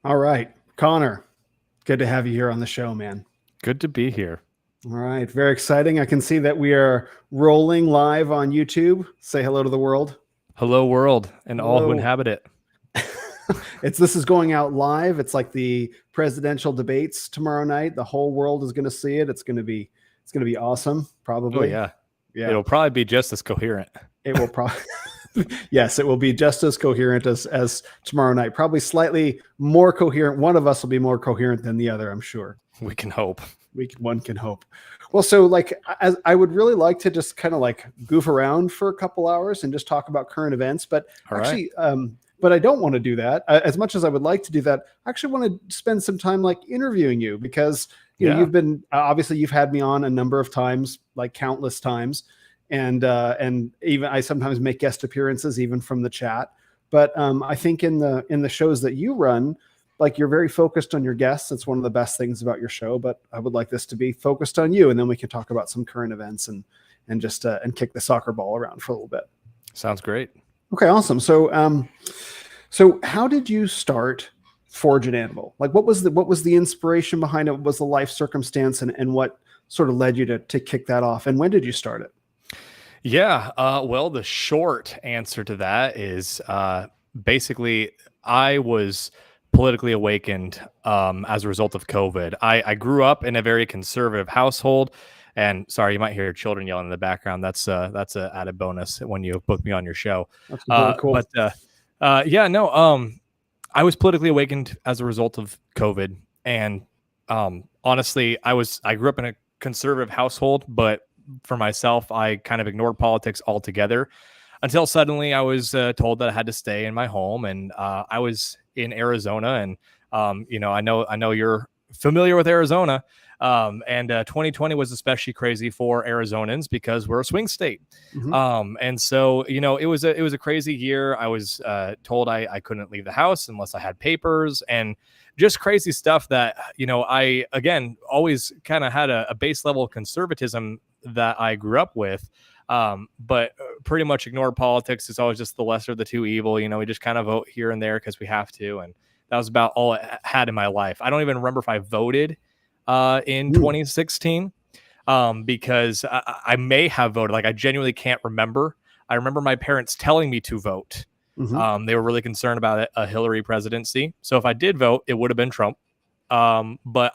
All right, Connor, good to have you here on the show, man. Good to be here. All right, very exciting. I can see that we are rolling live on YouTube. Say hello to the world. Hello, world, and all who Hello. inhabit it. This is going out live. It's like the presidential debates tomorrow night. The whole world is going to see it. It's going to be awesome. Probably. Oh yeah. It'll probably be just as coherent. It will probably. Yes, it will be just as coherent as tomorrow night. Probably slightly more coherent. One of us will be more coherent than the other, I'm sure. We can hope. One can hope. Well, so like, I would really like to just kind of like goof around for a couple hours and just talk about current events. But actually, but I don't want to do that. As much as I would like to do that, I actually want to spend some time like interviewing you because you know, you've been obviously you've had me on a number of times, like countless times. And even I sometimes make guest appearances even from the chat. But I think in the shows that you run, like you're very focused on your guests. It's one of the best things about your show. But I would like this to be focused on you, and then we can talk about some current events and just and kick the soccer ball around for a little bit. Sounds great. Okay, awesome. So how did you start Forge Anvil? Like what was the inspiration behind it? What was the life circumstance, and what sort of led you to kick that off? And when did you start it? Yeah. Well, the short answer to that is basically I was politically awakened as a result of COVID. I grew up in a very conservative household. And sorry, you might hear children yelling in the background. That's an added bonus when you book me on your show. That's really cool. But I was politically awakened as a result of COVID. And honestly, I grew up in a conservative household, but for myself, I kind of ignored politics altogether until suddenly I was told that I had to stay in my home. And I was in Arizona, and I know you're familiar with Arizona. And 2020 was especially crazy for Arizonans because we're a swing state. Mm-hmm. And so, it was a crazy year. I was told I couldn't leave the house unless I had papers, and just crazy stuff that, I, again, always kind of had a base level of conservatism that I grew up with. But pretty much ignored politics. It's always just the lesser of the two evil. We just kind of vote here and there because we have to. And that was about all I had in my life. I don't even remember if I voted in 2016 because I may have voted. Like, I genuinely can't remember. I remember my parents telling me to vote. Mm-hmm. They were really concerned about a Hillary presidency. So if I did vote, it would have been Trump. But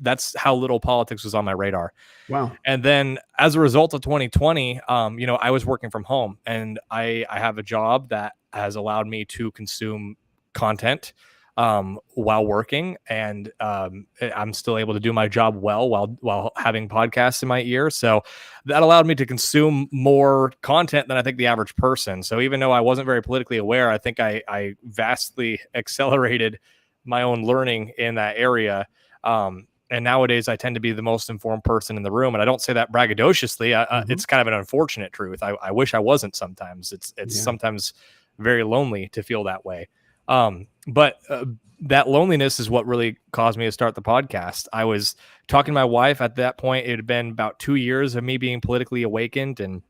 that's how little politics was on my radar. Wow. And then as a result of 2020, I was working from home, and I have a job that has allowed me to consume content while working, and I'm still able to do my job well while having podcasts in my ear. So that allowed me to consume more content than I think the average person. So even though I wasn't very politically aware, I think I vastly accelerated my own learning in that area. And nowadays I tend to be the most informed person in the room. And I don't say that braggadociously. It's kind of an unfortunate truth. I wish I wasn't sometimes. It's sometimes very lonely to feel that way. But that loneliness is what really caused me to start the podcast. I was talking to my wife at that point. It had been about 2 years of me being politically awakened. And,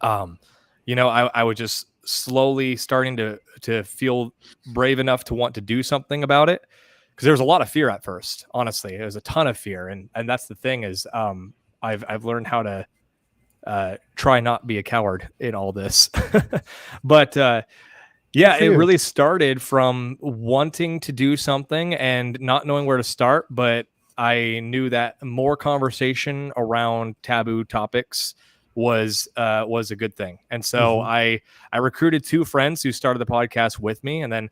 I was just slowly starting to feel brave enough to want to do something about it. Because there was a lot of fear at first, honestly. There was a ton of fear. And that's the thing is I've learned how to try not be a coward in all this. But it really started from wanting to do something and not knowing where to start. But I knew that more conversation around taboo topics was a good thing. And so I recruited 2 friends who started the podcast with me. And then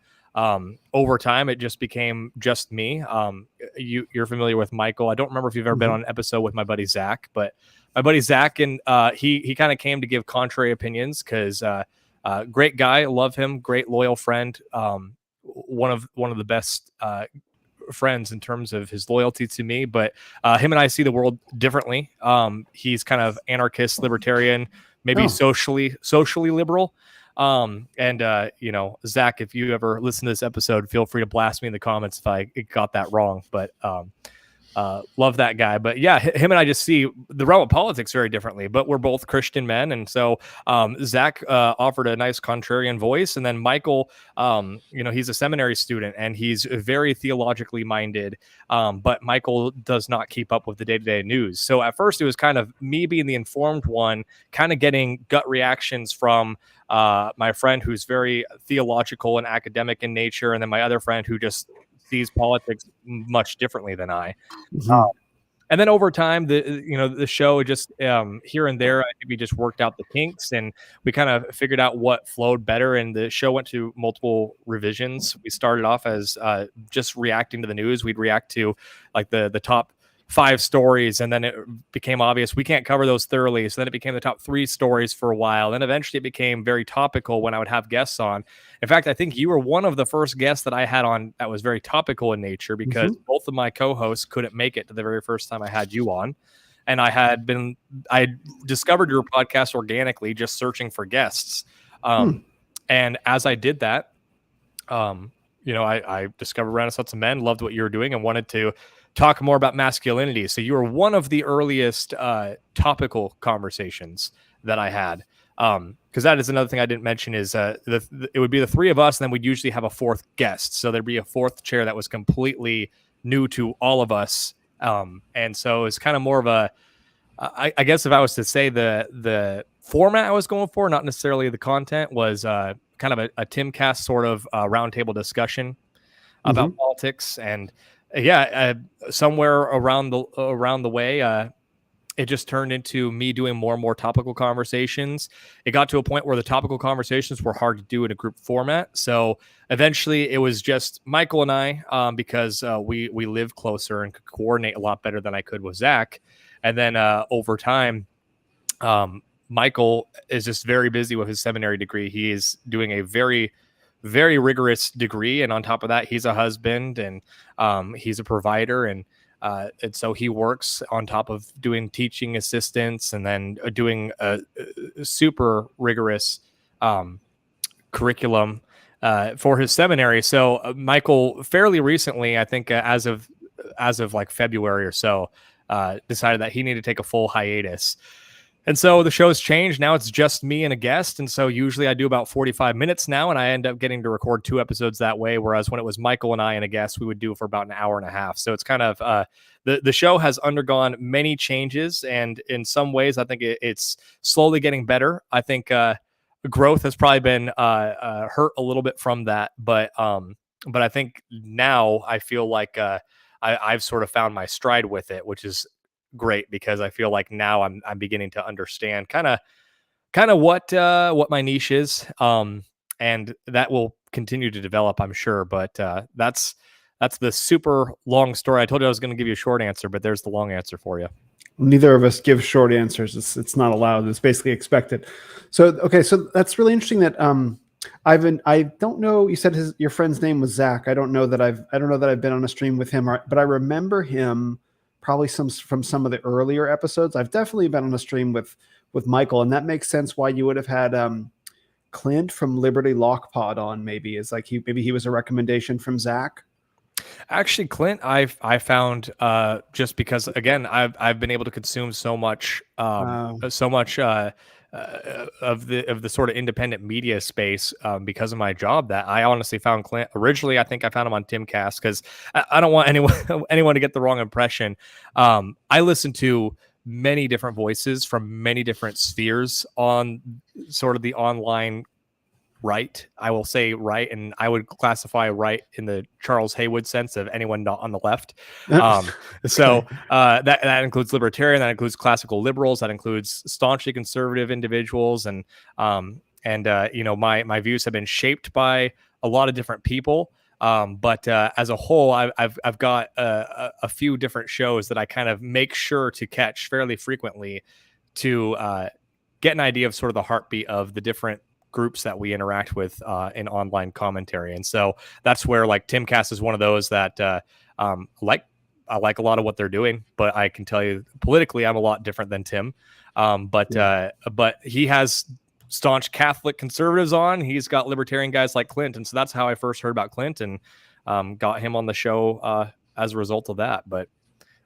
over time, it just became just me. You're familiar with Michael. I don't remember if you've ever been on an episode with my buddy Zach, but my buddy Zach, and he kind of came to give contrary opinions because great guy, love him, great loyal friend, one of the best friends in terms of his loyalty to me. But him and I see the world differently. He's kind of anarchist, libertarian, maybe socially liberal. Zach, if you ever listen to this episode, feel free to blast me in the comments if I got that wrong. But love that guy. But yeah, him and I just see the realm of politics very differently, but we're both Christian men. And so Zach offered a nice contrarian voice. And then Michael, he's a seminary student and he's very theologically minded. But Michael does not keep up with the day-to-day news. So at first it was kind of me being the informed one, kind of getting gut reactions from my friend who's very theological and academic in nature. And then my other friend who just sees politics much differently than I. Mm-hmm. And then over time, the show just here and there, I think we just worked out the kinks and we kind of figured out what flowed better. And the show went to multiple revisions. We started off as just reacting to the news. We'd react to like the top 5 stories, and then it became obvious we can't cover those thoroughly. So then it became the top 3 stories for a while. Then eventually it became very topical when I would have guests on. In fact, I think you were one of the first guests that I had on that was very topical in nature because both of my co-hosts couldn't make it to the very first time I had you on. And I discovered your podcast organically, just searching for guests. And as I did that, I discovered Renaissance of Men, loved what you were doing, and wanted to talk more about masculinity. So you were one of the earliest topical conversations that I had. Because that is another thing I didn't mention is it would be the 3 of us, and then we'd usually have a 4th guest. So there'd be a 4th chair that was completely new to all of us. And so it's kind of more of I guess if I was to say the format I was going for, not necessarily the content, was kind of a Timcast sort of roundtable discussion about politics. And somewhere around the way, it just turned into me doing more and more topical conversations. It got to a point where the topical conversations were hard to do in a group format. So eventually it was just Michael and I, because we live closer and could coordinate a lot better than I could with Zach. And then over time, Michael is just very busy with his seminary degree. He is doing a very, very rigorous degree. And on top of that, he's a husband and he's a provider. And so he works on top of doing teaching assistants and then doing a super rigorous curriculum for his seminary. So Michael fairly recently, I think as of like February or so, decided that he needed to take a full hiatus. And so the show's changed. Now it's just me and a guest. And so usually I do about 45 minutes now, and I end up getting to record 2 episodes that way. Whereas when it was Michael and I and a guest, we would do it for about an hour and a half. So it's kind of the show has undergone many changes. And in some ways, I think it's slowly getting better. I think growth has probably been hurt a little bit from that. But I think now I feel like I've sort of found my stride with it, which is great because I feel like now I'm beginning to understand kind of what my niche is, and that will continue to develop, I'm sure. But that's the super long story. I told you I was going to give you a short answer, but there's the long answer for you. Neither of us give short answers. It's not allowed. It's basically expected. So okay, so that's really interesting that Ivan, I don't know. You said your friend's name was Zach. I don't know that I've been on a stream with him, but I remember him probably from some of the earlier episodes. I've definitely been on a stream with Michael, and that makes sense why you would have had Clint from Liberty Lock Pod on. Maybe is like maybe he was a recommendation from Zach. Actually, Clint, I found just because again I've been able to consume so much of the sort of independent media space because of my job that I honestly found Clint. Originally, I think I found him on Timcast because I don't want anyone to get the wrong impression. I listen to many different voices from many different spheres on sort of the online right. I will say right, and I would classify right in the Charles Haywood sense of anyone not on the left. So that includes libertarian, that includes classical liberals, that includes staunchly conservative individuals, and my views have been shaped by a lot of different people. But as a whole, I've got a few different shows that I kind of make sure to catch fairly frequently to get an idea of sort of the heartbeat of the different groups that we interact with in online commentary. And so that's where like Timcast is one of those that I like a lot of what they're doing, but I can tell you politically I'm a lot different than Tim. But he has staunch Catholic conservatives on. He's got libertarian guys like Clint. And so that's how I first heard about Clint and got him on the show as a result of that. But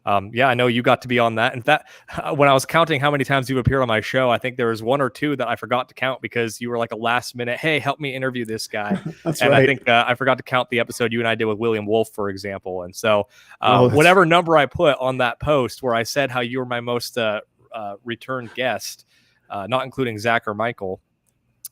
Yeah, I know you got to be on that. In fact, when I was counting how many times you appeared on my show, I think there was 1 or 2 that I forgot to count because you were like a last minute, hey, help me interview this guy. That's and right. I think I forgot to count the episode you and I did with William Wolf, for example. And so Oh, whatever number I put on that post where I said how you were my most returned guest, not including Zach or Michael,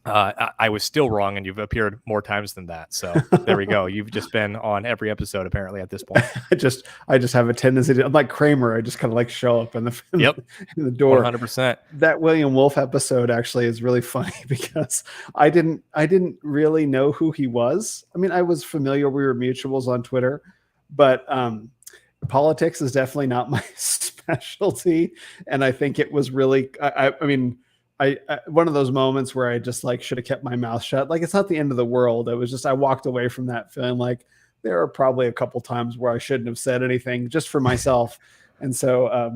I was still wrong, and you've appeared more times than that. So there we go. You've just been on every episode apparently at this point. I just have a tendency to, I'm like Kramer. I just kind of like show up in the door. 100%. That William Wolf episode actually is really funny because I didn't really know who he was. I mean, I was familiar. We were mutuals on Twitter, but politics is definitely not my specialty. And I think it was really, I mean, I one of those moments where I just like should have kept my mouth shut. Like, it's not the end of the world. It was just, I walked away from that feeling like there are probably a couple times where I shouldn't have said anything just for myself. But I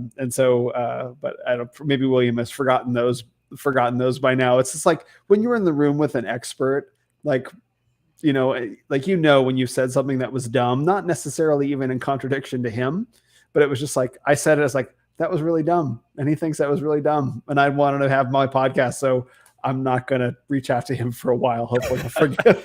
don't, maybe William has forgotten those by now. It's just like when you're in the room with an expert, like, when you said something that was dumb, not necessarily even in contradiction to him, but it was just like, I said it as like, that was really dumb. And he thinks that was really dumb. And I wanted to have my podcast. So I'm not going to reach out to him for a while. Hopefully he'll forget,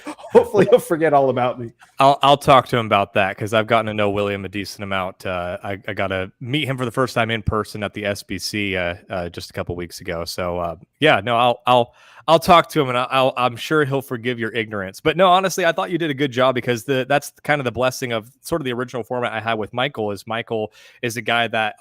he'll forget all about me. I'll talk to him about that, because I've gotten to know William a decent amount. I got to meet him for the first time in person at the SBC just a couple weeks ago. So I'll talk to him, and I'm sure he'll forgive your ignorance. But no, honestly, I thought you did a good job, because that's kind of the blessing of sort of the original format I had with Michael. Is Michael is a guy that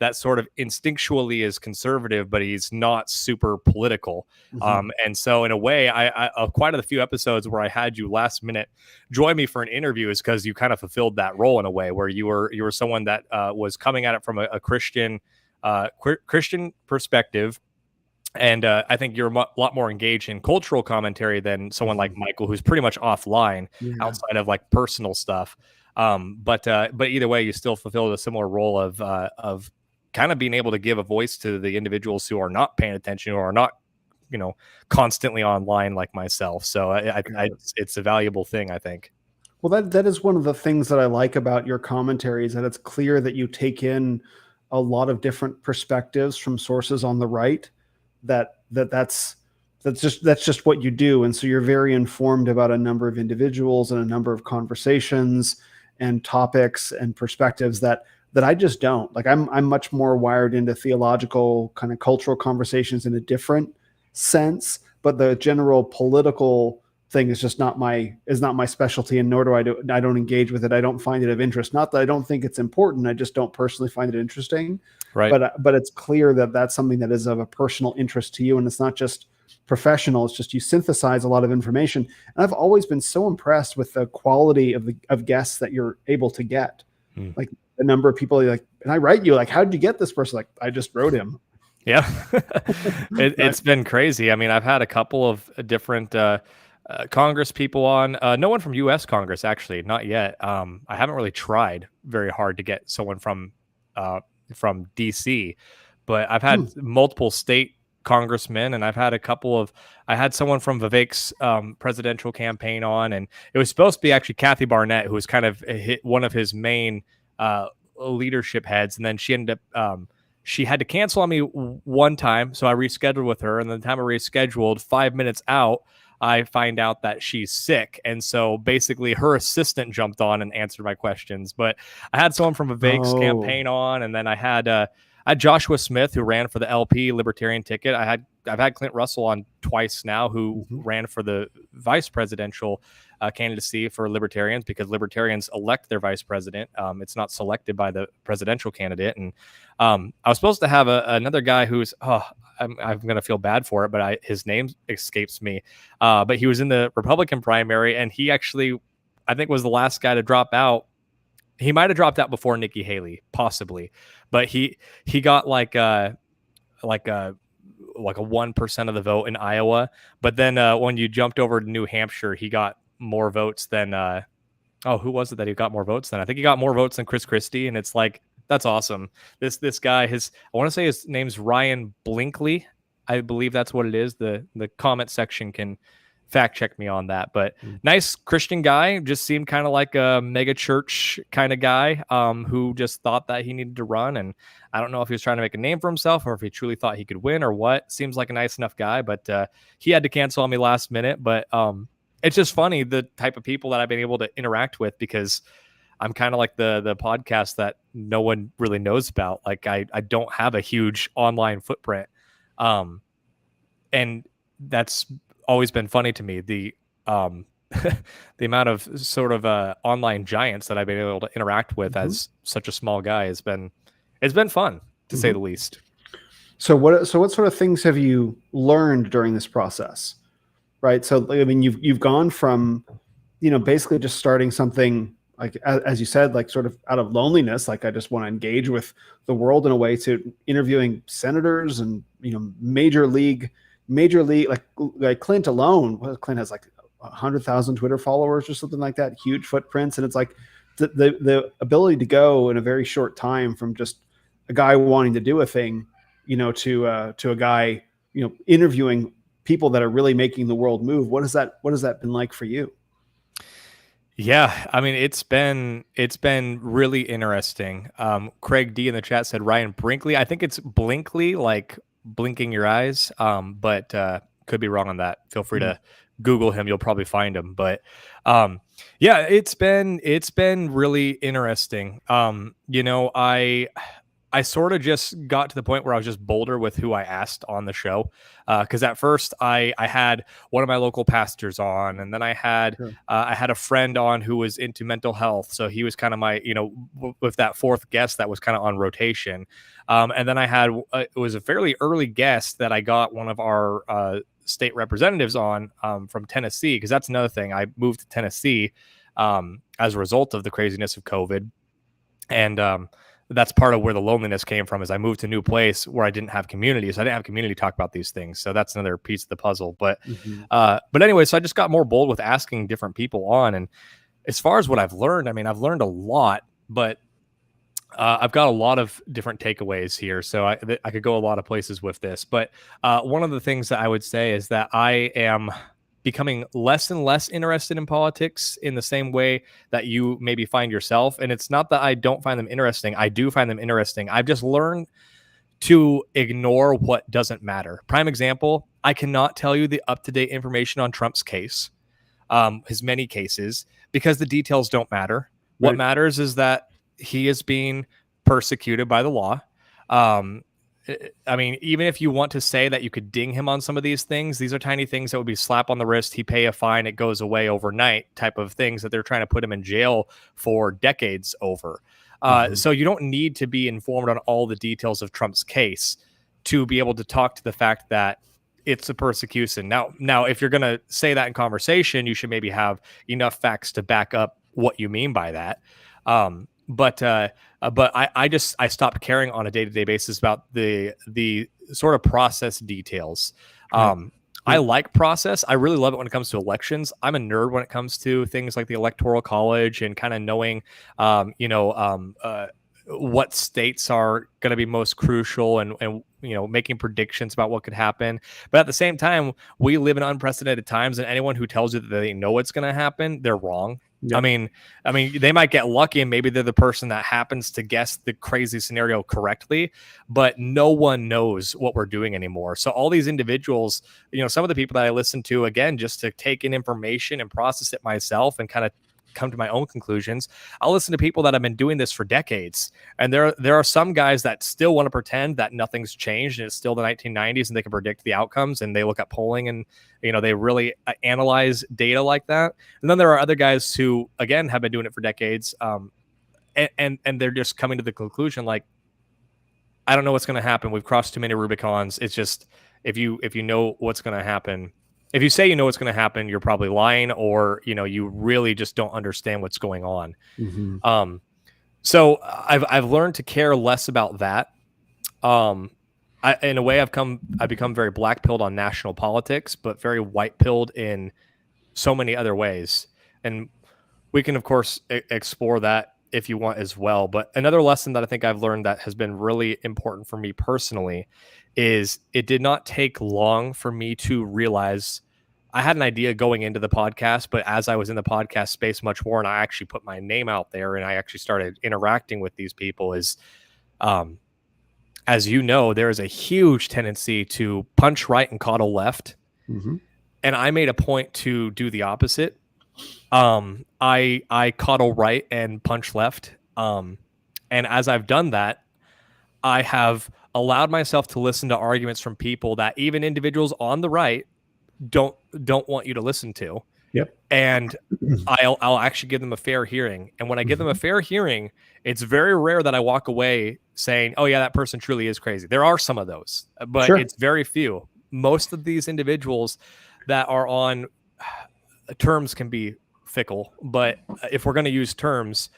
that sort of instinctually is conservative, but he's not super political. Mm-hmm. And so in a way, I quite a few episodes where I had you last minute join me for an interview is because you kind of fulfilled that role in a way where you were someone that was coming at it from a Christian perspective. And I think you're a lot more engaged in cultural commentary than someone like Michael, who's pretty much offline outside of like personal stuff. But either way, you still fulfilled a similar role of kind of being able to give a voice to the individuals who are not paying attention or are not, constantly online like myself. So it's a valuable thing, I think. Well, that is one of the things that I like about your commentary, is that it's clear that you take in a lot of different perspectives from sources on the right. That's just what you do. And so you're very informed about a number of individuals and a number of conversations and topics and perspectives that I just don't like. I'm much more wired into theological kind of cultural conversations in a different sense, but the general political thing is just not my specialty, and nor do I don't engage with it. I don't find it of interest. Not that I don't think it's important. I just don't personally find it interesting. Right. But it's clear that that's something that is of a personal interest to you, and it's not just professional. It's just you synthesize a lot of information. And I've always been so impressed with the quality of guests that you're able to get. Like the number of people like, and I write you like, how did you get this person? Like, I just wrote him. Yeah. It's been crazy. I mean, I've had a couple of different Congress people on. No one from U.S. Congress, actually, not yet. I haven't really tried very hard to get someone from D.C., but I've had multiple state congressmen, and I had someone from Vivek's presidential campaign on, and it was supposed to be actually Kathy Barnett, who was kind of one of his main leadership heads, and then she ended up she had to cancel on me one time, so I rescheduled with her, and the time I rescheduled, 5 minutes out, I find out that she's sick. And so basically her assistant jumped on and answered my questions. But I had someone from Vivek's campaign on, and then I had Joshua Smith, who ran for the LP Libertarian ticket. I've had Clint Russell on twice now, who ran for the vice presidential candidacy for Libertarians, because Libertarians elect their vice president. It's not selected by the presidential candidate. And I was supposed to have another guy who's, I'm going to feel bad for it, but his name escapes me. But he was in the Republican primary, and he actually, I think, was the last guy to drop out. He might have dropped out before Nikki Haley, possibly, but he got like a 1% of the vote in Iowa. But then when you jumped over to New Hampshire, he got more votes than who was it that he got more votes than? I think he got more votes than Chris Christie, and it's like, that's awesome. This guy, I want to say his name's Ryan Blinkley. I believe that's what it is. The comment section can fact check me on that. But nice Christian guy, just seemed kind of like a mega church kind of guy, who just thought that he needed to run. And I don't know if he was trying to make a name for himself or if he truly thought he could win or what. Seems like a nice enough guy, but he had to cancel on me last minute. But it's just funny the type of people that I've been able to interact with, because I'm kind of like the podcast that no one really knows about. Like I don't have a huge online footprint. And that's always been funny to me. The the amount of sort of online giants that I've been able to interact with as such a small guy it's been fun, to say the least. So what sort of things have you learned during this process? Right. So I mean, you've gone from, basically just starting something, like, as you said, like sort of out of loneliness, like I just want to engage with the world in a way, to interviewing senators and, major league, like Clint alone. Clint has like 100,000 Twitter followers or something like that, huge footprints. And it's like the ability to go in a very short time from just a guy wanting to do a thing, to a guy, interviewing people that are really making the world move. What has that been like for you? Yeah, I mean, it's been really interesting. Craig D in the chat said Ryan Brinkley. I think it's Blinkley, like blinking your eyes. But could be wrong on that. Feel free to Google him. You'll probably find him. But yeah, it's been really interesting. I sort of just got to the point where I was just bolder with who I asked on the show. Because at first I had one of my local pastors on, and then I had a friend on who was into mental health. So he was kind of my, with that fourth guest that was kind of on rotation. And then I had, it was a fairly early guest that I got one of our state representatives on from Tennessee, because that's another thing. I moved to Tennessee as a result of the craziness of COVID. And that's part of where the loneliness came from, is I moved to a new place where I didn't have community. So I didn't have community to talk about these things. So that's another piece of the puzzle. But anyway, so I just got more bold with asking different people on. And as far as what I've learned, I mean, I've learned a lot, but I've got a lot of different takeaways here. So I could go a lot of places with this. But one of the things that I would say is that I am becoming less and less interested in politics in the same way that you maybe find yourself. And it's not that I don't find them interesting. I do find them interesting. I've just learned to ignore what doesn't matter. Prime example, I cannot tell you the up-to-date information on Trump's case, his many cases, because the details don't matter. Right. What matters is that he is being persecuted by the law. I mean, even if you want to say that you could ding him on some of these things, these are tiny things that would be slap on the wrist, he pay a fine, it goes away overnight type of things that they're trying to put him in jail for decades over. So you don't need to be informed on all the details of Trump's case to be able to talk to the fact that it's a persecution. Now, if you're going to say that in conversation, you should maybe have enough facts to back up what you mean by that. But I stopped caring on a day-to-day basis about the sort of process details. I like process. I really love it when it comes to elections. I'm a nerd when it comes to things like the Electoral College and kind of knowing, what states are going to be most crucial and making predictions about what could happen. But at the same time, we live in unprecedented times, and anyone who tells you that they know what's going to happen, they're wrong. Yep. I mean, they might get lucky and maybe they're the person that happens to guess the crazy scenario correctly, but no one knows what we're doing anymore. So all these individuals, some of the people that I listen to, again, just to take in information and process it myself and kind of come to my own conclusions, I'll listen to people that have been doing this for decades. And there are some guys that still want to pretend that nothing's changed and it's still the 1990s and they can predict the outcomes and they look at polling and, they really analyze data like that. And then there are other guys who, again, have been doing it for decades. And they're just coming to the conclusion, like, I don't know what's going to happen. We've crossed too many Rubicons. It's just, if you know what's going to happen, if you say you know what's going to happen, you're probably lying, or you really just don't understand what's going on. So I've learned to care less about that. In a way, I've become very black-pilled on national politics, but very white-pilled in so many other ways. And we can, of course, explore that if you want as well. But another lesson that I think I've learned that has been really important for me personally is it did not take long for me to realize I had an idea going into the podcast, but as I was in the podcast space much more, and I actually put my name out there and I actually started interacting with these people, is, as you know, there is a huge tendency to punch right and coddle left. Mm-hmm. And I made a point to do the opposite. I coddle right and punch left. And as I've done that, I have allowed myself to listen to arguments from people that even individuals on the right don't want you to listen to. Yep. And I'll actually give them a fair hearing. And when I give them a fair hearing, it's very rare that I walk away saying, oh yeah, that person truly is crazy. There are some of those, but it's very few. Most of these individuals that are on terms can be fickle, but if we're going to use terms,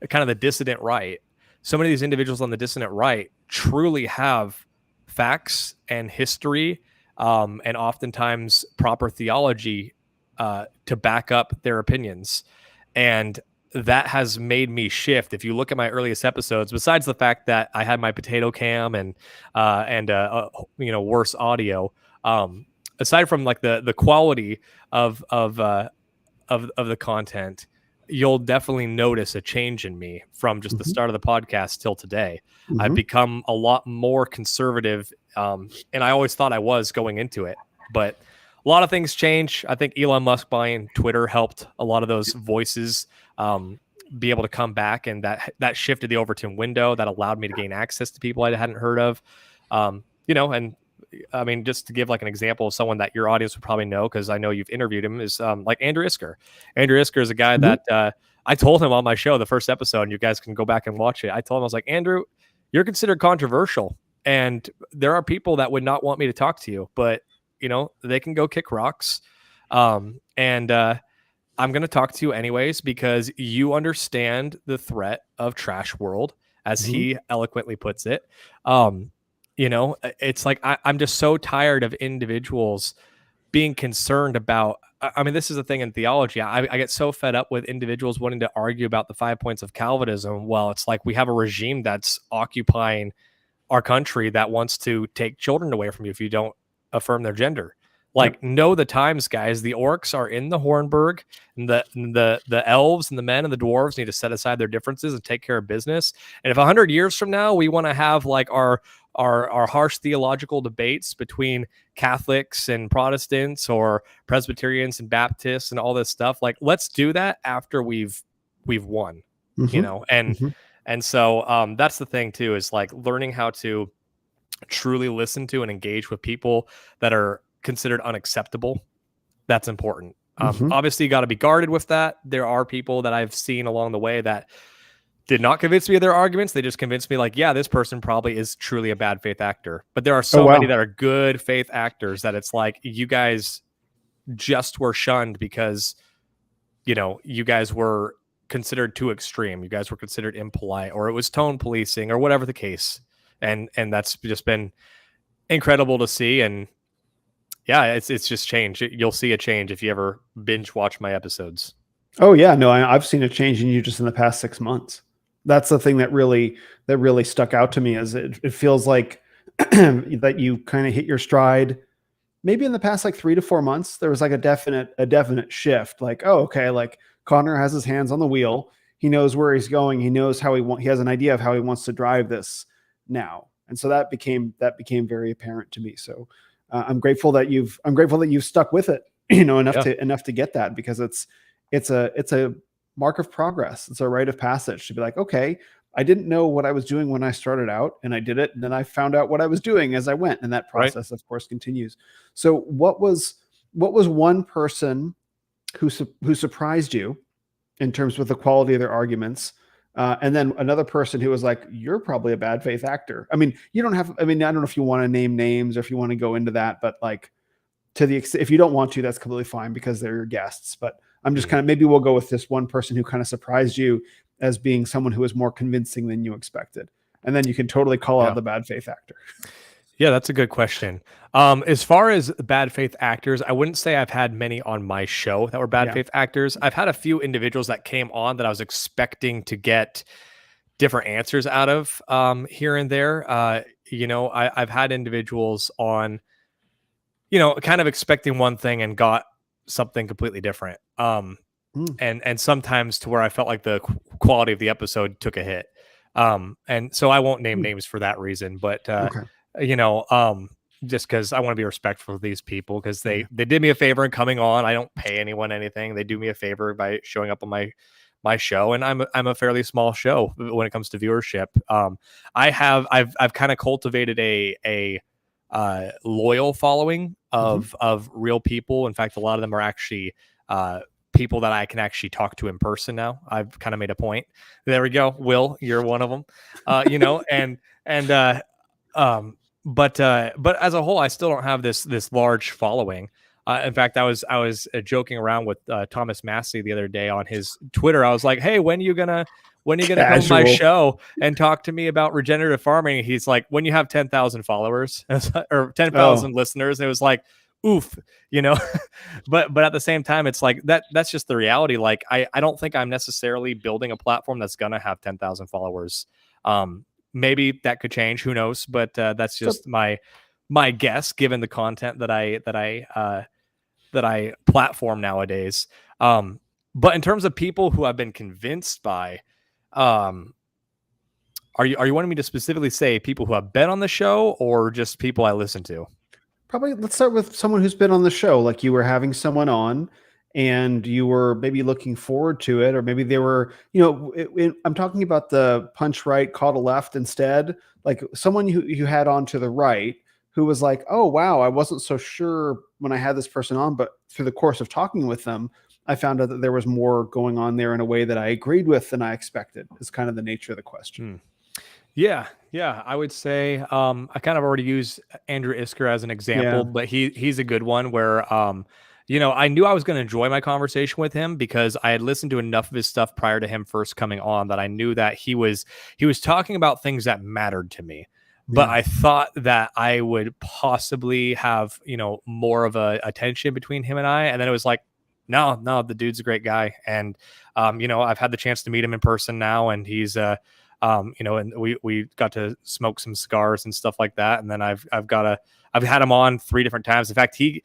kind of the dissident right, so many of these individuals on the dissident right truly have facts and history, and oftentimes proper theology to back up their opinions. And that has made me shift. If you look at my earliest episodes, besides the fact that I had my potato cam and worse audio, aside from like the quality of the content, you'll definitely notice a change in me from just the start of the podcast till today. I've become a lot more conservative, and I always thought I was going into it, but a lot of things change. I think Elon Musk buying Twitter helped a lot of those voices be able to come back, and that shifted the Overton window that allowed me to gain access to people I hadn't heard of. And I mean, just to give like an example of someone that your audience would probably know, because I know you've interviewed him, is like Andrew Isker. Andrew Isker is a guy that I told him on my show, the first episode, and you guys can go back and watch it. I told him, I was like, Andrew, you're considered controversial, and there are people that would not want me to talk to you, but they can go kick rocks. I'm going to talk to you anyways, because you understand the threat of trash world, as he eloquently puts it. It's like, I'm just so tired of individuals being concerned about, I mean, this is the thing in theology. I get so fed up with individuals wanting to argue about the 5 points of Calvinism. Well, it's like we have a regime that's occupying our country that wants to take children away from you if you don't affirm their gender. Like, know the times, guys. The orcs are in the Hornburg, and the elves and the men and the dwarves need to set aside their differences and take care of business. And if 100 years from now we want to have like our harsh theological debates between Catholics and Protestants, or Presbyterians and Baptists and all this stuff, like, let's do that after we've won, and so that's the thing too, is like learning how to truly listen to and engage with people that are considered unacceptable. That's important. Obviously, you got to be guarded with that. There are people that I've seen along the way that did not convince me of their arguments. They just convinced me, like, yeah, this person probably is truly a bad faith actor. But there are so many that are good faith actors that it's like, you guys just were shunned because, you guys were considered too extreme. You guys were considered impolite, or it was tone policing, or whatever the case. And that's just been incredible to see. And yeah, it's just changed. You'll see a change if you ever binge watch my episodes. Oh yeah, no, I've seen a change in you just in the past 6 months. That's the thing that really stuck out to me, is it feels like that you kind of hit your stride. Maybe in the past like 3 to 4 months, there was like a definite shift. Like, oh, okay, like Connor has his hands on the wheel. He knows where he's going. He knows he has an idea of how he wants to drive this now. And so that became very apparent to me. So I'm grateful that you've stuck with it, enough to get that, because it's a mark of progress. It's a rite of passage to be like, okay, I didn't know what I was doing when I started out, and I did it. And then I found out what I was doing as I went. And that process, of course, continues. So what was one person who surprised you in terms with the quality of their arguments? And then another person who was like, you're probably a bad faith actor. I mean, I don't know if you want to name names or if you want to go into that, but like, if you don't want to, that's completely fine, because they're your guests. But I'm just maybe we'll go with this one person who kind of surprised you as being someone who was more convincing than you expected. And then you can totally call out the bad faith actor. Yeah, that's a good question. As far as bad faith actors, I wouldn't say I've had many on my show that were bad faith actors. I've had a few individuals that came on that I was expecting to get different answers out of here and there. I've had individuals on, kind of expecting one thing and got something completely different. And sometimes to where I felt like the quality of the episode took a hit. And so I won't name names for that reason, but Okay. just because I want to be respectful of these people, because they did me a favor in coming on. I don't pay anyone anything. They do me a favor by showing up on my show, and I'm a fairly small show when it comes to viewership. I've kind of cultivated a loyal following of real people. In fact, a lot of them are actually people that I can actually talk to in person now. I've kind of made a point. There we go. Will, you're one of them. But as a whole, I still don't have this large following. In fact, I was joking around with Thomas Massey the other day on his Twitter. I was like, "Hey, when are you gonna come on my show and talk to me about regenerative farming?" He's like, "When you have 10,000 followers or 10,000 listeners." And it was like, oof, but at the same time, it's like that's just the reality. Like, I don't think I'm necessarily building a platform that's gonna have 10,000 followers. Maybe that could change, who knows, but that's just my guess given the content that I platform nowadays. But in terms of people who I've been convinced by, are you wanting me to specifically say people who have been on the show or just people I listen to? Probably let's start with someone who's been on the show. Like, you were having someone on and you were maybe looking forward to it, or maybe they were, I'm talking about the punch right, call to left instead. Like someone who you had on to the right who was like, oh, wow, I wasn't so sure when I had this person on, but through the course of talking with them, I found out that there was more going on there in a way that I agreed with than I expected, is kind of the nature of the question. Yeah, I would say I kind of already used Andrew Isker as an example, but he's a good one where I knew I was going to enjoy my conversation with him because I had listened to enough of his stuff prior to him first coming on that I knew that he was talking about things that mattered to me. But I thought that I would possibly have, more of a tension between him and I. And then it was like, no, the dude's a great guy. And, I've had the chance to meet him in person now, and he's, and we got to smoke some cigars and stuff like that. And then I've had him on 3 different times. In fact, he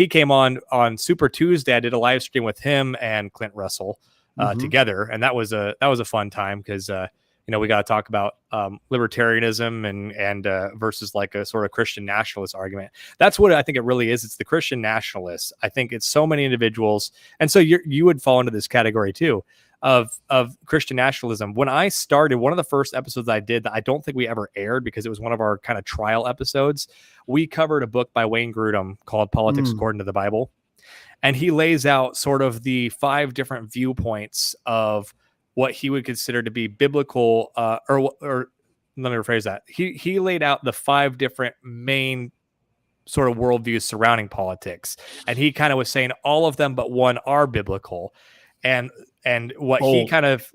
came on Super Tuesday. I did a live stream with him and Clint Russell together. And that was a fun time because, we got to talk about libertarianism and versus like a sort of Christian nationalist argument. That's what I think it really is. It's the Christian nationalists. I think it's so many individuals. And so you would fall into this category too of Christian nationalism. When I started, one of the first episodes I did that I don't think we ever aired because it was one of our kind of trial episodes, we covered a book by Wayne Grudem called Politics According to the Bible. And he lays out sort of the 5 different viewpoints of what he would consider to be biblical, or let me rephrase that. He laid out the 5 different main sort of worldviews surrounding politics. And he kind of was saying all of them but one are biblical. And what he kind of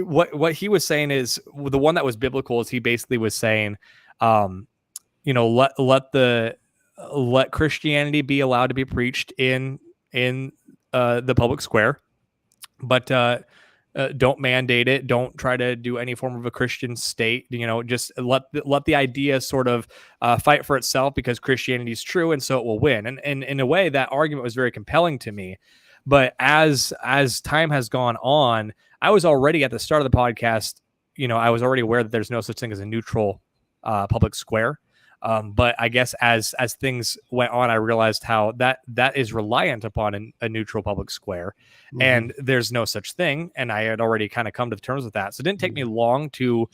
what he was saying is the one that was biblical is he basically was saying, let Christianity be allowed to be preached in the public square, but don't mandate it. Don't try to do any form of a Christian state. Just let the idea sort of fight for itself because Christianity is true, and so it will win. And in a way, that argument was very compelling to me. But as time has gone on, I was already at the start of the podcast. I was already aware that there's no such thing as a neutral public square. But I guess as things went on, I realized how that is reliant upon a neutral public square, and there's no such thing. And I had already kind of come to terms with that. So it didn't take me long to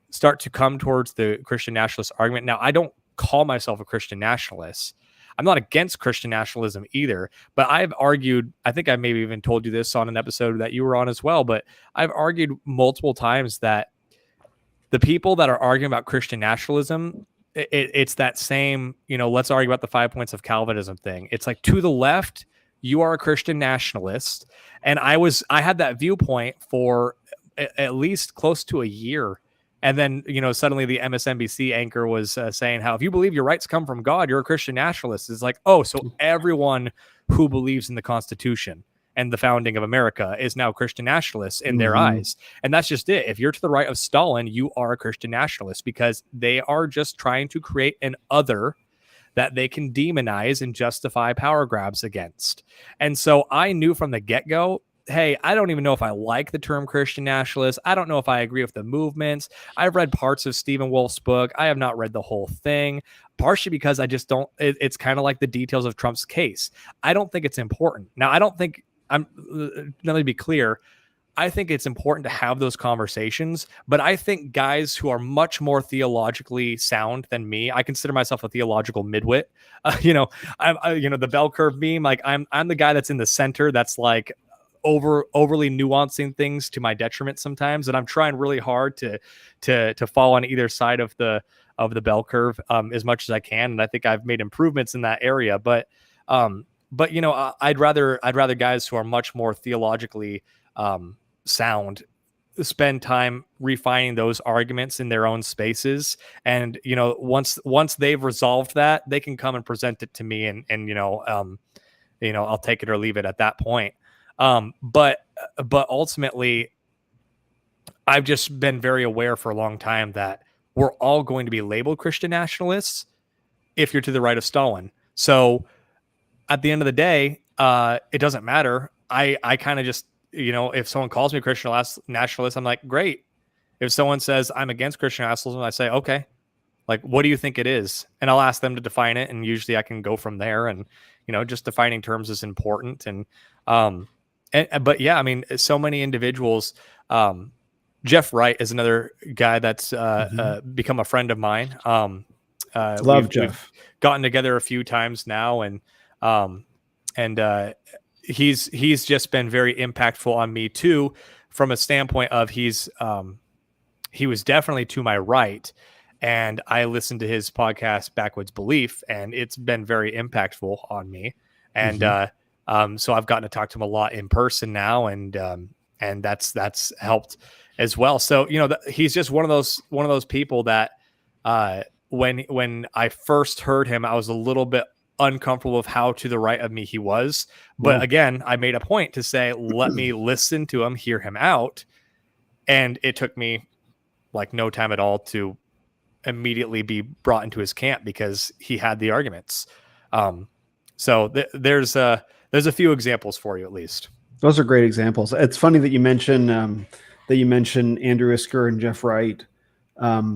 start to come towards the Christian nationalist argument. Now, I don't call myself a Christian nationalist. I'm not against Christian nationalism either, but I've argued, I think I maybe even told you this on an episode that you were on as well, but I've argued multiple times that the people that are arguing about Christian nationalism, it's that same, let's argue about the 5 points of Calvinism thing. It's like, to the left, you are a Christian nationalist. And I had that viewpoint for at least close to a year. And then, suddenly the MSNBC anchor was saying how if you believe your rights come from God, you're a Christian nationalist. It's like, oh, so everyone who believes in the Constitution and the founding of America is now Christian nationalists in their eyes. And that's just it. If you're to the right of Stalin, you are a Christian nationalist because they are just trying to create an other that they can demonize and justify power grabs against. And so I knew from the get-go, hey, I don't even know if I like the term Christian nationalist. I don't know if I agree with the movements. I've read parts of Stephen Wolf's book. I have not read the whole thing, partially because I just don't, it's kind of like the details of Trump's case. I don't think it's important. Now, I don't think, let me be clear, I think it's important to have those conversations, but I think guys who are much more theologically sound than me, I consider myself a theological midwit. I'm the bell curve meme. Like I'm the guy that's in the center. That's like overly nuancing things to my detriment sometimes, and I'm trying really hard to fall on either side of the bell curve as much as I can. And I think I've made improvements in that area, but I'd rather guys who are much more theologically sound spend time refining those arguments in their own spaces. And, once they've resolved that, they can come and present it to me and I'll take it or leave it at that point. But ultimately I've just been very aware for a long time that we're all going to be labeled Christian nationalists if you're to the right of Stalin. So at the end of the day, it doesn't matter. I kind of just, if someone calls me Christian nationalist, I'm like, great. If someone says I'm against Christian nationalism, I say, okay, like, what do you think it is? And I'll ask them to define it. And usually I can go from there. And, just defining terms is important. But yeah, I mean, so many individuals, Jeff Wright is another guy that's become a friend of mine. Love Jeff. We've gotten together a few times now, and he's just been very impactful on me too, from a standpoint of he was definitely to my right, and I listened to his podcast Backwoods Belief, and it's been very impactful on me. And so I've gotten to talk to him a lot in person now, and that's helped as well. So he's just one of those people that when I first heard him, I was a little bit uncomfortable with how to the right of me he was. But again, I made a point to say, let me listen to him, hear him out. And it took me like no time at all to immediately be brought into his camp because he had the arguments. So there's a few examples for you, at least. Those are great examples. It's funny that you mentioned Andrew Isker and Jeff Wright. My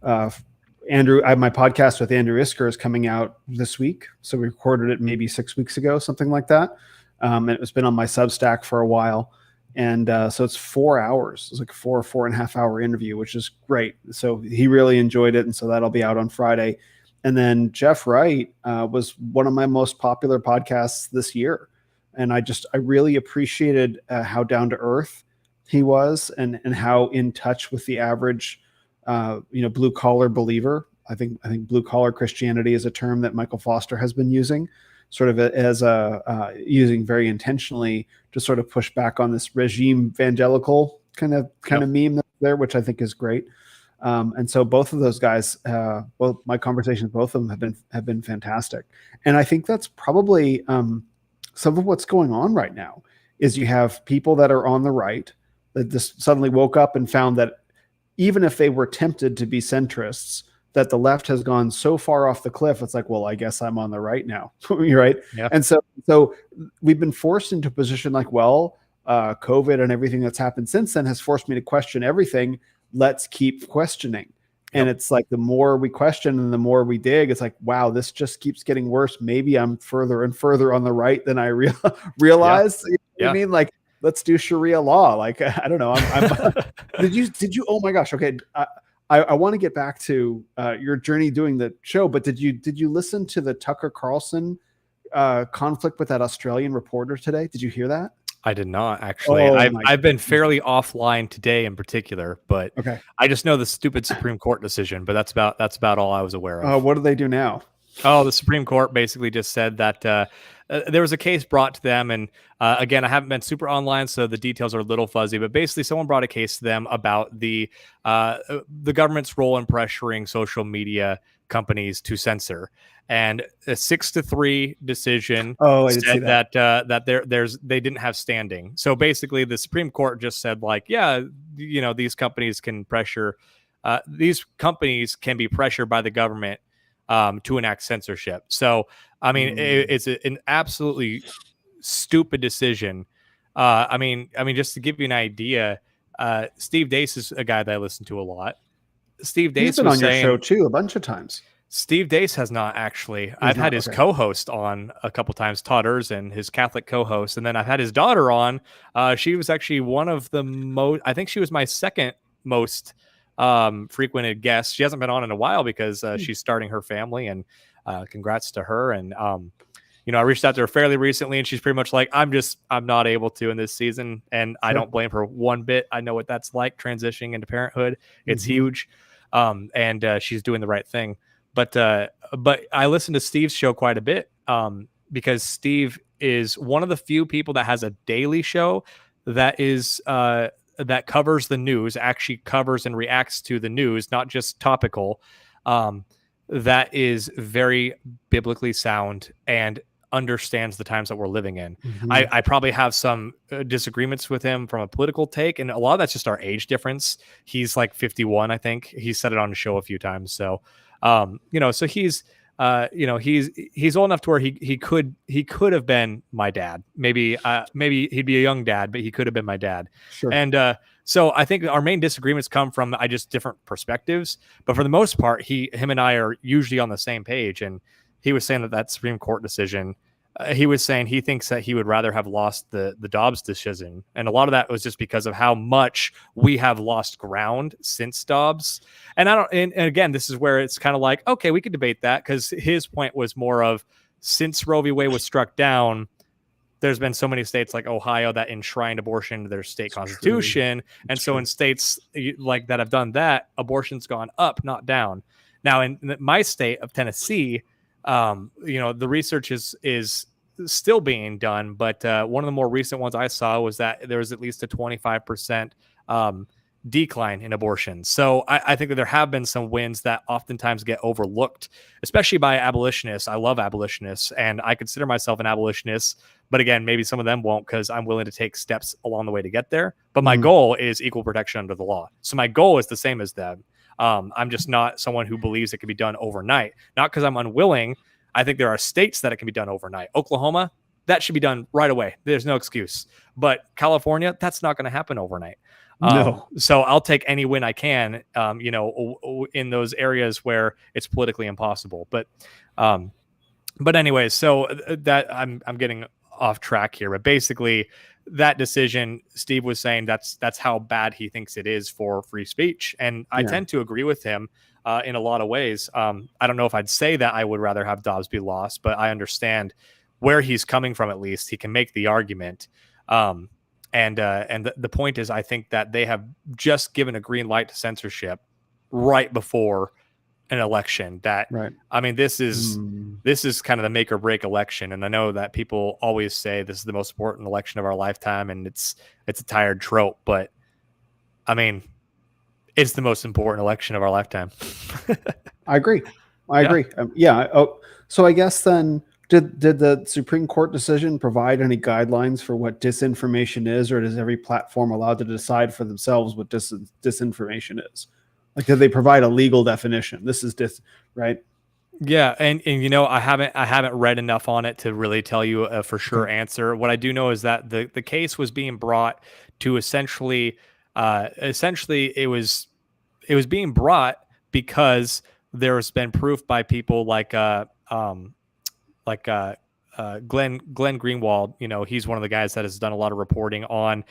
podcast with Andrew Isker is coming out this week. So we recorded it maybe 6 weeks ago, something like that. And it's been on my Substack for a while. And so it's 4 hours. It's like a 4.5 hour interview, which is great. So he really enjoyed it. And so that'll be out on Friday. And then Jeff Wright was one of my most popular podcasts this year. And I really appreciated how down to earth he was and how in touch with the average blue collar believer. I think blue collar Christianity is a term that Michael Foster has been using, sort of as using very intentionally to sort of push back on this regime evangelical kind of meme there, which I think is great. And so both of those guys, both my conversations, both of them have been fantastic. And I think that's probably some of what's going on right now is you have people that are on the right that just suddenly woke up and found that even if they were tempted to be centrists, that the left has gone so far off the cliff. It's like, well, I guess I'm on the right now. Right. Yeah. And so we've been forced into a position like, well, COVID and everything that's happened since then has forced me to question everything. Let's keep questioning. And it's like, the more we question and the more we dig, it's like, wow, this just keeps getting worse. Maybe I'm further and further on the right than I realized. You know what I mean? Like, let's do Sharia law. Like, I don't know. Did you, oh my gosh. Okay. I want to get back to your journey doing the show, but did you listen to the Tucker Carlson conflict with that Australian reporter today? Did you hear that? I did not, actually. I've been fairly offline today in particular, but okay. I just know the stupid Supreme Court decision, but that's about all I was aware of. What do they do now? Oh, the Supreme Court basically just said that there was a case brought to them. And again, I haven't been super online, so the details are a little fuzzy, but basically someone brought a case to them about the government's role in pressuring social media companies to censor. And a 6-3 decision said that they didn't have standing. So basically the Supreme Court just said, like, these companies can pressure, these companies can be pressured by the government to enact censorship. So, I mean, it's an absolutely stupid decision. Just to give you an idea, Steve Deace is a guy that I listen to a lot. Steve Deace He's been was on your show saying, too a bunch of times. Steve Deace has not actually. He's I've had not, his okay. co-host on a couple times, Todd Erzin, his Catholic co-host, and then I've had his daughter on. She was actually one of the most. I think she was my second most frequented guest. She hasn't been on in a while because she's starting her family, and congrats to her. And I reached out to her fairly recently, and she's pretty much like, I'm not able to in this season, and I don't blame her one bit. I know what that's like, transitioning into parenthood. It's huge, and she's doing the right thing. But I listen to Steve's show quite a bit because Steve is one of the few people that has a daily show that is that covers the news, actually covers and reacts to the news, not just topical. That is very biblically sound and understands the times that we're living in. I probably have some disagreements with him from a political take, and a lot of that's just our age difference. He's like 51, I think. He said it on the show a few times. So, so he's old enough to where he could have been my dad. Maybe he'd be a young dad, but he could have been my dad. Sure. And so I think our main disagreements come from just different perspectives. But for the most part, him and I are usually on the same page. And he was saying that Supreme Court decision, he was saying he thinks that he would rather have lost the Dobbs decision. And a lot of that was just because of how much we have lost ground since Dobbs. And and again, this is where it's kind of like, okay, we could debate that, because his point was more of, since Roe v. Wade was struck down, there's been so many states like Ohio that enshrined abortion into their state constitution. And so in states like that have done that, abortion's gone up, not down. Now in my state of Tennessee, the research is still being done, but one of the more recent ones I saw was that there was at least a 25% decline in abortion. So I think that there have been some wins that oftentimes get overlooked, especially by abolitionists. I love abolitionists, and I consider myself an abolitionist, but again, maybe some of them won't, because I'm willing to take steps along the way to get there. But my goal is equal protection under the law. So my goal is the same as them. I'm just not someone who believes it can be done overnight, not because I'm unwilling. I think there are states that it can be done overnight. Oklahoma, that should be done right away. There's no excuse. But California, that's not going to happen overnight. No. So I'll take any win I can, in those areas where it's politically impossible. But anyways, so that I'm getting off track here. But basically, that decision, Steve was saying that's how bad he thinks it is for free speech. And I tend to agree with him in a lot of ways. I don't know if I'd say that I would rather have Dobbs be lost, but I understand where he's coming from. At least he can make the argument. And the point is, I think that they have just given a green light to censorship right before an election. I mean, this is kind of the make or break election. And I know that people always say this is the most important election of our lifetime, and it's a tired trope, but I mean, it's the most important election of our lifetime. I agree. I agree. So I guess then, did the Supreme Court decision provide any guidelines for what disinformation is, or is every platform allowed to decide for themselves what disinformation is? Like, did they provide a legal definition? This is right? Yeah, and I haven't read enough on it to really tell you a for sure answer. What I do know is that the case was being brought to essentially it was being brought because there's been proof by people like Glenn Greenwald. He's one of the guys that has done a lot of reporting on.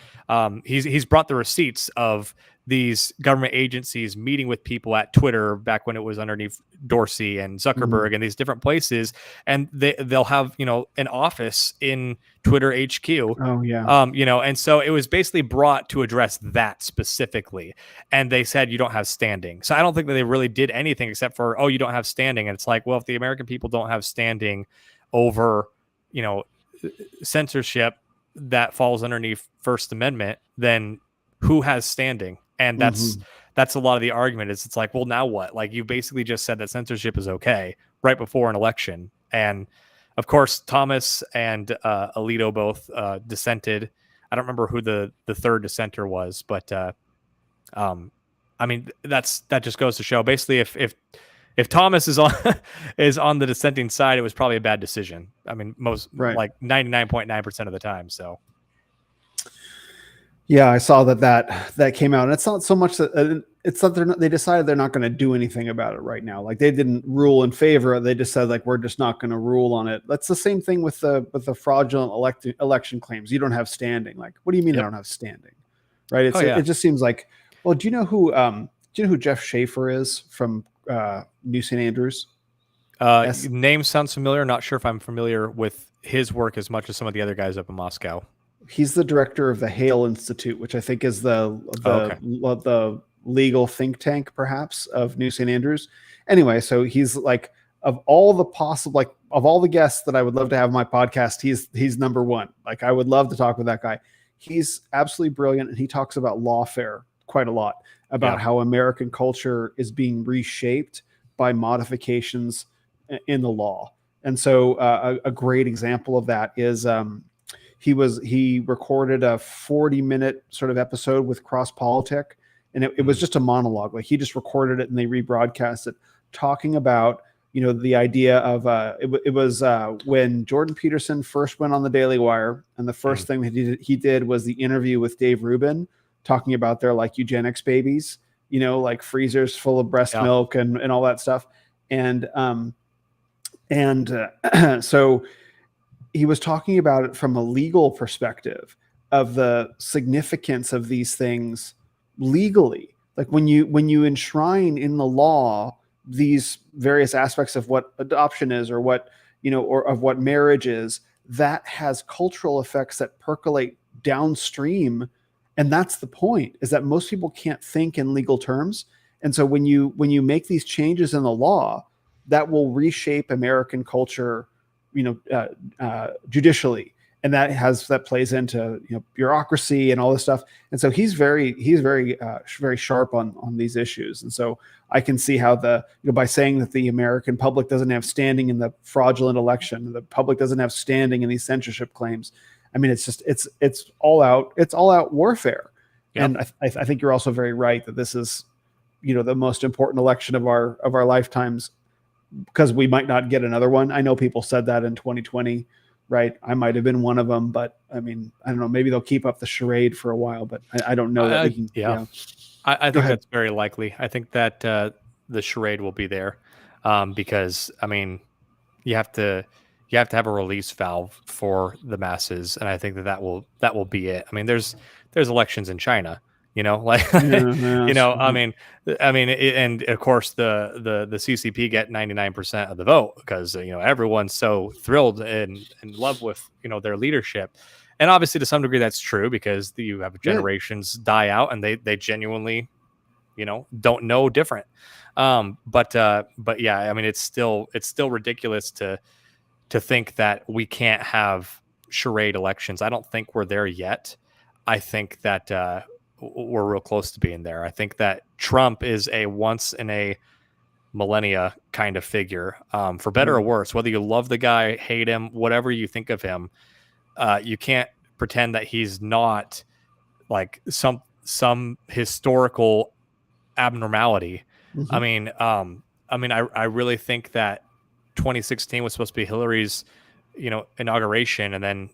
He's brought the receipts of these government agencies meeting with people at Twitter back when it was underneath Dorsey and Zuckerberg and these different places, and they'll have an office in Twitter HQ. Oh yeah. And so it was basically brought to address that specifically, and they said you don't have standing. So I don't think that they really did anything except for, you don't have standing, and it's like, well, if the American people don't have standing over censorship that falls underneath First Amendment, then who has standing? And that's a lot of the argument. It's like, well, now what? Like, you basically just said that censorship is okay right before an election. And of course, Thomas and Alito both dissented. I don't remember who the third dissenter was, but I mean, that just goes to show basically if if Thomas is on is on the dissenting side, it was probably a bad decision. I mean, like 99.9% of the time. So. Yeah, I saw that came out, and it's not so much that it's that they decided they're not going to do anything about it right now. Like they didn't rule in favor; they just said like we're just not going to rule on it. That's the same thing with the fraudulent election claims. You don't have standing. Like, what do you mean I don't have standing? Right? It just seems like. Well, do you know who Jeff Schaefer is from New St. Andrews? Name sounds familiar. Not sure if I'm familiar with his work as much as some of the other guys up in Moscow. He's the director of the Hale Institute, which I think is the legal think tank, perhaps, of New St. Andrews. Anyway, so he's like of all the guests that I would love to have on my podcast, he's number one. Like I would love to talk with that guy. He's absolutely brilliant, and he talks about lawfare quite a lot, about how American culture is being reshaped by modifications in the law. And so a great example of that is he recorded a 40-minute sort of episode with Cross Politic, and it was just a monologue. Like he just recorded it and they rebroadcast it, talking about the idea of it was when Jordan Peterson first went on the Daily Wire, and the first thing that he did was the interview with Dave Rubin, talking about their like eugenics babies, like freezers full of breast milk and all that stuff, and so he was talking about it from a legal perspective of the significance of these things legally. Like when you enshrine in the law these various aspects of what adoption is, or what, or of what marriage is, that has cultural effects that percolate downstream. And that's the point, is that most people can't think in legal terms. And so when you make these changes in the law, that will reshape American culture, judicially, and that plays into bureaucracy and all this stuff. And so he's very sharp on these issues. And so I can see how by saying that the American public doesn't have standing in the fraudulent election, the public doesn't have standing in these censorship claims. I mean, it's all out warfare. Yep. And I think you're also very right that this is the most important election of our lifetimes, because we might not get another one. I know people said that in 2020, right? I might have been one of them, but I mean, I don't know. Maybe they'll keep up the charade for a while, but I don't know that we can. Yeah. I think that's very likely. I think that the charade will be there because, I mean, you have to have a release valve for the masses, and I think that will be it. I mean, there's elections in China. I mean, and of course the CCP get 99% of the vote because everyone's so thrilled and in love with their leadership, and obviously to some degree that's true because you have generations die out and they genuinely don't know different. But yeah, I mean it's still ridiculous to think that we can't have charade elections. I don't think we're there yet. I think that we're real close to being there. I think that Trump is a once in a millennia kind of figure, for better or worse, whether you love the guy, hate him, whatever you think of him. You can't pretend that he's not like some historical abnormality. Mm-hmm. I really think that 2016 was supposed to be Hillary's, inauguration, and then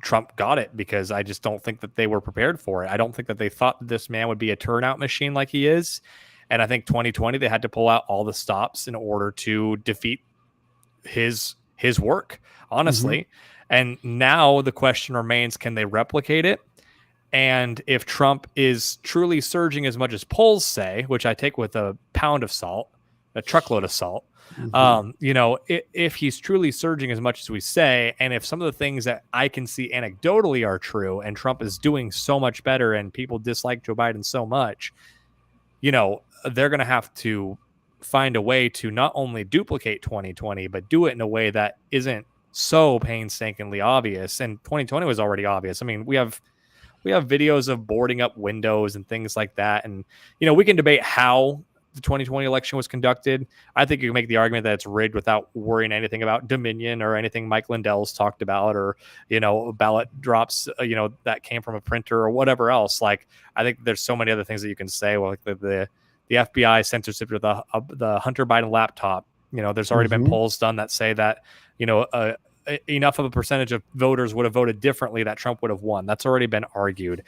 Trump got it because I just don't think that they were prepared for it. I don't think that they thought that this man would be a turnout machine like he is. And I think 2020, they had to pull out all the stops in order to defeat his work, honestly. Mm-hmm. And now the question remains, can they replicate it? And if Trump is truly surging as much as polls say, which I take with a pound of salt, a truckload of salt, mm-hmm. If he's truly surging as much as we say, and if some of the things that I can see anecdotally are true, and Trump is doing so much better and people dislike Joe Biden so much, they're going to have to find a way to not only duplicate 2020, but do it in a way that isn't so painstakingly obvious. And 2020 was already obvious. I mean, we have videos of boarding up windows and things like that. And, we can debate how the 2020 election was conducted. I think you can make the argument that it's rigged without worrying anything about Dominion or anything Mike Lindell's talked about, or, ballot drops, that came from a printer or whatever else. Like, I think there's so many other things that you can say. Well, like the the FBI censorship of the Hunter Biden laptop. There's already been polls done that say that, enough of a percentage of voters would have voted differently that Trump would have won. That's already been argued.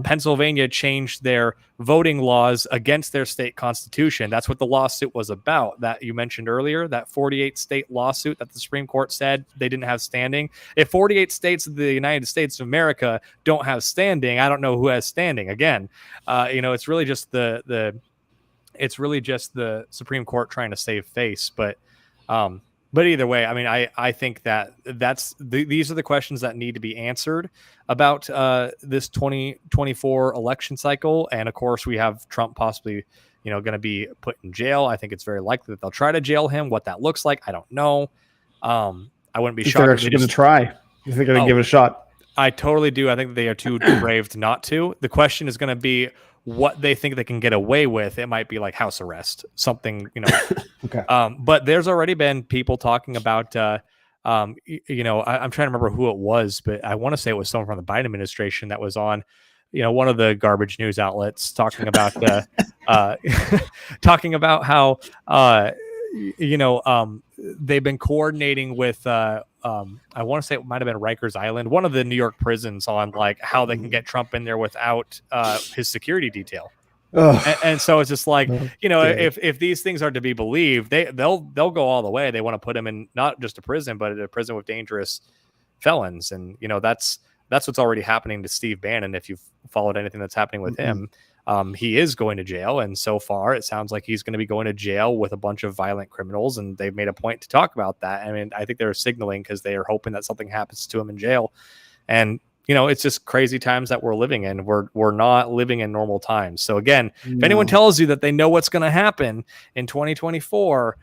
Pennsylvania changed their voting laws against their state constitution. That's what the lawsuit was about that you mentioned earlier, that 48 state lawsuit that the Supreme Court said they didn't have standing. If 48 states of the United States of America don't have standing, I don't know who has standing. Again, it's really just the Supreme Court trying to save face. But either way, I mean, I think that these are the questions that need to be answered about this 2024 election cycle. And of course, we have Trump possibly, going to be put in jail. I think it's very likely that they'll try to jail him. What that looks like, I don't know. I wouldn't be shocked. They're actually going to try. You think they're going to give it a shot? I totally do. I think they are too brave not to. The question is going to be what they think they can get away with. It might be like house arrest, something, Okay. But there's already been people talking about, I'm trying to remember who it was, but I want to say it was someone from the Biden administration that was on, one of the garbage news outlets talking about, talking about how, they've been coordinating with, I want to say it might have been Rikers Island, one of the New York prisons, on like how they can get Trump in there without his security detail. And so it's just like, if these things are to be believed, they'll go all the way. They want to put him in not just a prison, but a prison with dangerous felons. And, that's what's already happening to Steve Bannon. If you've followed anything that's happening with him, he is going to jail. And so far, it sounds like he's going to be going to jail with a bunch of violent criminals. And they've made a point to talk about that. I mean, I think they're signaling because they are hoping that something happens to him in jail. And, it's just crazy times that we're living in. We're not living in normal times. So again, if anyone tells you that they know what's going to happen in 2024,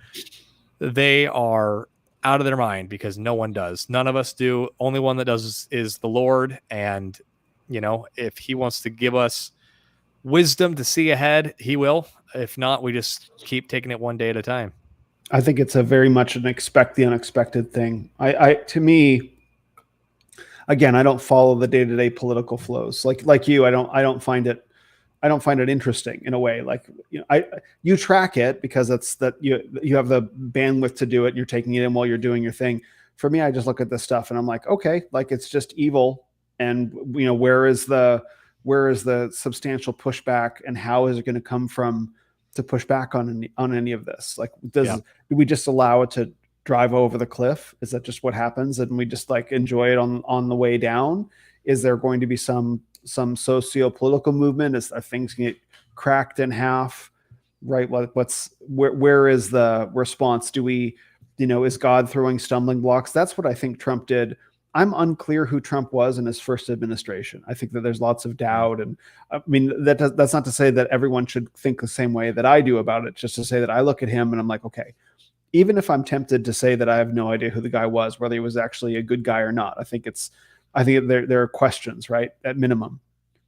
they are out of their mind, because no one does. None of us do. Only one that does is the Lord. And, if he wants to give us wisdom to see ahead, he will. If not, we just keep taking it one day at a time. I think it's a very much an expect the unexpected thing. To me, again, I don't follow the day-to-day political flows like you. I don't find it interesting in a way. Like, you track it because you have the bandwidth to do it. And you're taking it in while you're doing your thing. For me, I just look at this stuff and I'm like, okay, like it's just evil. And where is the substantial pushback, and how is it going to come from to push back on any of this? Like, do we just allow it to drive over the cliff? Is that just what happens, and we just like enjoy it on the way down? Is there going to be some socio-political movement as things get cracked in half, right? Where is the response? Do we, is God throwing stumbling blocks? That's what I think Trump did. I'm unclear who Trump was in his first administration. I think that there's lots of doubt. And I mean, that's not to say that everyone should think the same way that I do about it, just to say that I look at him and I'm like, okay, even if I'm tempted to say that I have no idea who the guy was, whether he was actually a good guy or not, I think there are questions, right? At minimum.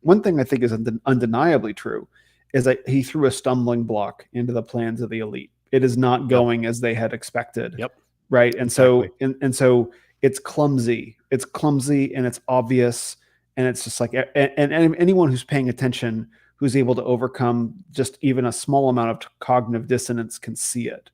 One thing I think is undeniably true is that he threw a stumbling block into the plans of the elite. It is not going as they had expected. Yep. Right. And exactly. so it's clumsy. It's clumsy and it's obvious. And it's just like, and anyone who's paying attention, who's able to overcome just even a small amount of cognitive dissonance, can see it.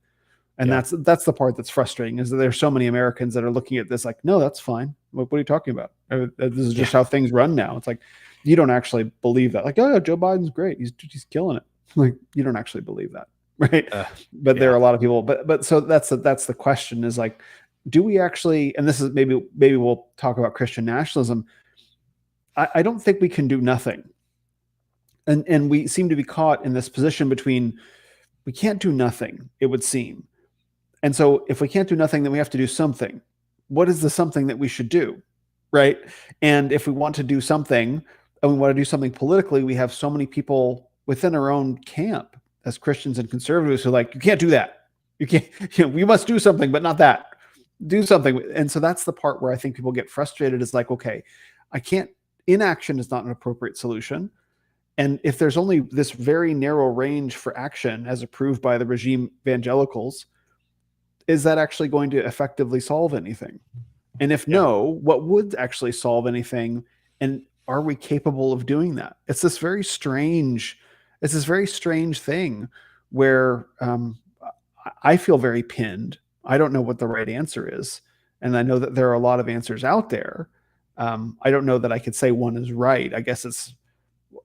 And that's the part that's frustrating, is that there's so many Americans that are looking at this like, no, that's fine. What are you talking about? This is just how things run now. It's like, you don't actually believe that. Like, oh, Joe Biden's great. He's killing it. Like, you don't actually believe that. Right. But there are a lot of people, but so that's the question, is like, do we actually, and this is maybe we'll talk about Christian nationalism. I don't think we can do nothing. And we seem to be caught in this position between, we can't do nothing, it would seem. And so if we can't do nothing, then we have to do something. What is the something that we should do? Right. And if we want to do something, and we want to do something politically, we have so many people within our own camp as Christians and conservatives who are like, you can't do that. You can't, we must do something, but not that. Do something. And so that's the part where I think people get frustrated, is like, okay, inaction is not an appropriate solution. And if there's only this very narrow range for action as approved by the regime evangelicals, is that actually going to effectively solve anything? And if no, what would actually solve anything? And are we capable of doing that? It's this very strange it's this very strange thing where I feel very pinned. I don't know what the right answer is. And I know that there are a lot of answers out there. I don't know that I could say one is right. I guess it's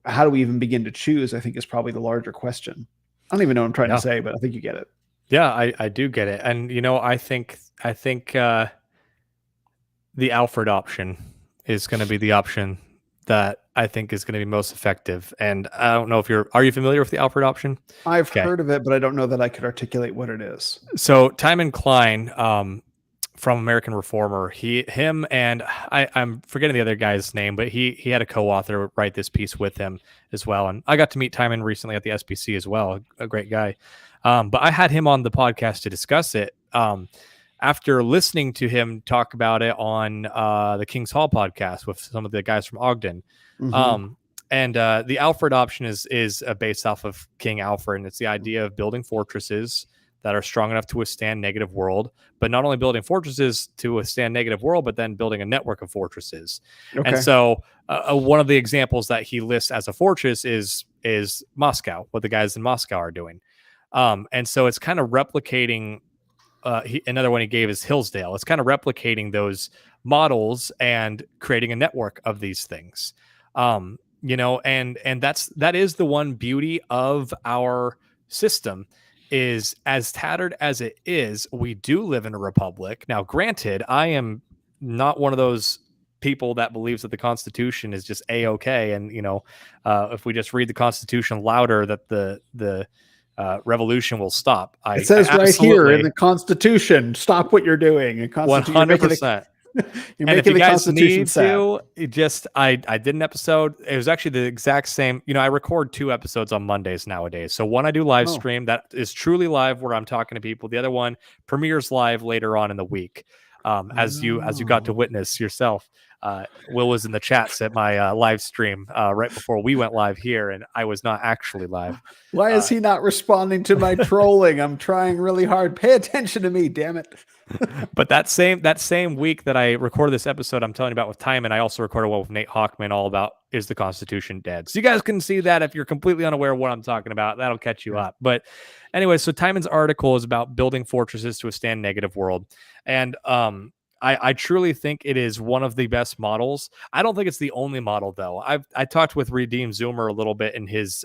how do we even begin to choose, I think is probably the larger question. I don't even know what I'm trying to say, but I think you get it. Yeah, I do get it. And, I think the Alfred option is going to be the option that I think is going to be most effective. And I don't know if are you familiar with the Alfred option? I've heard of it, but I don't know that I could articulate what it is. So Timon Klein, from American Reformer, him and I'm forgetting the other guy's name, but he had a co-author write this piece with him as well. And I got to meet Timon recently at the SBC as well. A great guy. But I had him on the podcast to discuss it. After listening to him talk about it on the King's Hall podcast with some of the guys from Ogden. Mm-hmm. And the Alfred option is based off of King Alfred, and it's the idea of building fortresses that are strong enough to withstand negative world, but not only building fortresses to withstand negative world, but then building a network of fortresses. Okay. And so one of the examples that he lists as a fortress is Moscow, what the guys in Moscow are doing. And so it's kind of replicating another one he gave is Hillsdale. It's kind of replicating those models and creating a network of these things. And that is the one beauty of our system is as tattered as it is, we do live in a republic. Now, granted, I am not one of those people that believes that the Constitution is just A-okay. And, if we just read the Constitution louder, that the revolution will stop. It says right here in the Constitution, stop what you're doing. 100%. You're making the Constitution sad. I did an episode. It was actually the exact same. I record 2 episodes on Mondays nowadays. So one I do live stream that is truly live where I'm talking to people. The other one premieres live later on in the week. As you got to witness yourself. Will was in the chats at my live stream right before we went live here, and I was not actually live. Why is he not responding to my trolling? I'm trying really hard. Pay attention to me, damn it. But that same week that I recorded this episode I'm telling you about with Timon, I also recorded one with Nate Hockman all about is the Constitution dead? So you guys can see that if you're completely unaware of what I'm talking about, that'll catch you up. But anyway, so Timon's article is about building fortresses to withstand negative world. And I truly think it is one of the best models. I don't think it's the only model though. I talked with Redeem Zoomer a little bit in his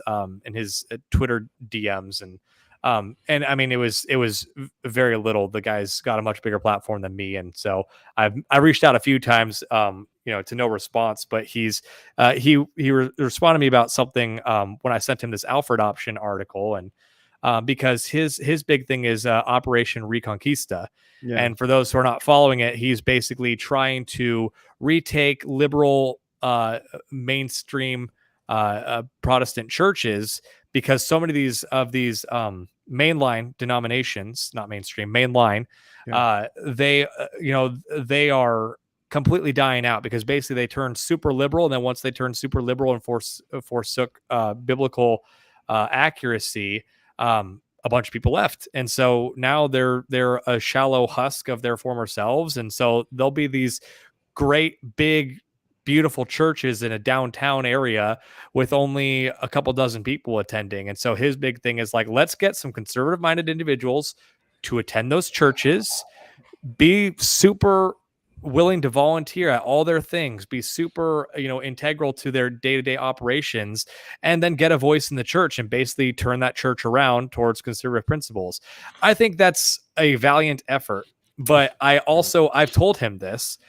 Twitter DMs and I mean it was very little. The guy's got a much bigger platform than me, and so I reached out a few times to no response. But he responded to me about something when I sent him this Alfred option article, and because his big thing is Operation Reconquista. Yeah. And for those who are not following it, he's basically trying to retake liberal mainstream Protestant churches, because so many of these mainline denominations, not mainstream, mainline, they are completely dying out, because basically they turned super liberal, and then once they turned super liberal and forsook biblical accuracy, a bunch of people left. And so now they're a shallow husk of their former selves. And so there'll be these great, big, beautiful churches in a downtown area with only a couple dozen people attending. And so his big thing is like, let's get some conservative minded individuals to attend those churches, be super willing to volunteer at all their things, be super, integral to their day-to-day operations, and then get a voice in the church and basically turn that church around towards conservative principles. I think that's a valiant effort, but I've told him this.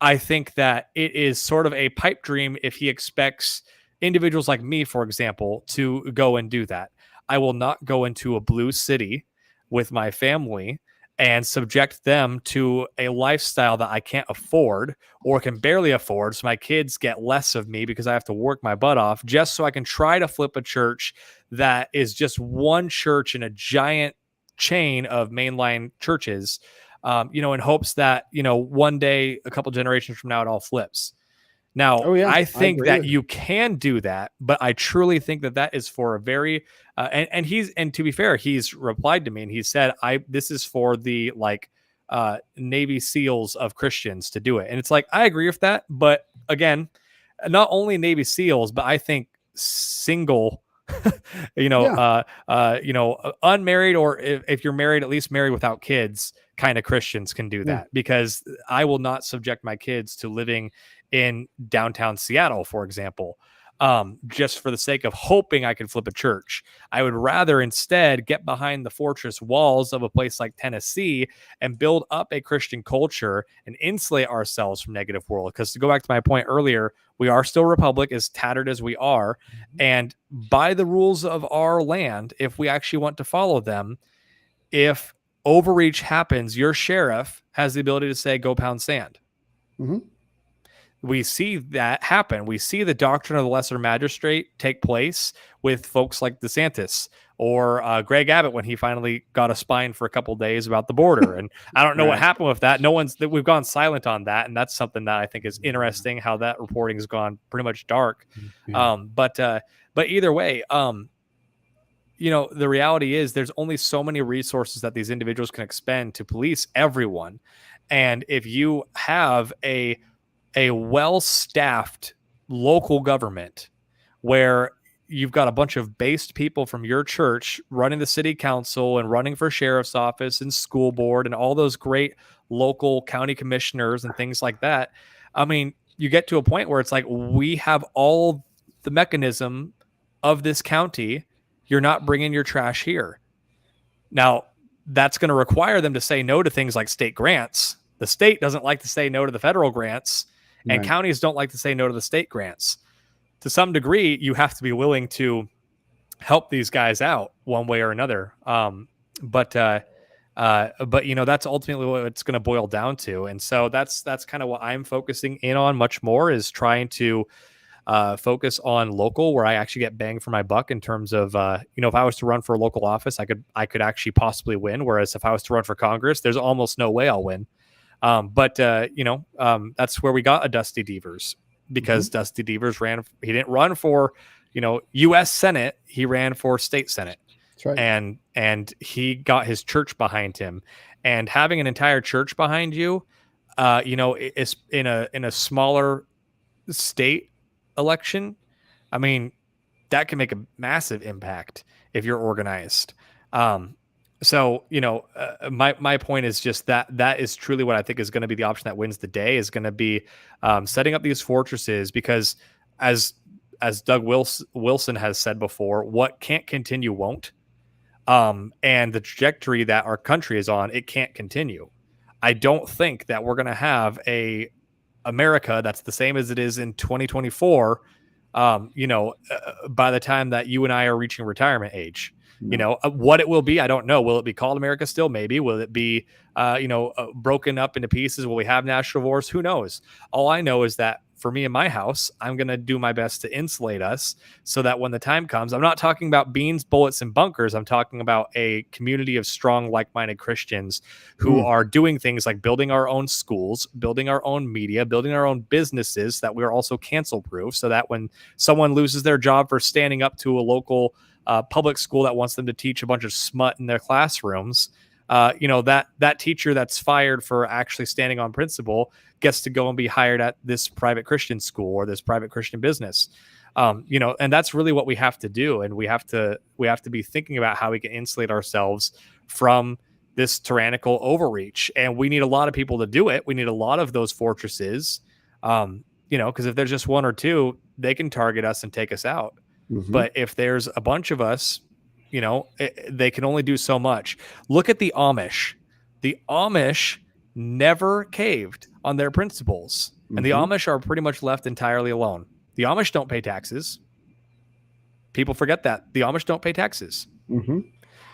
I think that it is sort of a pipe dream if he expects individuals like me, for example, to go and do that. I will not go into a blue city with my family and subject them to a lifestyle that I can't afford or can barely afford. So my kids get less of me because I have to work my butt off just so I can try to flip a church that is just one church in a giant chain of mainline churches, in hopes that, one day, a couple generations from now, it all flips. Now, I think that you can do that, but I truly think that is for a very, and to be fair, he's replied to me and he said, this is for the Navy SEALs of Christians to do it. And it's like, I agree with that. But again, not only Navy SEALs, but I think single Yeah. Unmarried, or if you're married, at least married without kids, kind of Christians can do Yeah. that, because I will not subject my kids to living in downtown Seattle, for example, just for the sake of hoping I can flip a church. I would rather instead get behind the fortress walls of a place like Tennessee and build up a Christian culture and insulate ourselves from negative world. Because to go back to my point earlier, we are still a republic, as tattered as we are. And by the rules of our land, if we actually want to follow them, if overreach happens, your sheriff has the ability to say, go pound sand. Mm-hmm. We see that happen. We see the doctrine of the lesser magistrate take place with folks like DeSantis or Greg Abbott when he finally got a spine for a couple of days about the border. And I don't know what happened with that. We've gone silent on that. And that's something that I think is interesting, how that reporting has gone pretty much dark. Yeah. But either way, the reality is there's only so many resources that these individuals can expend to police everyone. And if you have a well-staffed local government where you've got a bunch of based people from your church running the city council and running for sheriff's office and school board and all those great local county commissioners and things like that, I mean, you get to a point where it's like, we have all the mechanism of this county. You're not bringing your trash here. Now, that's going to require them to say no to things like state grants. The state doesn't like to say no to the federal grants, and counties don't like to say no to the state grants. To some degree, you have to be willing to help these guys out one way or another. But that's ultimately what it's going to boil down to. And so that's kind of what I'm focusing in on much more, is trying to focus on local, where I actually get bang for my buck in terms of, if I was to run for a local office, I could actually possibly win. Whereas if I was to run for Congress, there's almost no way I'll win. That's where we got a Dusty Devers, because Dusty Devers he didn't run for, U.S. Senate. He ran for state Senate. That's right. And he got his church behind him, and having an entire church behind you, it's in a smaller state election. I mean, that can make a massive impact if you're organized. My point is just that is truly what I think is going to be the option that wins the day, is going to be setting up these fortresses, because as Doug Wilson has said before, what can't continue won't. And the trajectory that our country is on, it can't continue. I don't think that we're going to have a America that's the same as it is in 2024, by the time that you and I are reaching retirement age. What it will be, I don't know. Will it be called America still? Maybe. Will it be, broken up into pieces? Will we have national wars? Who knows? All I know is that for me and my house, I'm going to do my best to insulate us so that when the time comes, I'm not talking about beans, bullets, and bunkers. I'm talking about a community of strong, like-minded Christians who are doing things like building our own schools, building our own media, building our own businesses, that we're also cancel-proof, so that when someone loses their job for standing up to a local public school that wants them to teach a bunch of smut in their classrooms, that teacher that's fired for actually standing on principle gets to go and be hired at this private Christian school or this private Christian business. And that's really what we have to do. And we have to be thinking about how we can insulate ourselves from this tyrannical overreach. And we need a lot of people to do it. We need a lot of those fortresses, because if there's just one or two, they can target us and take us out. But if there's a bunch of us, they can only do so much. Look at the Amish. The Amish never caved on their principles. And the Amish are pretty much left entirely alone. The Amish don't pay taxes. People forget that. The Amish don't pay taxes.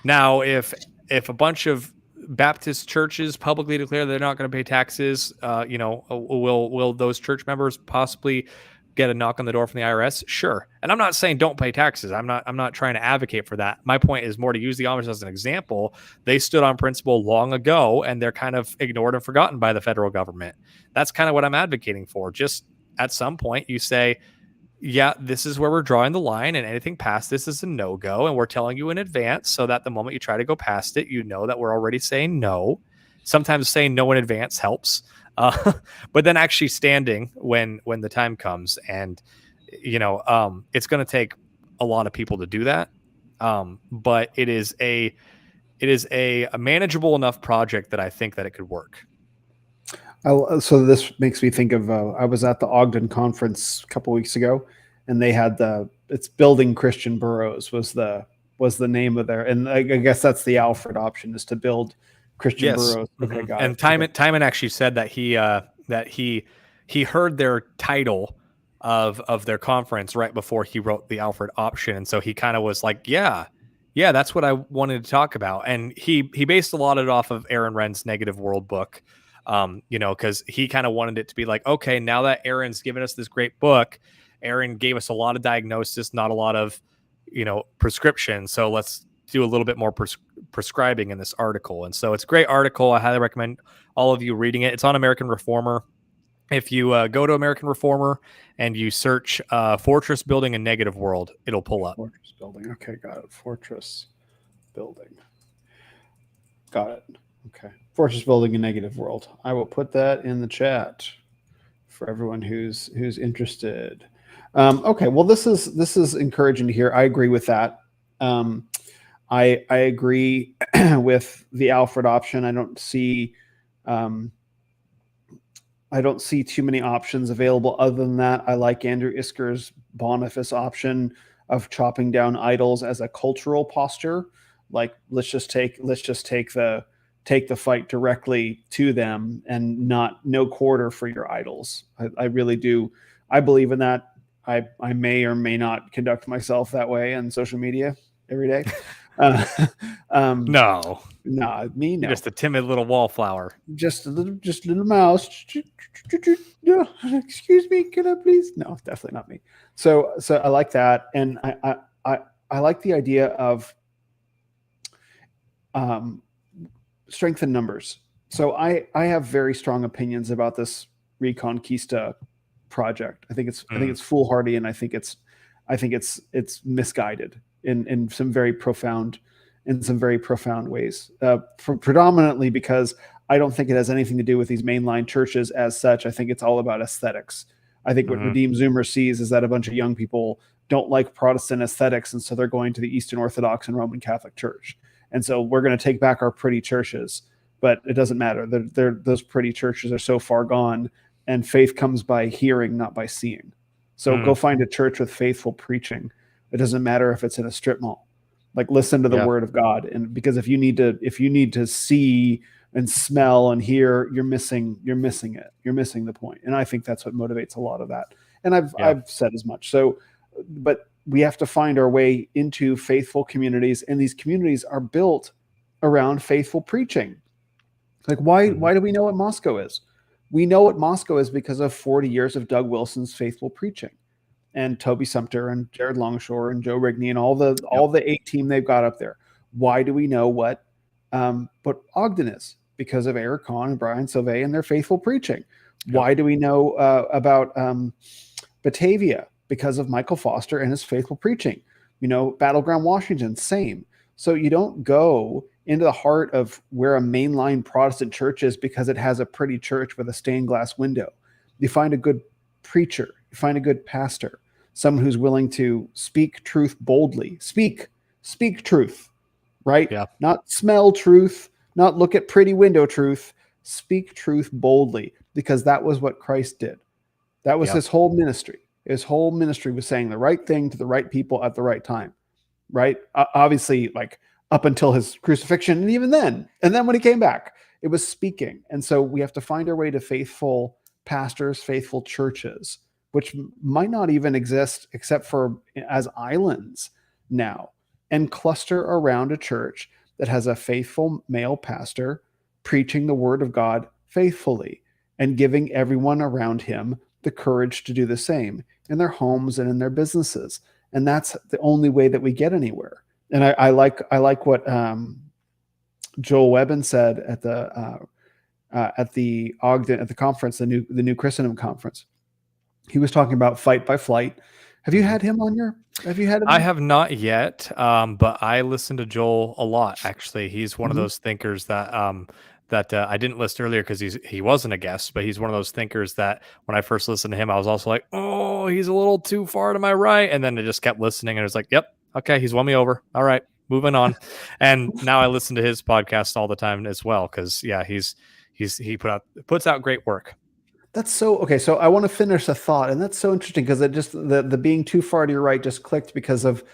Now, if a bunch of Baptist churches publicly declare they're not going to pay taxes, will those church members possibly get a knock on the door from the IRS? Sure. And I'm not saying don't pay taxes. I'm not trying to advocate for that. My point is more to use the Amish as an example. They stood on principle long ago, and they're kind of ignored and forgotten by the federal government. That's kind of what I'm advocating for. Just at some point you say, yeah, this is where we're drawing the line, and anything past this is a no-go, and we're telling you in advance so that the moment you try to go past it, you know that we're already saying no. Sometimes saying no in advance helps. But then actually standing when the time comes, and it's going to take a lot of people to do that. But it is a manageable enough project that I think that it could work. So this makes me think of I was at the Ogden conference a couple weeks ago, and they had it's building Christian boroughs was the name of their, and I guess that's the Alfred option, is to build Christian boroughs. Okay, got and it. Timon actually said that he heard their title of their conference right before he wrote the Alfred option, and so he kind of was like, yeah, that's what I wanted to talk about. And he based a lot of it off of Aaron Renn's Negative World book, because he kind of wanted it to be like, okay, now that Aaron's given us this great book, Aaron gave us a lot of diagnosis, not a lot of prescription, so let's do a little bit more prescribing in this article. And so it's a great article. I highly recommend all of you reading it. It's on American Reformer. If you go to American Reformer and you search Fortress Building a Negative World, it'll pull up. Fortress Building. Okay, got it. Fortress Building. Got it. Okay. Fortress Building a Negative World. I will put that in the chat for everyone who's interested. Okay, well, this is encouraging to hear. I agree with that. I agree with the Alfred option. I don't see too many options available other than that. I like Andrew Isker's Boniface option of chopping down idols as a cultural posture. Like, let's just take the fight directly to them and no quarter for your idols. I really do. I believe in that. I may or may not conduct myself that way on social media every day. No, me, no. You're just a timid little wallflower. Just a little mouse. No, excuse me, can I please? No, definitely not me. So I like that, and I like the idea of strength in numbers. So I have very strong opinions about this Reconquista project. I think it's foolhardy, and I think it's misguided in some very profound ways. Predominantly because I don't think it has anything to do with these mainline churches as such. I think it's all about aesthetics. I think what Redeemed Zoomer sees is that a bunch of young people don't like Protestant aesthetics, and so they're going to the Eastern Orthodox and Roman Catholic Church. And so we're going to take back our pretty churches, but it doesn't matter. Those pretty churches are so far gone, and faith comes by hearing, not by seeing. So go find a church with faithful preaching. It doesn't matter if it's in a strip mall. Like, listen to the word of God. And because if you need to see and smell and hear, you're missing it. You're missing the point. And I think that's what motivates a lot of that. And I've said as much. So, but we have to find our way into faithful communities, and these communities are built around faithful preaching. Like, why do we know what Moscow is? We know what Moscow is because of 40 years of Doug Wilson's faithful preaching, and Toby Sumter and Jared Longshore and Joe Rigney and all the 8 team they've got up there. Why do we know what Ogden is? Because of Eric Kahn and Brian Sauvé and their faithful preaching. Yep. Why do we know about Batavia? Because of Michael Foster and his faithful preaching. Battleground Washington, same. So you don't go into the heart of where a mainline Protestant church is because it has a pretty church with a stained glass window. You find a good preacher. You find a good pastor, someone who's willing to speak truth boldly. Speak truth, right? Yeah. Not smell truth, not look at pretty window truth. Speak truth boldly, because that was what Christ did. That was his whole ministry. His whole ministry was saying the right thing to the right people at the right time, right? Obviously, like up until his crucifixion, and even then, and then when he came back, it was speaking. And so we have to find our way to faithful pastors, faithful churches, which might not even exist except for as islands now, and cluster around a church that has a faithful male pastor preaching the word of God faithfully and giving everyone around him the courage to do the same in their homes and in their businesses. And that's the only way that we get anywhere. And I like what Joel Webben said at the Ogden, at the conference, the new Christendom conference. He was talking about fight by flight. Have you had him on your? Have you had him? I have not yet, but I listen to Joel a lot. Actually, he's one of those thinkers that that I didn't list earlier because he wasn't a guest, but he's one of those thinkers that when I first listened to him, I was also like, oh, he's a little too far to my right. And then I just kept listening and it was like, yep, okay, he's won me over. All right, moving on. And now I listen to his podcast all the time as well because he puts out great work. That's so okay. So I want to finish a thought, and that's so interesting because it just the being too far to your right just clicked because of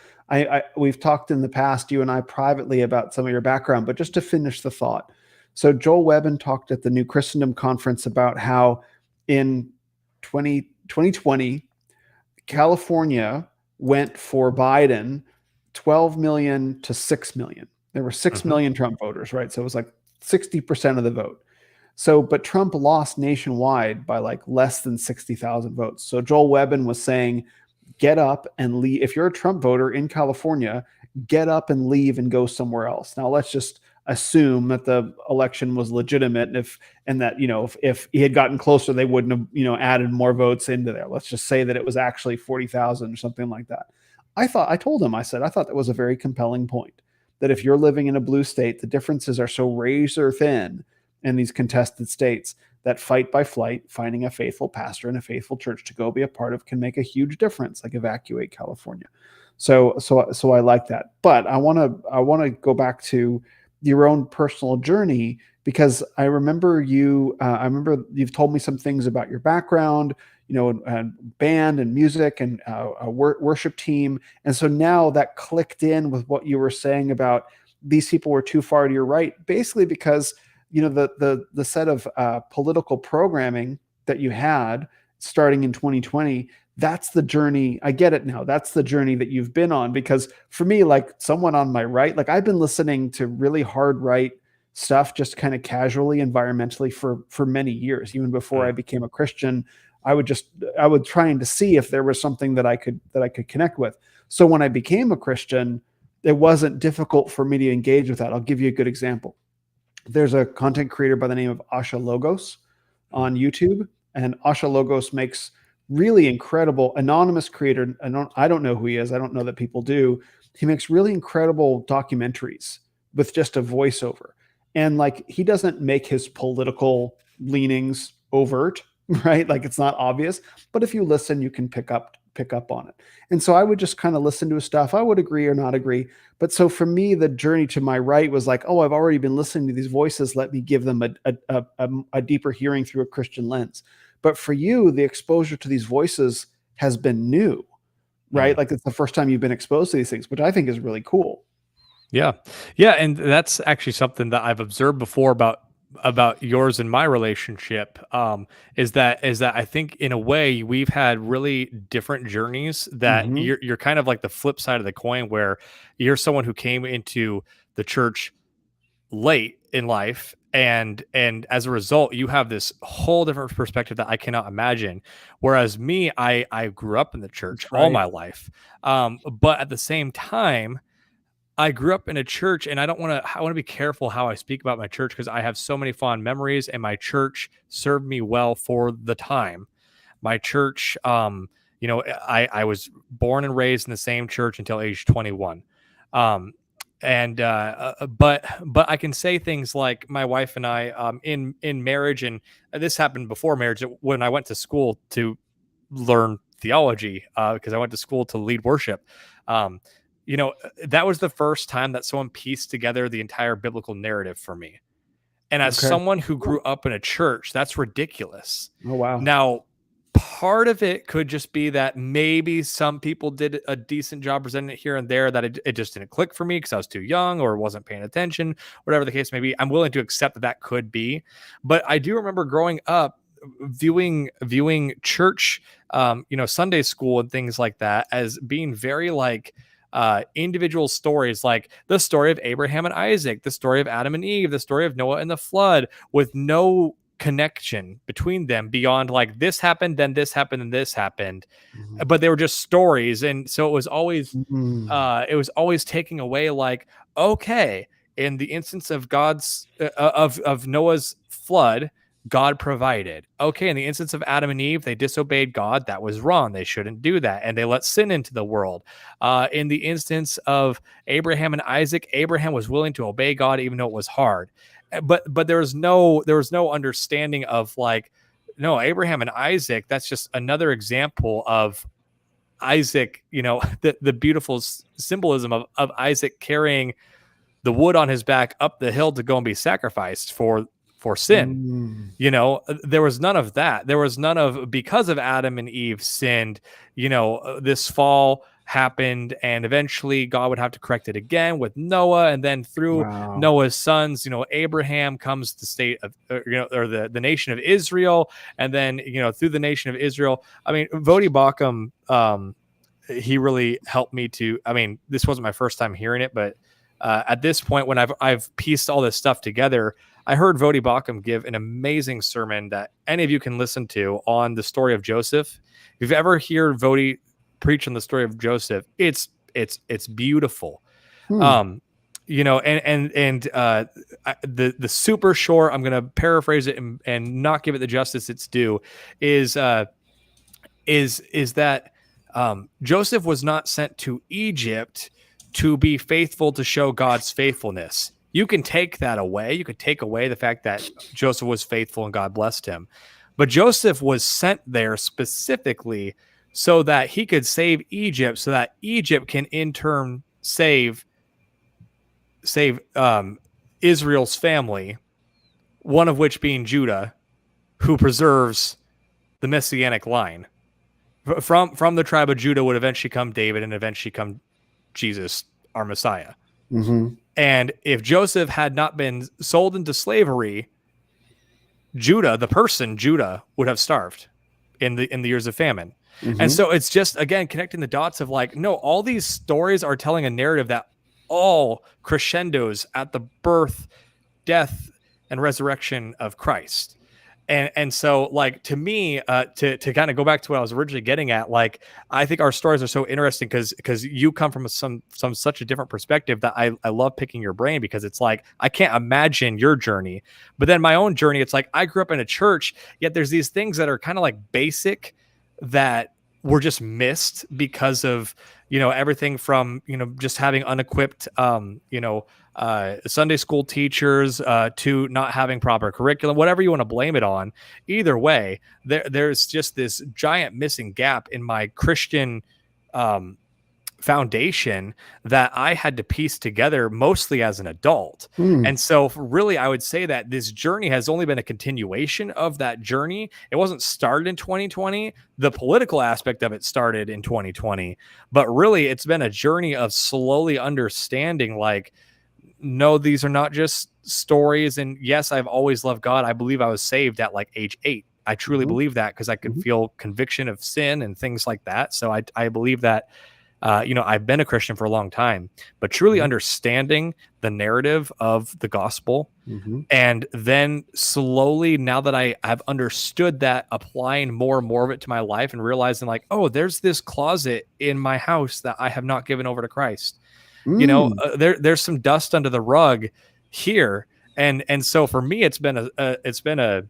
we've talked in the past, you and I privately, about some of your background, but just to finish the thought. So Joel Webbin talked at the New Christendom Conference about how in 2020, California went for Biden 12 million to 6 million. There were 6 million Trump voters, right? So it was like 60% of the vote. So, but Trump lost nationwide by like less than 60,000 votes. So Joel Webbin was saying, get up and leave. If you're a Trump voter in California, get up and leave and go somewhere else. Now let's just assume that the election was legitimate, and that, if he had gotten closer, they wouldn't have, added more votes into there. Let's just say that it was actually 40,000 or something like that. I told him, I said, I thought that was a very compelling point, that if you're living in a blue state, the differences are so razor thin in these contested states that fight by flight, finding a faithful pastor and a faithful church to go be a part of can make a huge difference, like evacuate California. So I like that. But I want to go back to your own personal journey, because I remember you've told me some things about your background, and band and music and a worship team. And so now that clicked in with what you were saying about these people were too far to your right, basically because the set of political programming that you had starting in 2020, that's the journey. I get it now. That's the journey that you've been on. Because for me, like someone on my right, like I've been listening to really hard right stuff, just kind of casually, environmentally for many years. Even before I became a Christian, I would trying to see if there was something that I could connect with. So when I became a Christian, it wasn't difficult for me to engage with that. I'll give you a good example. There's a content creator by the name of Asha Logos on YouTube, and Asha Logos makes really incredible, anonymous creator. I don't know who he is. I don't know that people do. He makes really incredible documentaries with just a voiceover. And like, he doesn't make his political leanings overt, right? Like it's not obvious, but if you listen, you can pick up on it. And so I would just kind of listen to his stuff. I would agree or not agree. But so for me, the journey to my right was like, oh, I've already been listening to these voices. Let me give them a deeper hearing through a Christian lens. But for you, the exposure to these voices has been new, right? Like it's the first time you've been exposed to these things, which I think is really cool. Yeah. Yeah. And that's actually something that I've observed before about yours and my relationship, is that I think in a way we've had really different journeys that you're kind of like the flip side of the coin, where you're someone who came into the church late in life, and as a result you have this whole different perspective that I cannot imagine, whereas me, I grew up in the church all my life, but at the same time I grew up in a church, and I want to be careful how I speak about my church, because I have so many fond memories, and my church served me well for the time. My church, I was born and raised in the same church until age 21. But I can say things like my wife and I, in marriage, and this happened before marriage, when I went to school to learn theology, because I went to school to lead worship. That was the first time that someone pieced together the entire biblical narrative for me. And as someone who grew up in a church, that's ridiculous. Oh, wow. Now, part of it could just be that maybe some people did a decent job presenting it here and there, that it just didn't click for me because I was too young or wasn't paying attention, whatever the case may be. I'm willing to accept that could be. But I do remember growing up viewing church, Sunday school and things like that as being very like individual stories, like the story of Abraham and Isaac, the story of Adam and Eve, the story of Noah and the flood, with no connection between them beyond like this happened, then this happened, and this happened. But they were just stories. And so it was always taking away, like, okay, in the instance of of Noah's flood, God provided. Okay, in the instance of Adam and Eve, they disobeyed God. That was wrong. They shouldn't do that. And they let sin into the world. In the instance of Abraham and Isaac, Abraham was willing to obey God even though it was hard. but there was no understanding of like, no, Abraham and Isaac, that's just another example of Isaac, the beautiful symbolism of Isaac carrying the wood on his back up the hill to go and be sacrificed for sin. There was none of that. There was none of, because of Adam and Eve sinned, this fall happened, and eventually God would have to correct it again with Noah, and then through Noah's sons, Abraham comes to the state of, or the nation of Israel, and then through the nation of Israel. I mean, Vodi Bakum, he really helped me to. I mean, this wasn't my first time hearing it, but at this point, when I've pieced all this stuff together, I heard Vodi Bakum give an amazing sermon that any of you can listen to on the story of Joseph. If you've ever heard Vodi preach on the story of Joseph, it's beautiful. The super short, I'm going to paraphrase it and not give it the justice it's due, is that Joseph was not sent to Egypt to be faithful to show God's faithfulness. You can take that away. You could take away the fact that Joseph was faithful and God blessed him. But Joseph was sent there specifically so that he could save Egypt, so that Egypt can in turn save Israel's family, one of which being Judah, who preserves the messianic line. From the tribe of Judah would eventually come David, and eventually come Jesus, our Messiah. Mm-hmm. And if Joseph had not been sold into slavery, Judah would have starved in the years of famine. Mm-hmm. And so it's just, again, connecting the dots of like, no, all these stories are telling a narrative that all crescendos at the birth, death, and resurrection of Christ. And so, like, to me, to kind of go back to what I was originally getting at, like, I think our stories are so interesting because you come from such a different perspective that I love picking your brain, because it's like, I can't imagine your journey. But then my own journey, it's like, I grew up in a church, yet there's these things that are kind of like basic that were just missed because of, everything from, just having unequipped, Sunday school teachers to not having proper curriculum, whatever you want to blame it on. Either way, there's just this giant missing gap in my Christian foundation that I had to piece together mostly as an adult. And so really, I would say that this journey has only been a continuation of that journey. It wasn't started in 2020. The political aspect of it started in 2020, but really it's been a journey of slowly understanding, like, no, these are not just stories. And yes, I've always loved God. I believe I was saved at like age 8. I truly believe that, because I could feel conviction of sin and things like that. So I believe that, I've been a Christian for a long time, but truly understanding the narrative of the gospel. And then slowly, now that I have understood that, applying more and more of it to my life and realizing like, oh, there's this closet in my house that I have not given over to Christ. There's some dust under the rug here. And so for me, it's been a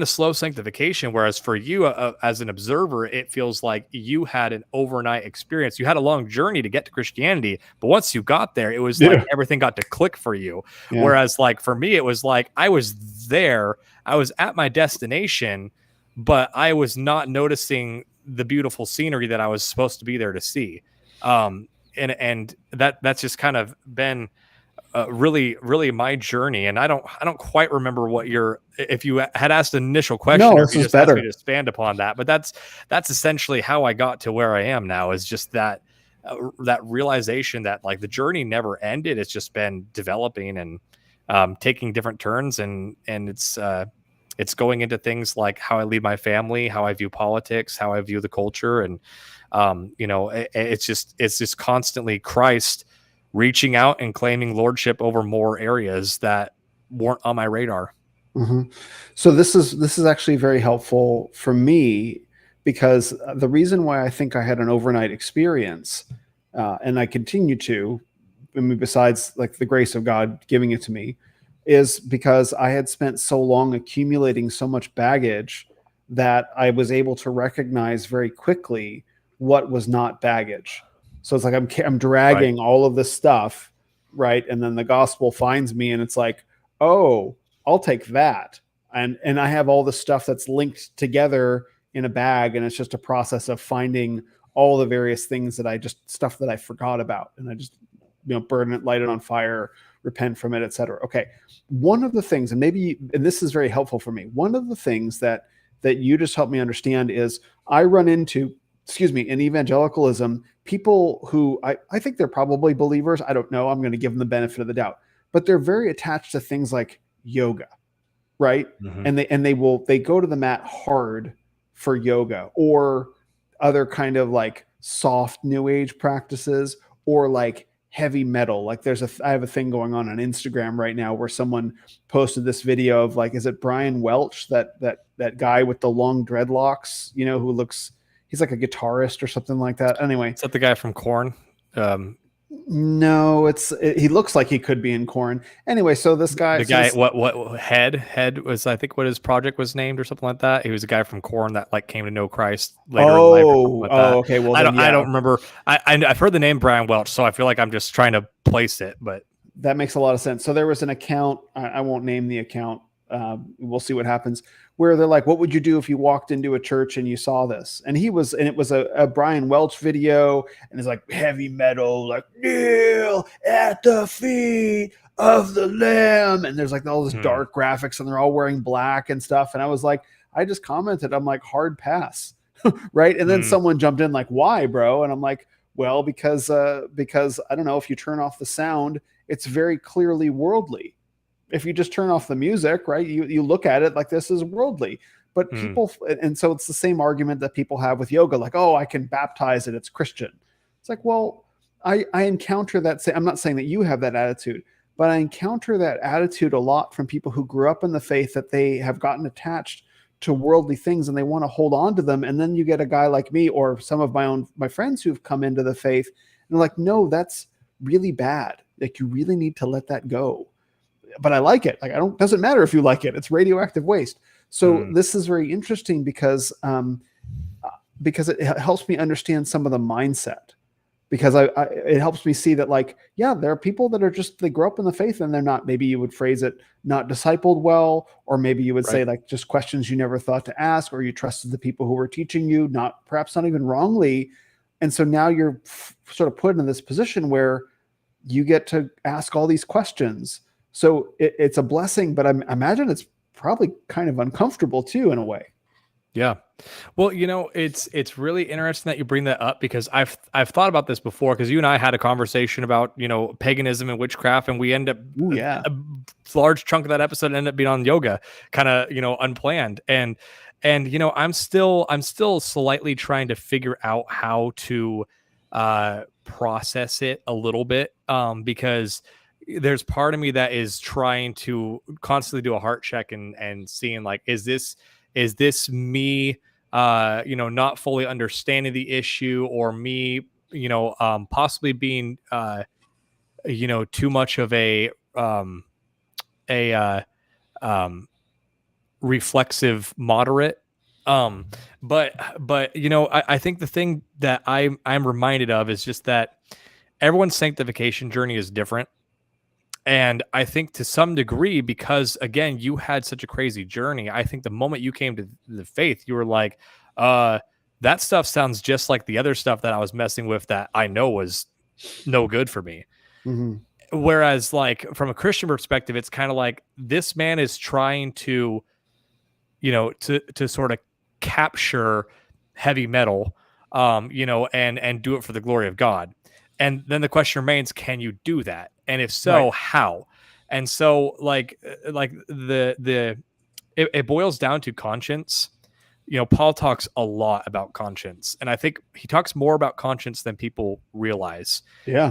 slow sanctification. Whereas for you, as an observer, it feels like you had an overnight experience. You had a long journey to get to Christianity, but once you got there, it was like everything got to click for you. Yeah. Whereas like for me, it was like, I was there, I was at my destination, but I was not noticing the beautiful scenery that I was supposed to be there to see. And that's just kind of been really, really my journey. And I don't quite remember if you had asked an initial question, or if you just asked me to expand upon that. But that's essentially how I got to where I am now, is just that realization that like the journey never ended. It's just been developing and taking different turns, and it's going into things like how I lead my family, how I view politics, how I view the culture, and it's just constantly Christ reaching out and claiming lordship over more areas that weren't on my radar. So this is actually very helpful for me, because the reason why I think I had an overnight experience, and I continue to, I mean, besides like the grace of God giving it to me, is because I had spent so long accumulating so much baggage that I was able to recognize very quickly what was not baggage. So it's like I'm dragging all of this stuff, right? And then the gospel finds me, and it's like, oh, I'll take that. And I have all the stuff that's linked together in a bag, and it's just a process of finding all the various things that stuff that I forgot about, and I just burn it, light it on fire, repent from it, etc. Okay, one of the things, and this is very helpful for me. One of the things that you just helped me understand is I run into, in evangelicalism, people who I think they're probably believers. I don't know. I'm going to give them the benefit of the doubt, but they're very attached to things like yoga, right? Mm-hmm. And they go to the mat hard for yoga, or other kind of like soft new age practices, or like heavy metal. Like I have a thing going on Instagram right now where someone posted this video of, like, is it Brian Welch, that guy with the long dreadlocks, he's like a guitarist or something like that. Anyway, is that the guy from Korn? No, he looks like he could be in Korn. Anyway, so this guy, what head was, I think, what his project was named or something like that. He was a guy from Korn that like came to know Christ later in life. Or okay. Well, I don't remember. I've heard the name Brian Welch, so I feel like I'm just trying to place it, but that makes a lot of sense. So there was an account. I won't name the account. We'll see what happens. Where they're like, what would you do if you walked into a church and you saw this? And it was a Brian Welch video, and it's like heavy metal, like kneel at the feet of the Lamb. And there's like all this dark graphics, and they're all wearing black and stuff. And I was like, I just commented, I'm like, hard pass. Right. And then someone jumped in like, why, bro? And I'm like, well, because I don't know, if you turn off the sound, it's very clearly worldly. If you just turn off the music, right, you look at it like this is worldly. But people, and so it's the same argument that people have with yoga, like, oh, I can baptize it, it's Christian. It's like, well, I encounter that. I'm not saying that you have that attitude, but I encounter that attitude a lot from people who grew up in the faith, that they have gotten attached to worldly things and they want to hold on to them. And then you get a guy like me, or some of my friends who've come into the faith, and they're like, no, that's really bad. Like, you really need to let that go. But I like it. Like, doesn't matter if you like it. It's radioactive waste. So this is very interesting because it helps me understand some of the mindset, because it helps me see that, like, yeah, there are people that are they grow up in the faith and they're not, maybe you would phrase it, not discipled well, or maybe you would say like just questions you never thought to ask, or you trusted the people who were teaching you, perhaps not even wrongly. And so now you're sort of put in this position where you get to ask all these questions. So it's a blessing, but I imagine it's probably kind of uncomfortable too, in a way. Yeah. Well, it's really interesting that you bring that up, because I've thought about this before, because you and I had a conversation about, paganism and witchcraft, and we end up, a large chunk of that episode ended up being on yoga, kind of, unplanned. And I'm still slightly trying to figure out how to process it a little bit, because there's part of me that is trying to constantly do a heart check and seeing, like, is this me, not fully understanding the issue, or me, possibly being, too much of a reflexive moderate. But I think the thing that I'm reminded of is just that everyone's sanctification journey is different. And I think to some degree, because again, you had such a crazy journey, I think the moment you came to the faith, you were like, that stuff sounds just like the other stuff that I was messing with that I know was no good for me. Mm-hmm. Whereas, like, from a Christian perspective, it's kind of like this man is trying to, to sort of capture heavy metal, and do it for the glory of God. And then the question remains, can you do that? And if so, how? And so, like it boils down to conscience. Paul talks a lot about conscience, and I think he talks more about conscience than people realize. Yeah.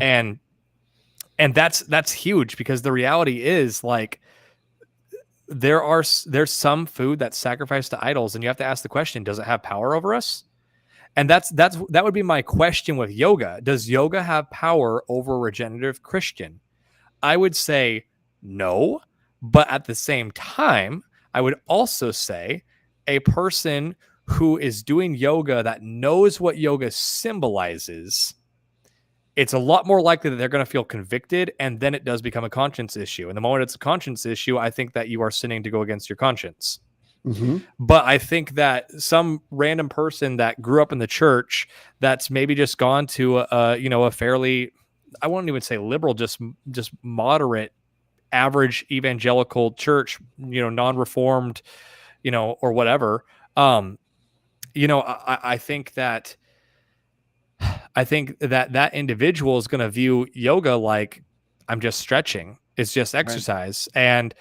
And that's huge, because the reality is, like, there's some food that's sacrificed to idols, and you have to ask the question, does it have power over us? And that would be my question with yoga. Does yoga have power over a regenerative Christian? I would say no, but at the same time, I would also say a person who is doing yoga that knows what yoga symbolizes it's a lot more likely that they're going to feel convicted, and then it does become a conscience issue. And the moment it's a conscience issue, I think that you are sinning to go against your conscience. Mm-hmm. But I think that some random person that grew up in the church that's maybe just gone to a fairly, I wouldn't even say liberal, just moderate, average evangelical church, non-reformed, or whatever. I think that that individual is going to view yoga like, I'm just stretching. It's just exercise. Right.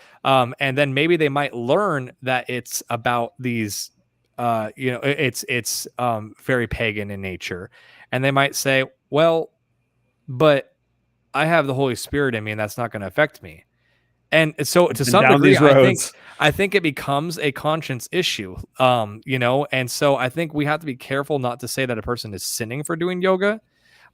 And then maybe they might learn that it's about these, it's very pagan in nature. And they might say, well, but I have the Holy Spirit in me and that's not going to affect me. And so to some degree, I think it becomes a conscience issue, and so I think we have to be careful not to say that a person is sinning for doing yoga.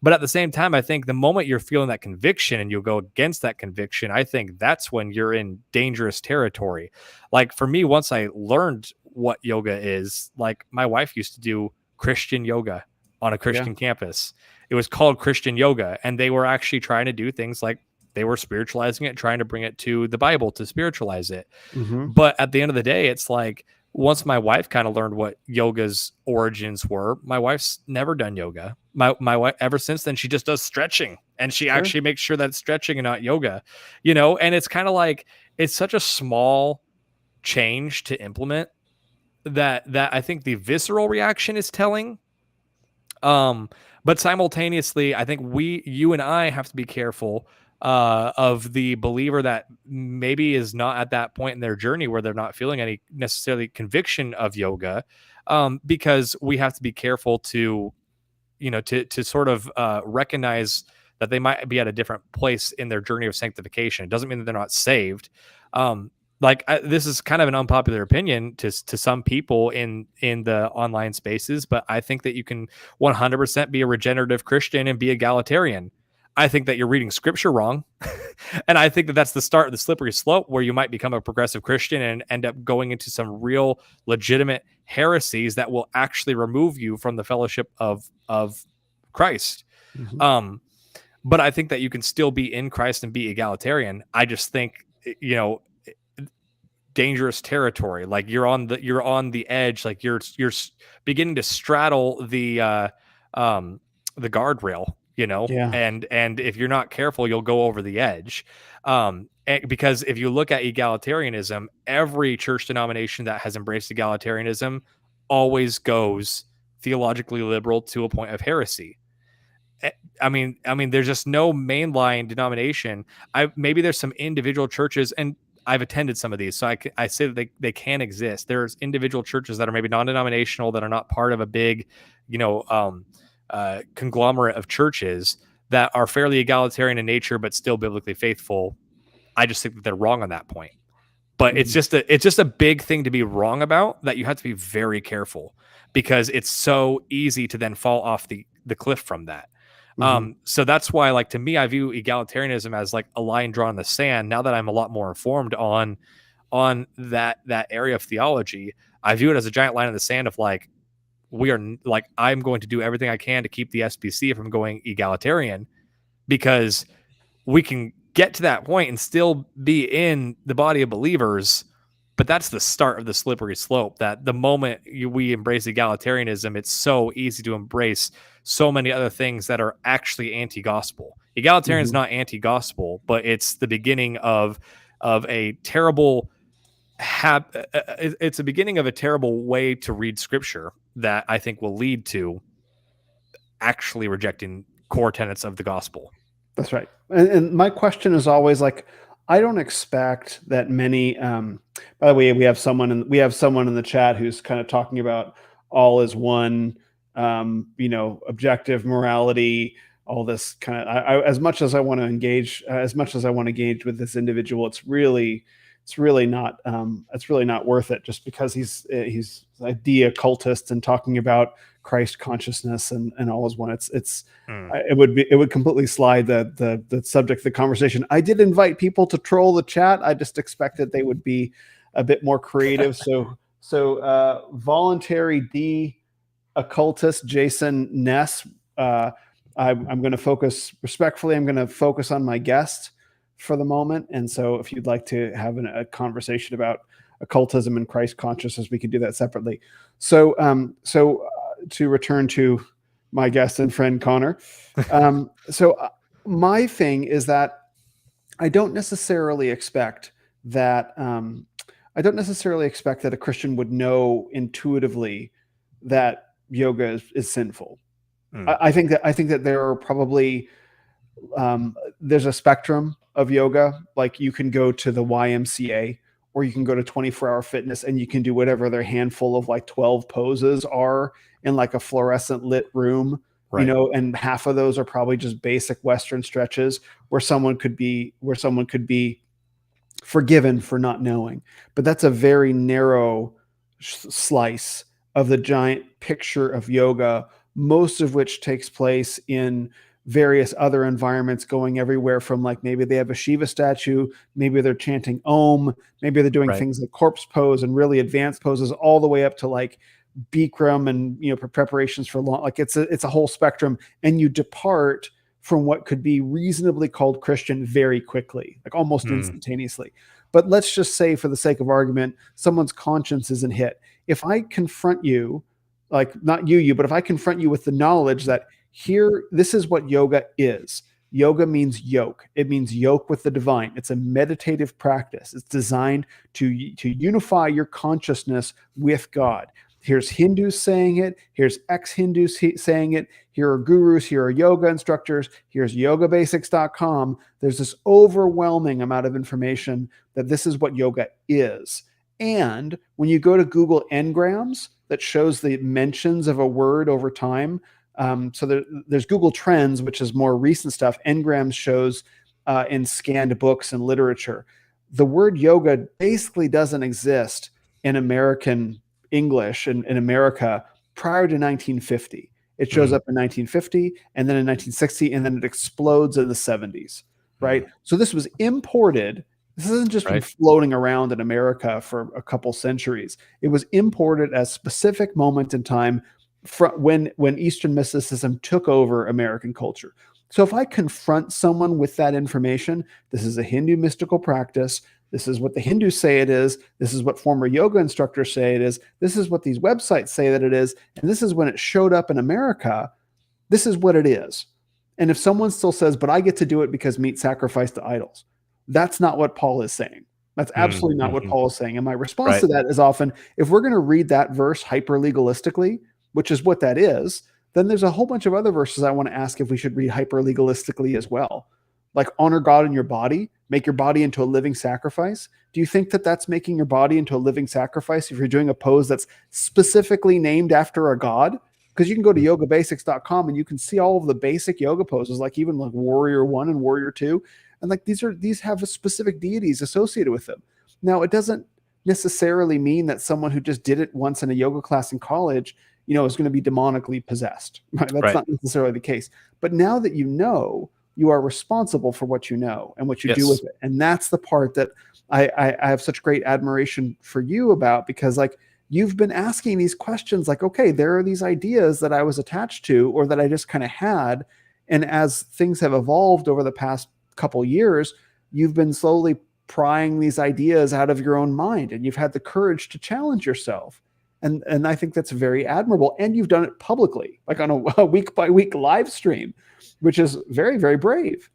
But at the same time, I think the moment you're feeling that conviction and you'll go against that conviction, I think that's when you're in dangerous territory. Like for me, once I learned what yoga is, like my wife used to do Christian yoga on a Christian campus. It was called Christian yoga. And they were actually trying to do things like they were spiritualizing it, trying to bring it to the Bible to spiritualize it. Mm-hmm. But at the end of the day, it's like, once my wife kind of learned what yoga's origins were, my wife's never done yoga. My wife, ever since then, she just does stretching, and she actually makes sure that it's stretching and not yoga, and it's kind of like, it's such a small change to implement that I think the visceral reaction is telling. But simultaneously, I think you and I have to be careful of the believer that maybe is not at that point in their journey where they're not feeling any necessarily conviction of yoga, because we have to be careful to sort of recognize that they might be at a different place in their journey of sanctification. It doesn't mean that they're not saved. This is kind of an unpopular opinion to some people in the online spaces, but I think that you can 100% be a regenerative Christian and be egalitarian. I think that you're reading scripture wrong. And I think that that's the start of the slippery slope where you might become a progressive Christian and end up going into some real legitimate heresies that will actually remove you from the fellowship of Christ. Mm-hmm. But I think that you can still be in Christ and be egalitarian. I just think, dangerous territory. Like you're on the edge. Like you're beginning to straddle the guardrail. And if you're not careful, you'll go over the edge. Because if you look at egalitarianism, every church denomination that has embraced egalitarianism always goes theologically liberal to a point of heresy. I mean, there's just no mainline denomination. Maybe there's some individual churches, and I've attended some of these, so I say that they can exist. There's individual churches that are maybe non-denominational, that are not part of a big, conglomerate of churches that are fairly egalitarian in nature but still biblically faithful. I just think that they're wrong on that point. But it's just a big thing to be wrong about, that you have to be very careful, because it's so easy to then fall off the cliff from that. Mm-hmm. So that's why, like, to me, I view egalitarianism as like a line drawn in the sand. Now that I'm a lot more informed on that area of theology, I view it as a giant line in the sand of like, I'm going to do everything I can to keep the SBC from going egalitarian, because we can get to that point and still be in the body of believers. But that's the start of the slippery slope, that the moment we embrace egalitarianism, it's so easy to embrace so many other things that are actually anti-gospel. Egalitarian is not anti-gospel, but it's the beginning of a terrible it's a beginning of a terrible way to read scripture that I think will lead to actually rejecting core tenets of the gospel. That's right. And my question is always like, I don't expect that many. By the way, we have someone in the chat who's kind of talking about all is one, objective morality, all this kind of. As much as I want to engage with this individual, it's really not. It's really not worth it, just because he's a de-occultist and talking about Christ consciousness and all is one. It would completely slide the subject of the conversation. I did invite people to troll the chat. I just expected they would be a bit more creative. So voluntary de-occultist Jason Ness I'm going to focus respectfully. I'm going to focus on my guest for the moment. And so if you'd like to have a conversation about occultism and Christ consciousness, we could do that separately. So, to return to my guest and friend Connor. My thing is that I don't necessarily expect that a Christian would know intuitively that yoga is sinful. I think that there are probably there's a spectrum of yoga. Like you can go to the YMCA or you can go to 24-hour fitness and you can do whatever their handful of like 12 poses are in like a fluorescent lit room, right. And half of those are probably just basic Western stretches where someone could be forgiven for not knowing. But that's a very narrow slice of the giant picture of yoga, most of which takes place in various other environments, going everywhere from like maybe they have a Shiva statue, maybe they're chanting Om, maybe they're doing things like corpse pose and really advanced poses, all the way up to like Bikram and preparations for long. Like it's a whole spectrum, and you depart from what could be reasonably called Christian very quickly, like almost instantaneously. But let's just say, for the sake of argument, someone's conscience isn't hit. If I confront you, like not you, but if I confront you with the knowledge that this is what yoga is. Yoga means yoke. It means yoke with the divine. It's a meditative practice. It's designed to unify your consciousness with God. Here's Hindus saying it. Here's ex-Hindus saying it. Here are gurus. Here are yoga instructors. Here's yogabasics.com. There's this overwhelming amount of information that this is what yoga is. And when you go to Google Ngrams, that shows the mentions of a word over time. So there's Google Trends, which is more recent stuff. Ngrams shows in scanned books and literature. The word yoga basically doesn't exist in American English in America prior to 1950. It shows up in 1950 and then in 1960, and then it explodes in the 70s, right? So this was imported. This isn't just been floating around in America for a couple centuries. It was imported at a specific moment in time when Eastern mysticism took over American culture. So if I confront someone with that information, this is a Hindu mystical practice. This is what the Hindus say it is. This is what former yoga instructors say it is. This is what these websites say that it is. And this is when it showed up in America. This is what it is. And if someone still says, but I get to do it because meat sacrificed to idols, that's not what Paul is saying. That's absolutely not what Paul is saying. And my response to that is often, if we're going to read that verse hyper legalistically, which is what that is, then there's a whole bunch of other verses I want to ask if we should read hyper legalistically as well. Like honor God in your body, make your body into a living sacrifice. Do you think that that's making your body into a living sacrifice if you're doing a pose that's specifically named after a god? Because you can go to yogabasics.com and you can see all of the basic yoga poses, like even like Warrior 1 and Warrior 2. And like these have specific deities associated with them. Now, it doesn't necessarily mean that someone who just did it once in a yoga class in college, is going to be demonically possessed. Right? That's not necessarily the case. But now that you know, you are responsible for what you know and what you do with it. And that's the part that I have such great admiration for you about, because like you've been asking these questions like, okay, there are these ideas that I was attached to or that I just kind of had. And as things have evolved over the past couple years, you've been slowly prying these ideas out of your own mind, and you've had the courage to challenge yourself. And I think that's very admirable. And you've done it publicly, like on a week by week live stream, which is very, very brave.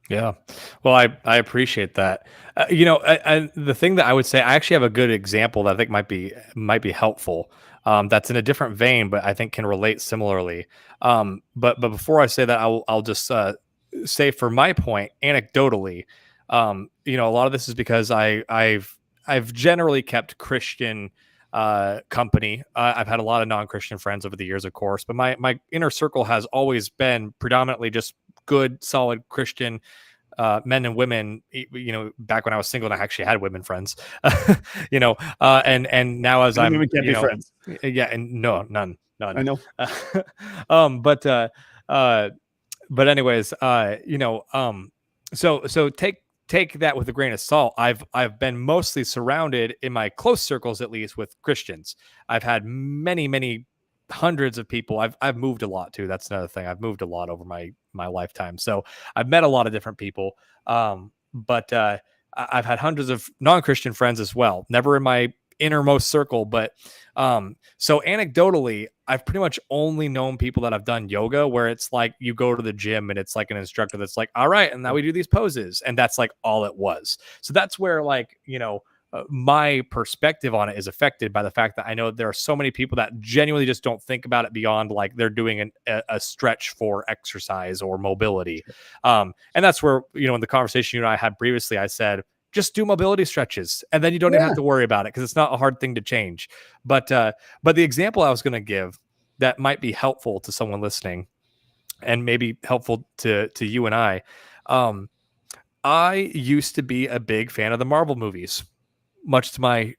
Yeah. Well, I appreciate that. The thing that I would say, I actually have a good example that I think might be helpful. That's in a different vein, but I think can relate similarly. But before I say that, I'll just say for my point, anecdotally, a lot of this is because I've generally kept Christian company. I've had a lot of non-Christian friends over the years, of course, but my inner circle has always been predominantly just good, solid Christian men and women. Back when I was single and I actually had women friends, and now as I'm, can't be friends. Yeah, and no, none. I know. But anyways, so take that with a grain of salt. I've been mostly surrounded in my close circles, at least, with Christians. I've had many hundreds of people. I've moved a lot too. That's another thing. I've moved a lot over my lifetime. So I've met a lot of different people. But I've had hundreds of non-Christian friends as well. Never in my innermost circle, but so anecdotally, I've pretty much only known people that have done yoga where it's like you go to the gym and it's like an instructor that's like, all right, and now we do these poses, and that's like all it was. So that's where, like, my perspective on it is affected by the fact that I know there are so many people that genuinely just don't think about it beyond like they're doing a stretch for exercise or mobility. And that's where, in the conversation you and I had previously, I said, just do mobility stretches and then you don't even have to worry about it because it's not a hard thing to change. But the example I was going to give that might be helpful to someone listening and maybe helpful to you and I used to be a big fan of the Marvel movies. Much to my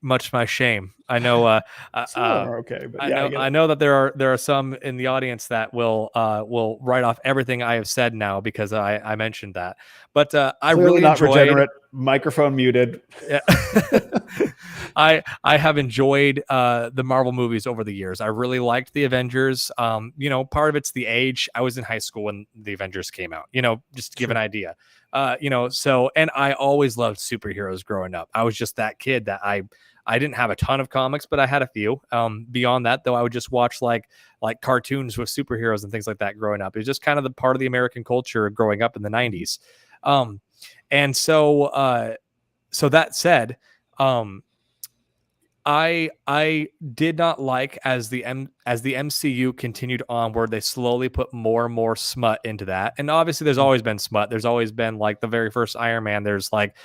shame. I know. Okay, but I know that there are some in the audience that will write off everything I have said now because I mentioned that. But I really not enjoyed. Regenerate. Microphone muted. Yeah. I have enjoyed the Marvel movies over the years. I really liked the Avengers. Part of it's the age. I was in high school when the Avengers came out. Just to give an idea. So, and I always loved superheroes growing up. I was just that kid that I didn't have a ton of comics, but I had a few. Beyond that, though, I would just watch like cartoons with superheroes and things like that growing up. It was just kind of the part of the American culture growing up in the 90s. And so that said, I did not like as the MCU continued onward, they slowly put more and more smut into that. And obviously there's always been smut. There's always been like the very first Iron Man, there's like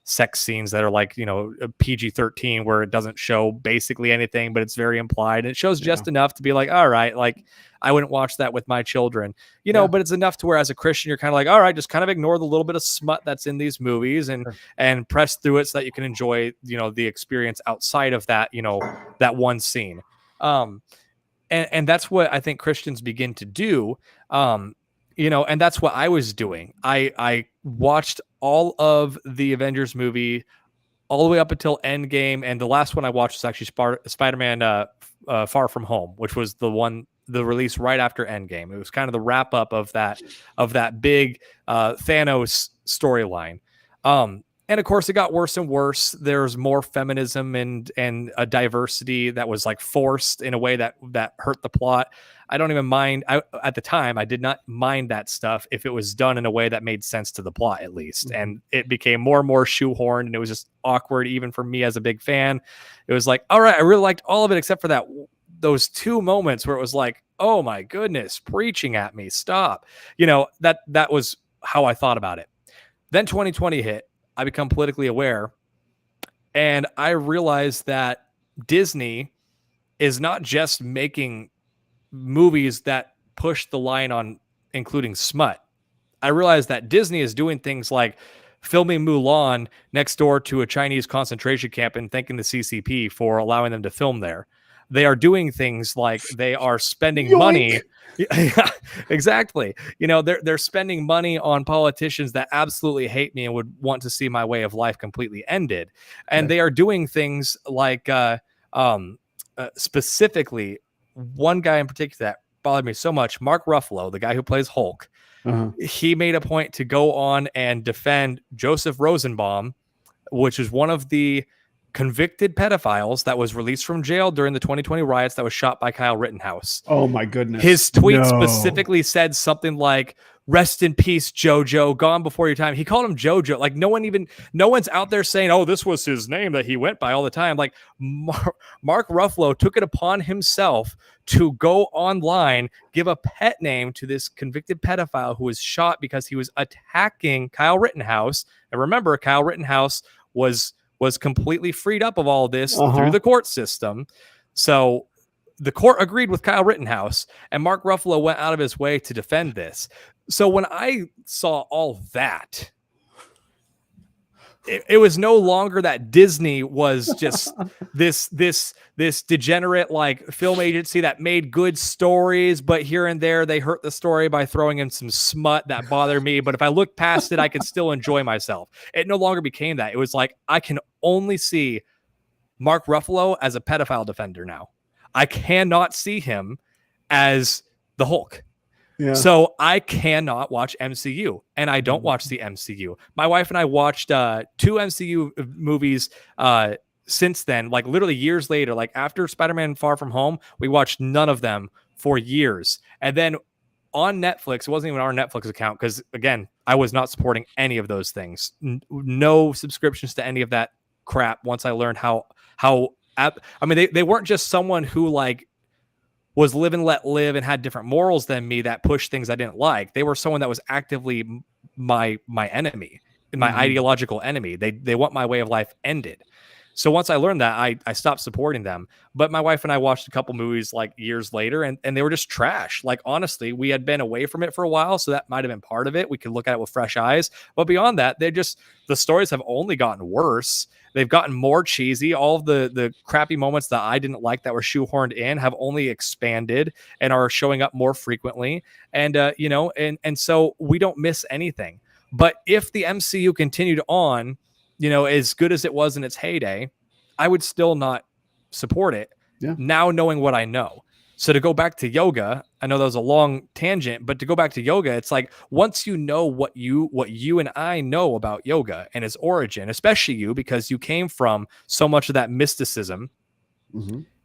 sex scenes that are like, PG-13 where it doesn't show basically anything, but it's very implied. And it shows just enough to be like, all right, like I wouldn't watch that with my children, but it's enough to where as a Christian, you're kind of like, all right, just kind of ignore the little bit of smut that's in these movies and press through it so that you can enjoy, the experience outside of that, that one scene. And that's what I think Christians begin to do. And that's what I was doing. I watched all of the Avengers movie all the way up until Endgame, and the last one I watched was actually Spider-Man Far From Home, which was the release right after Endgame. It was kind of the wrap up of that big Thanos storyline. And of course, it got worse and worse. There's more feminism and a diversity that was like forced in a way that hurt the plot. I don't even mind. At the time, I did not mind that stuff if it was done in a way that made sense to the plot, at least. And it became more and more shoehorned, and it was just awkward, even for me as a big fan. It was like, all right, I really liked all of it except for those two moments where it was like, oh my goodness, preaching at me, stop. That was how I thought about it. Then 2020 hit. I become politically aware, and I realized that Disney is not just making movies that push the line on including smut. I realized that Disney is doing things like filming Mulan next door to a Chinese concentration camp and thanking the CCP for allowing them to film there. They are doing things like they are spending money. Yeah, exactly. They're spending money on politicians that absolutely hate me and would want to see my way of life completely ended. And they are doing things like specifically one guy in particular that bothered me so much, Mark Ruffalo, the guy who plays Hulk. He made a point to go on and defend Joseph Rosenbaum, which is one of the convicted pedophiles that was released from jail during the 2020 riots that was shot by Kyle Rittenhouse. Oh my goodness. His tweet specifically said something like, rest in peace, Jojo, gone before your time. He called him Jojo. Like no one's out there saying, oh, this was his name that he went by all the time. Like Mark Ruffalo took it upon himself to go online, give a pet name to this convicted pedophile who was shot because he was attacking Kyle Rittenhouse. And remember, Kyle Rittenhouse was completely freed up of all this through the court system. So the court agreed with Kyle Rittenhouse, and Mark Ruffalo went out of his way to defend this. So when I saw all that, it was no longer that Disney was just this degenerate like film agency that made good stories, but here and there they hurt the story by throwing in some smut that bothered me. But if I look past it, I could still enjoy myself. It no longer became that. It was like I can only see Mark Ruffalo as a pedophile defender now. I cannot see him as the Hulk. Yeah. So I cannot watch MCU, and I don't watch the MCU. My wife and I watched 2 MCU movies since then, like literally years later. Like after Spider-Man Far From Home, we watched none of them for years. And then on Netflix, it wasn't even our Netflix account because, again, I was not supporting any of those things. No subscriptions to any of that crap once I learned I mean, they weren't just someone who like was live and let live and had different morals than me that pushed things I didn't like. They were someone that was actively my enemy, my ideological enemy. They want my way of life ended. So once I learned that, I stopped supporting them. But my wife and I watched a couple movies like years later, and they were just trash. Like, honestly, we had been away from it for a while, so that might have been part of it. We could look at it with fresh eyes. But beyond that, the stories have only gotten worse. They've gotten more cheesy. All of the crappy moments that I didn't like that were shoehorned in have only expanded and are showing up more frequently. And, and so we don't miss anything. But if the MCU continued on, as good as it was in its heyday, I would still not support it. Yeah. Now knowing what I know. So to go back to yoga, I know that was a long tangent, but to go back to yoga, it's like once you know what you and I know about yoga and its origin, especially you, because you came from so much of that mysticism,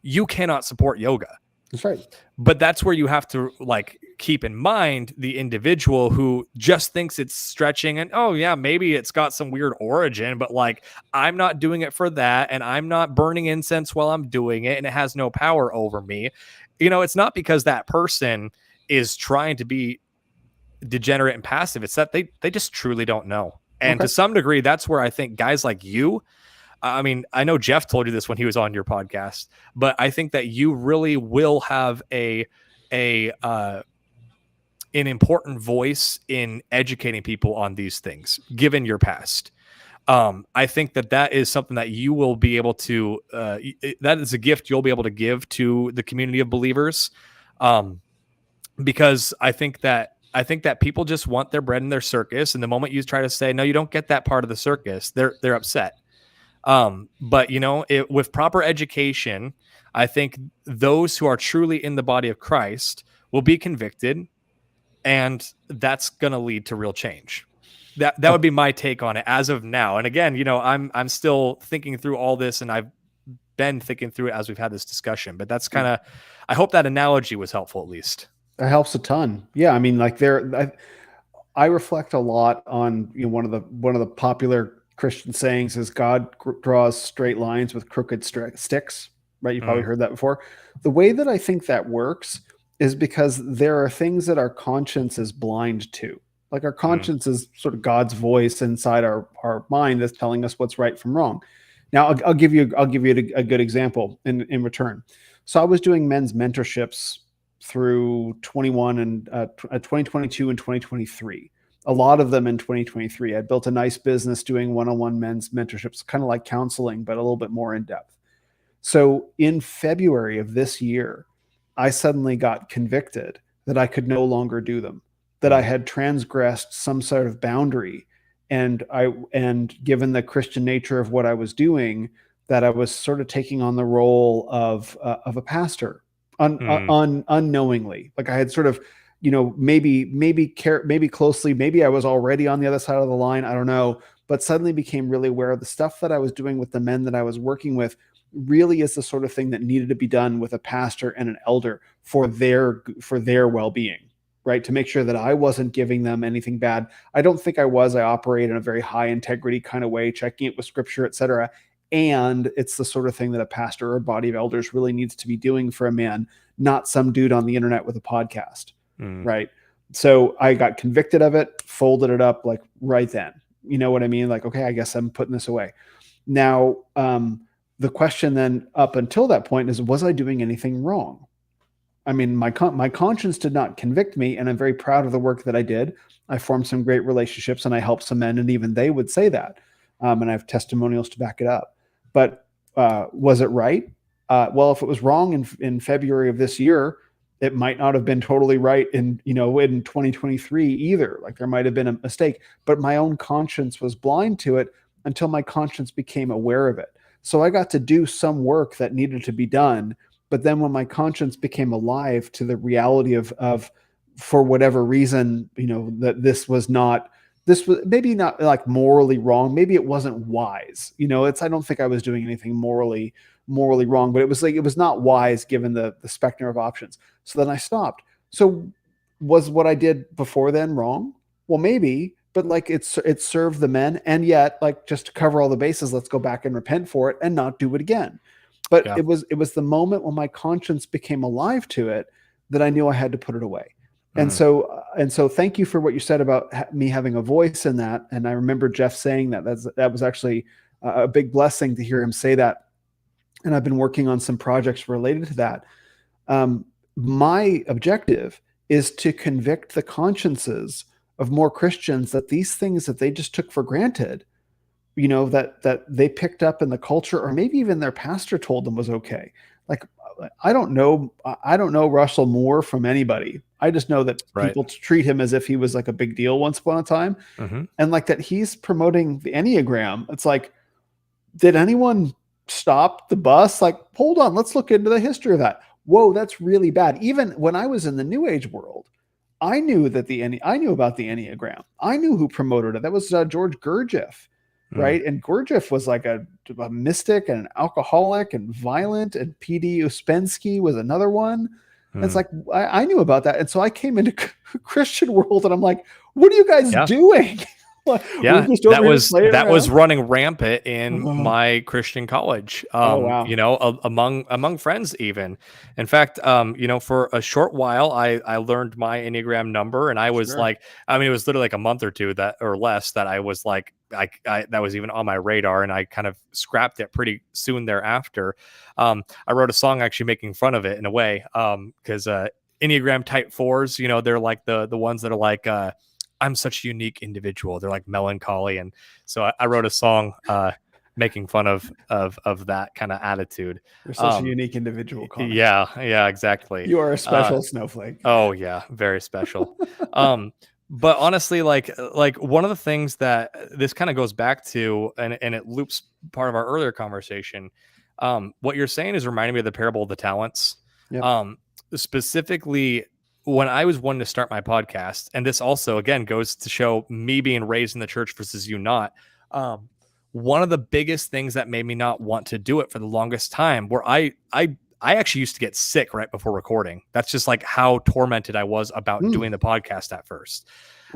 you cannot support yoga. That's right. But that's where you have to like keep in mind the individual who just thinks it's stretching and, oh yeah, maybe it's got some weird origin, but like I'm not doing it for that, and I'm not burning incense while I'm doing it, and it has no power over me. It's not because that person is trying to be degenerate and passive. It's that they just truly don't know. And to some degree, that's where I think guys like you, I mean, I know Jeff told you this when he was on your podcast, but I think that you really will have an important voice in educating people on these things, given your past. I think that is something that you will be able to, that is a gift you'll be able to give to the community of believers. Because I think that people just want their bread and their circus. And the moment you try to say, no, you don't get that part of the circus, they're upset. But with proper education, I think those who are truly in the body of Christ will be convicted, and that's going to lead to real change. That would be my take on it as of now. And again, I'm still thinking through all this, and I've been thinking through it as we've had this discussion, but that's kind of, I hope that analogy was helpful at least. It helps a ton. Yeah. I mean, like I reflect a lot on, one of the popular Christian sayings is God draws straight lines with crooked sticks, right? You've probably heard that before. The way that I think that works is because there are things that our conscience is blind to. Like our conscience is sort of God's voice inside our mind that's telling us what's right from wrong. Now I'll give you a good example in return. So I was doing men's mentorships through 2022 and 2023. A lot of them in 2023. I built a nice business doing one-on-one men's mentorships, kind of like counseling, but a little bit more in depth. So in February of this year, I suddenly got convicted that I could no longer do them, that I had transgressed some sort of boundary. And given the Christian nature of what I was doing, that I was sort of taking on the role of a pastor unknowingly. Like I had sort of, maybe closely, maybe I was already on the other side of the line. I don't know, but suddenly became really aware of the stuff that I was doing with the men that I was working with really is the sort of thing that needed to be done with a pastor and an elder for their well-being, right? To make sure that I wasn't giving them anything bad. I don't think I was. I operate in a very high integrity kind of way, checking it with scripture, etc. And it's the sort of thing that a pastor or a body of elders really needs to be doing for a man, not some dude on the internet with a podcast. Right. So I got convicted of it, folded it up like right then. You know what I mean? Like, okay, I guess I'm putting this away. Now, the question then up until that point is, was I doing anything wrong? I mean, my conscience did not convict me, and I'm very proud of the work that I did. I formed some great relationships, and I helped some men, and even they would say that. And I have testimonials to back it up. But was it right? Well, if it was wrong in February of this year, it might not have been totally right in 2023 either. Like there might have been a mistake, but my own conscience was blind to it until my conscience became aware of it. So I got to do some work that needed to be done But then when my conscience became alive to the reality of for whatever reason, that this was maybe not like morally wrong. Maybe it wasn't wise. I don't think I was doing anything morally wrong, but it was not wise given the spectrum of options. So then I stopped. So was what I did before then wrong? Well, maybe, but like it served the men, and yet, like, just to cover all the bases, let's go back and repent for it and not do it again. But it was the moment when my conscience became alive to it that I knew I had to put it away. And so thank you for what you said about me having a voice in that. And I remember Jeff saying that was actually a big blessing to hear him say that. And I've been working on some projects related to that. My objective is to convict the consciences of more Christians that these things that they just took for granted, that they picked up in the culture, or maybe even their pastor told them was okay. Like, I don't know Russell Moore from anybody. I just know that people treat him as if he was like a big deal once upon a time. And like that he's promoting the Enneagram. It's like, did anyone stop the bus? Like, hold on, let's look into the history of that. Whoa, that's really bad. Even when I was in the New Age world, I knew about the Enneagram. I knew who promoted it. That was George Gurdjieff, right? And Gurdjieff was like a mystic and an alcoholic and violent, and P.D. Uspensky was another one. And it's like, I knew about that. And so I came into Christian world and I'm like, what are you guys doing? Yeah, that was running rampant in my Christian college. Among friends even. In fact, for a short while, I learned my Enneagram number, and I was like, it was literally like a month or two or less that I was like, that was even on my radar, and I kind of scrapped it pretty soon thereafter. I wrote a song actually making fun of it in a way, because Enneagram type 4s, they're like the ones that are like, I'm such a unique individual. They're like melancholy. And so I wrote a song making fun of that kind of attitude. You're such a unique individual, Connor. Yeah, exactly. You are a special snowflake. Oh yeah, very special. But honestly, like one of the things that this kind of goes back to, and it loops part of our earlier conversation. What you're saying is reminding me of the parable of the talents. Yep. Specifically, when I was wanting to start my podcast, and this also, again, goes to show me being raised in the church versus you not, one of the biggest things that made me not want to do it for the longest time, where I actually used to get sick right before recording. That's just like how tormented I was about doing the podcast at first,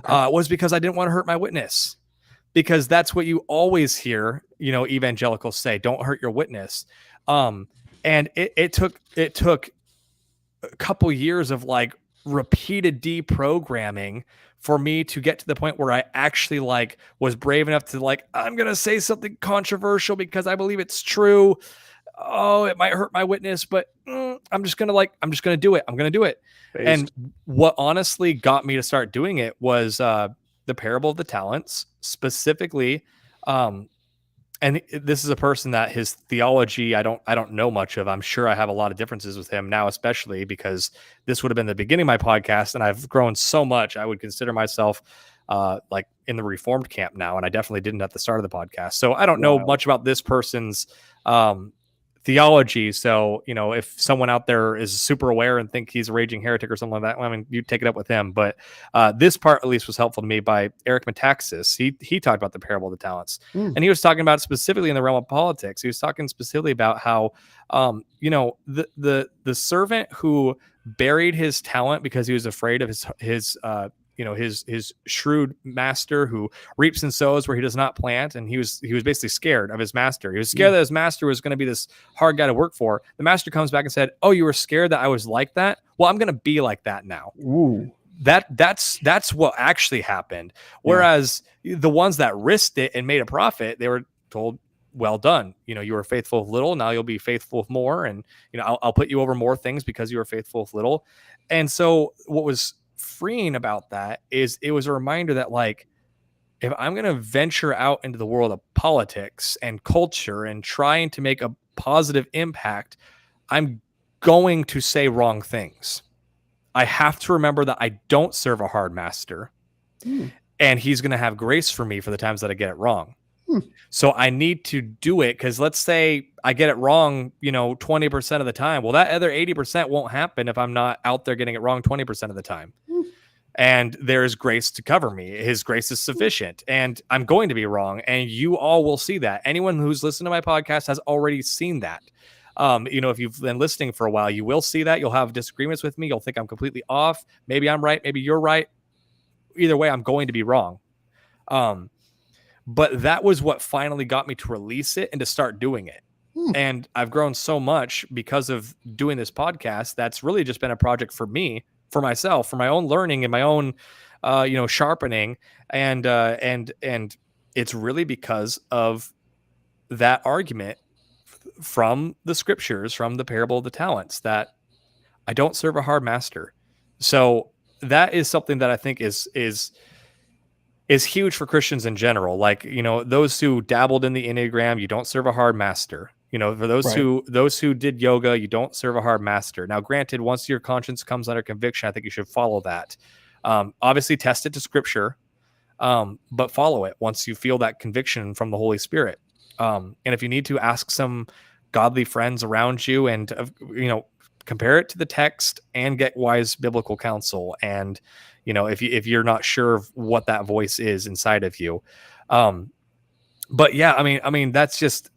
was because I didn't want to hurt my witness. Because that's what you always hear, evangelicals say, don't hurt your witness. And it took a couple years of like repeated deprogramming for me to get to the point where I actually like was brave enough to like, I'm going to say something controversial because I believe it's true. Oh, it might hurt my witness, but I'm just going to do it. I'm going to do it. Based. And what honestly got me to start doing it was the parable of the talents, specifically. And this is a person that his theology, I don't know much of. I'm sure I have a lot of differences with him now, especially because this would have been the beginning of my podcast, and I've grown so much. I would consider myself like in the Reformed camp now, and I definitely didn't at the start of the podcast. So I don't know much about this person's theology. So, if someone out there is super aware and think he's a raging heretic or something like that, you take it up with him. But this part at least was helpful to me by Eric Metaxas. He talked about the parable of the talents, and he was talking about specifically in the realm of politics. He was talking specifically about how, the servant who buried his talent because he was afraid of his shrewd master who reaps and sows where he does not plant. And he was basically scared of his master. He was scared that his master was going to be this hard guy to work for. The master comes back and said, "Oh, you were scared that I was like that? Well, I'm going to be like that now." Ooh. That's what actually happened. Whereas the ones that risked it and made a profit, they were told, "Well done. You were faithful with little. Now you'll be faithful with more. And, I'll put you over more things because you were faithful with little." And so what was freeing about that is it was a reminder that, like, if I'm going to venture out into the world of politics and culture and trying to make a positive impact, I'm going to say wrong things. I have to remember that I don't serve a hard master, and he's going to have grace for me for the times that I get it wrong. So I need to do it, because let's say I get it wrong, 20% of the time. Well, that other 80% won't happen if I'm not out there getting it wrong 20% of the time. And there is grace to cover me. His grace is sufficient, and I'm going to be wrong. And you all will see that. Anyone who's listened to my podcast has already seen that. If you've been listening for a while, you will see that. You'll have disagreements with me. You'll think I'm completely off. Maybe I'm right. Maybe you're right. Either way, I'm going to be wrong. But that was what finally got me to release it and to start doing it. And I've grown so much because of doing this podcast. That's really just been a project for me, for myself, for my own learning and my own, sharpening. And it's really because of that argument from the scriptures, from the parable of the talents, that I don't serve a hard master. So that is something that I think is huge for Christians in general. Like, those who dabbled in the Enneagram, you don't serve a hard master. For those who did yoga, you don't serve a hard master. Now, granted, once your conscience comes under conviction, I think you should follow that. Obviously, test it to scripture, but follow it once you feel that conviction from the Holy Spirit. And if you need to, ask some godly friends around you and, compare it to the text and get wise biblical counsel. And, if you're not sure of what that voice is inside of you. But yeah, I mean, that's just,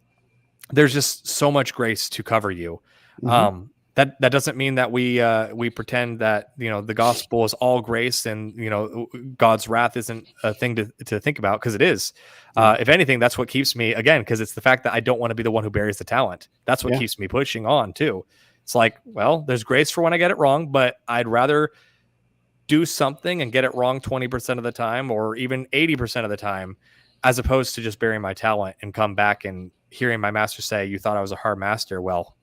there's just so much grace to cover you. That doesn't mean that we pretend that, the gospel is all grace and, God's wrath isn't a thing to think about, because it is. If anything, that's what keeps me, again, because it's the fact that I don't want to be the one who buries the talent. That's what keeps me pushing on too. It's like, well, there's grace for when I get it wrong, but I'd rather do something and get it wrong 20% of the time, or even 80% of the time, as opposed to just burying my talent and come back and hearing my master say, "You thought I was a hard master. Well,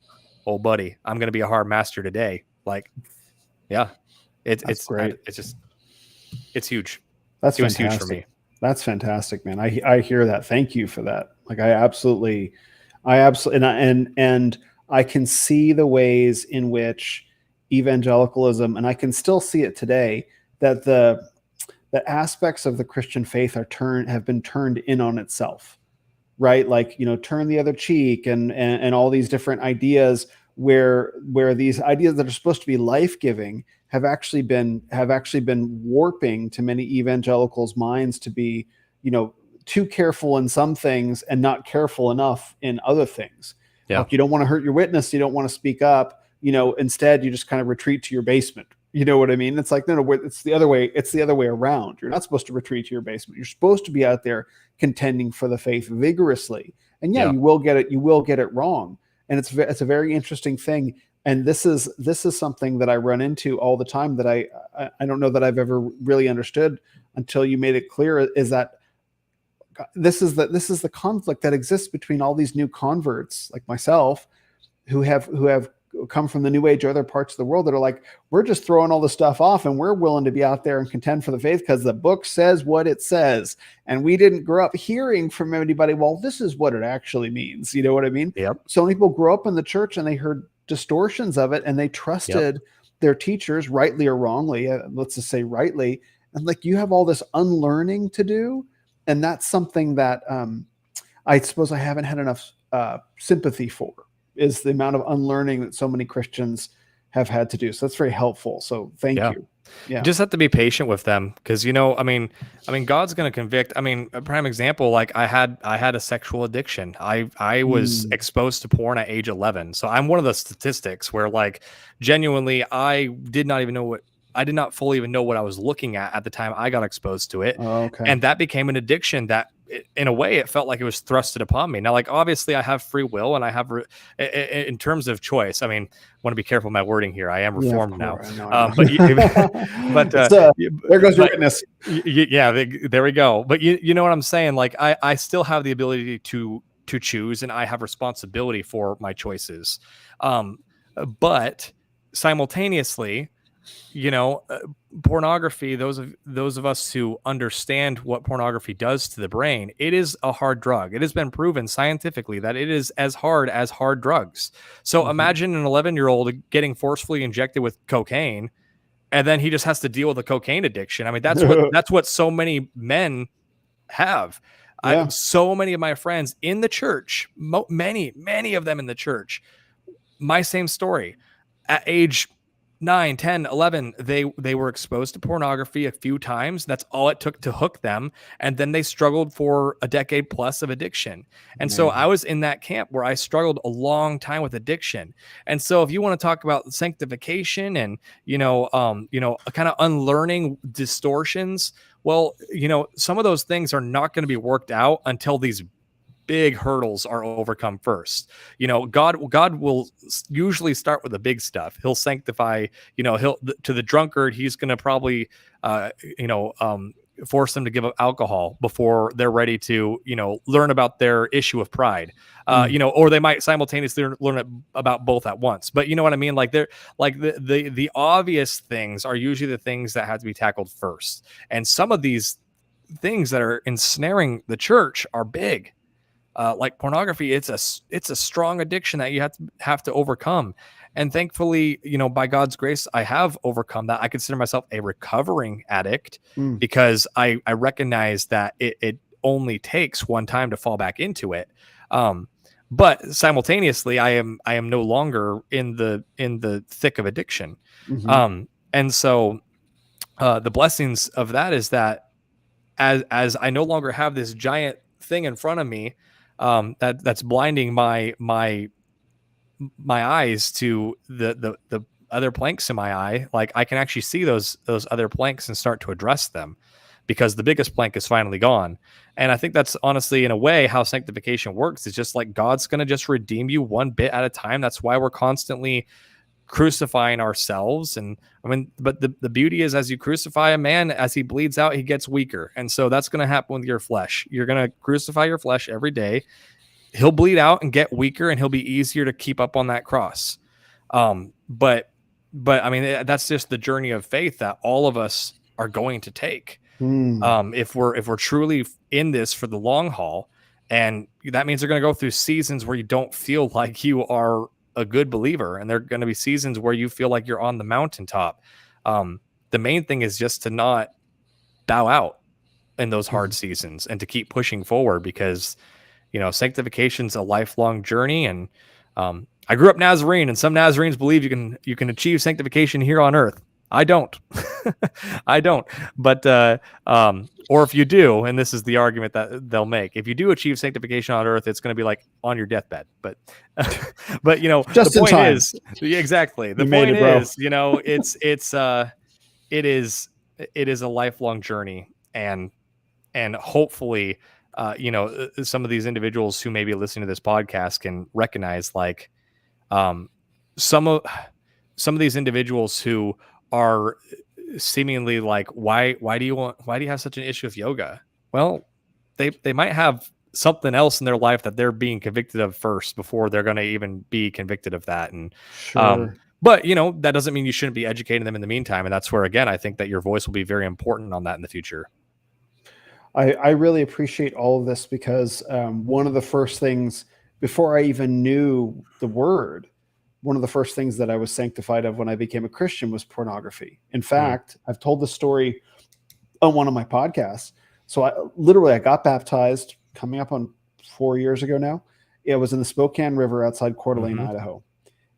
old buddy, I'm going to be a hard master today." Like, yeah, it's great. It's huge. It was huge for me. That's fantastic, man. I hear that. Thank you for that. Like, I absolutely, and I can see the ways in which evangelicalism, and I can still see it today, that the aspects of the Christian faith have been turned in on itself, right? Like, turn the other cheek and all these different ideas where these ideas that are supposed to be life-giving have actually been warping to many evangelicals' minds to be, too careful in some things and not careful enough in other things. Yeah. Like, you don't want to hurt your witness. You don't want to speak up. Instead you just kind of retreat to your basement. You know what I mean? It's like, no, it's the other way. It's the other way around. You're not supposed to retreat to your basement. You're supposed to be out there contending for the faith vigorously. And you will get it. You will get it wrong. And it's a very interesting thing. And this is something that I run into all the time that I don't know that I've ever really understood until you made it clear, is that this is the conflict that exists between all these new converts like myself who have come from the New Age or other parts of the world that are like, we're just throwing all this stuff off and we're willing to be out there and contend for the faith because the book says what it says. And we didn't grow up hearing from anybody, well, this is what it actually means. You know what I mean? Yep. So many people grow up in the church and they heard distortions of it and they trusted their teachers, rightly or wrongly. Let's just say rightly. And like, you have all this unlearning to do. And that's something that I suppose I haven't had enough sympathy for, is the amount of unlearning that so many Christians have had to do. So that's very helpful. So thank you. Yeah. You just have to be patient with them. Cause I mean, God's going to convict. I mean, a prime example, like I had a sexual addiction. I was exposed to porn at age 11. So I'm one of the statistics where, like, genuinely, I did not fully even know what I was looking at the time I got exposed to it. Oh, okay. And that became an addiction that, in a way, it felt like it was thrusted upon me. Now, like, obviously I have free will and I have, in terms of choice, I mean, I want to be careful with my wording here. I am reformed now. But there goes your witness. There we go. But you know what I'm saying? Like, I still have the ability to choose, and I have responsibility for my choices. But simultaneously, pornography, those of us who understand what pornography does to the brain, it is a hard drug. It has been proven scientifically that it is as hard as hard drugs. So imagine an 11-year-old getting forcefully injected with cocaine, and then he just has to deal with a cocaine addiction. I mean, that's what so many men have. Yeah. So many of my friends in the church, many of them in the church, my same story. At age 9, 10, 11, they were exposed to pornography a few times. That's all it took to hook them. And then they struggled for a decade plus of addiction. And so I was in that camp where I struggled a long time with addiction. And so if you want to talk about sanctification and, kind of unlearning distortions, well, some of those things are not going to be worked out until these big hurdles are overcome first. God will usually start with the big stuff. He'll sanctify, he'll to the drunkard, he's going to probably force them to give up alcohol before they're ready to learn about their issue of pride. Or they might simultaneously learn about both at once. But you know what I mean? Like they're like the obvious things are usually the things that have to be tackled first. And some of these things that are ensnaring the church are big. Like pornography, it's a strong addiction that you have to overcome. And thankfully, by God's grace, I have overcome that. I consider myself a recovering addict because I recognize that it only takes one time to fall back into it. But simultaneously, I am no longer in the thick of addiction. And so the blessings of that is that as I no longer have this giant thing in front of me, that's blinding my eyes to the other planks in my eye. Like I can actually see those other planks and start to address them because the biggest plank is finally gone. And I think that's honestly, in a way, how sanctification works. Is just like God's going to just redeem you one bit at a time. That's why we're constantly crucifying ourselves. And I mean, but the beauty is, as you crucify a man, as he bleeds out, he gets weaker. And so that's going to happen with your flesh. You're going to crucify your flesh every day. He'll bleed out and get weaker, and he'll be easier to keep up on that cross. But I mean, that's just the journey of faith that all of us are going to take. If we're truly in this for the long haul, and that means they're going to go through seasons where you don't feel like you are a good believer, and there are going to be seasons where you feel like you're on the mountaintop. The main thing is just to not bow out in those hard seasons and to keep pushing forward, because sanctification's a lifelong journey. And I grew up Nazarene, and some Nazarenes believe you can achieve sanctification here on earth. I don't. I don't. But or if you do, and this is the argument that they'll make, if you do achieve sanctification on earth, it's going to be like on your deathbed. But just the in point time. is, exactly. The You point made it, is, it is a lifelong journey, and hopefully, some of these individuals who may be listening to this podcast can recognize, like, some of these individuals who are seemingly like, why do you have such an issue with yoga? Well, they might have something else in their life that they're being convicted of first before they're going to even be convicted of that. And but that doesn't mean you shouldn't be educating them in the meantime. And that's where, again, I think that your voice will be very important on that in the future. I really appreciate all of this, because one of the first things, before I even knew the word, one of the first things that I was sanctified of when I became a Christian was pornography. In fact, I've told the story on one of my podcasts. So I got baptized coming up on 4 years ago now. It was in the Spokane River outside Coeur d'Alene, Idaho.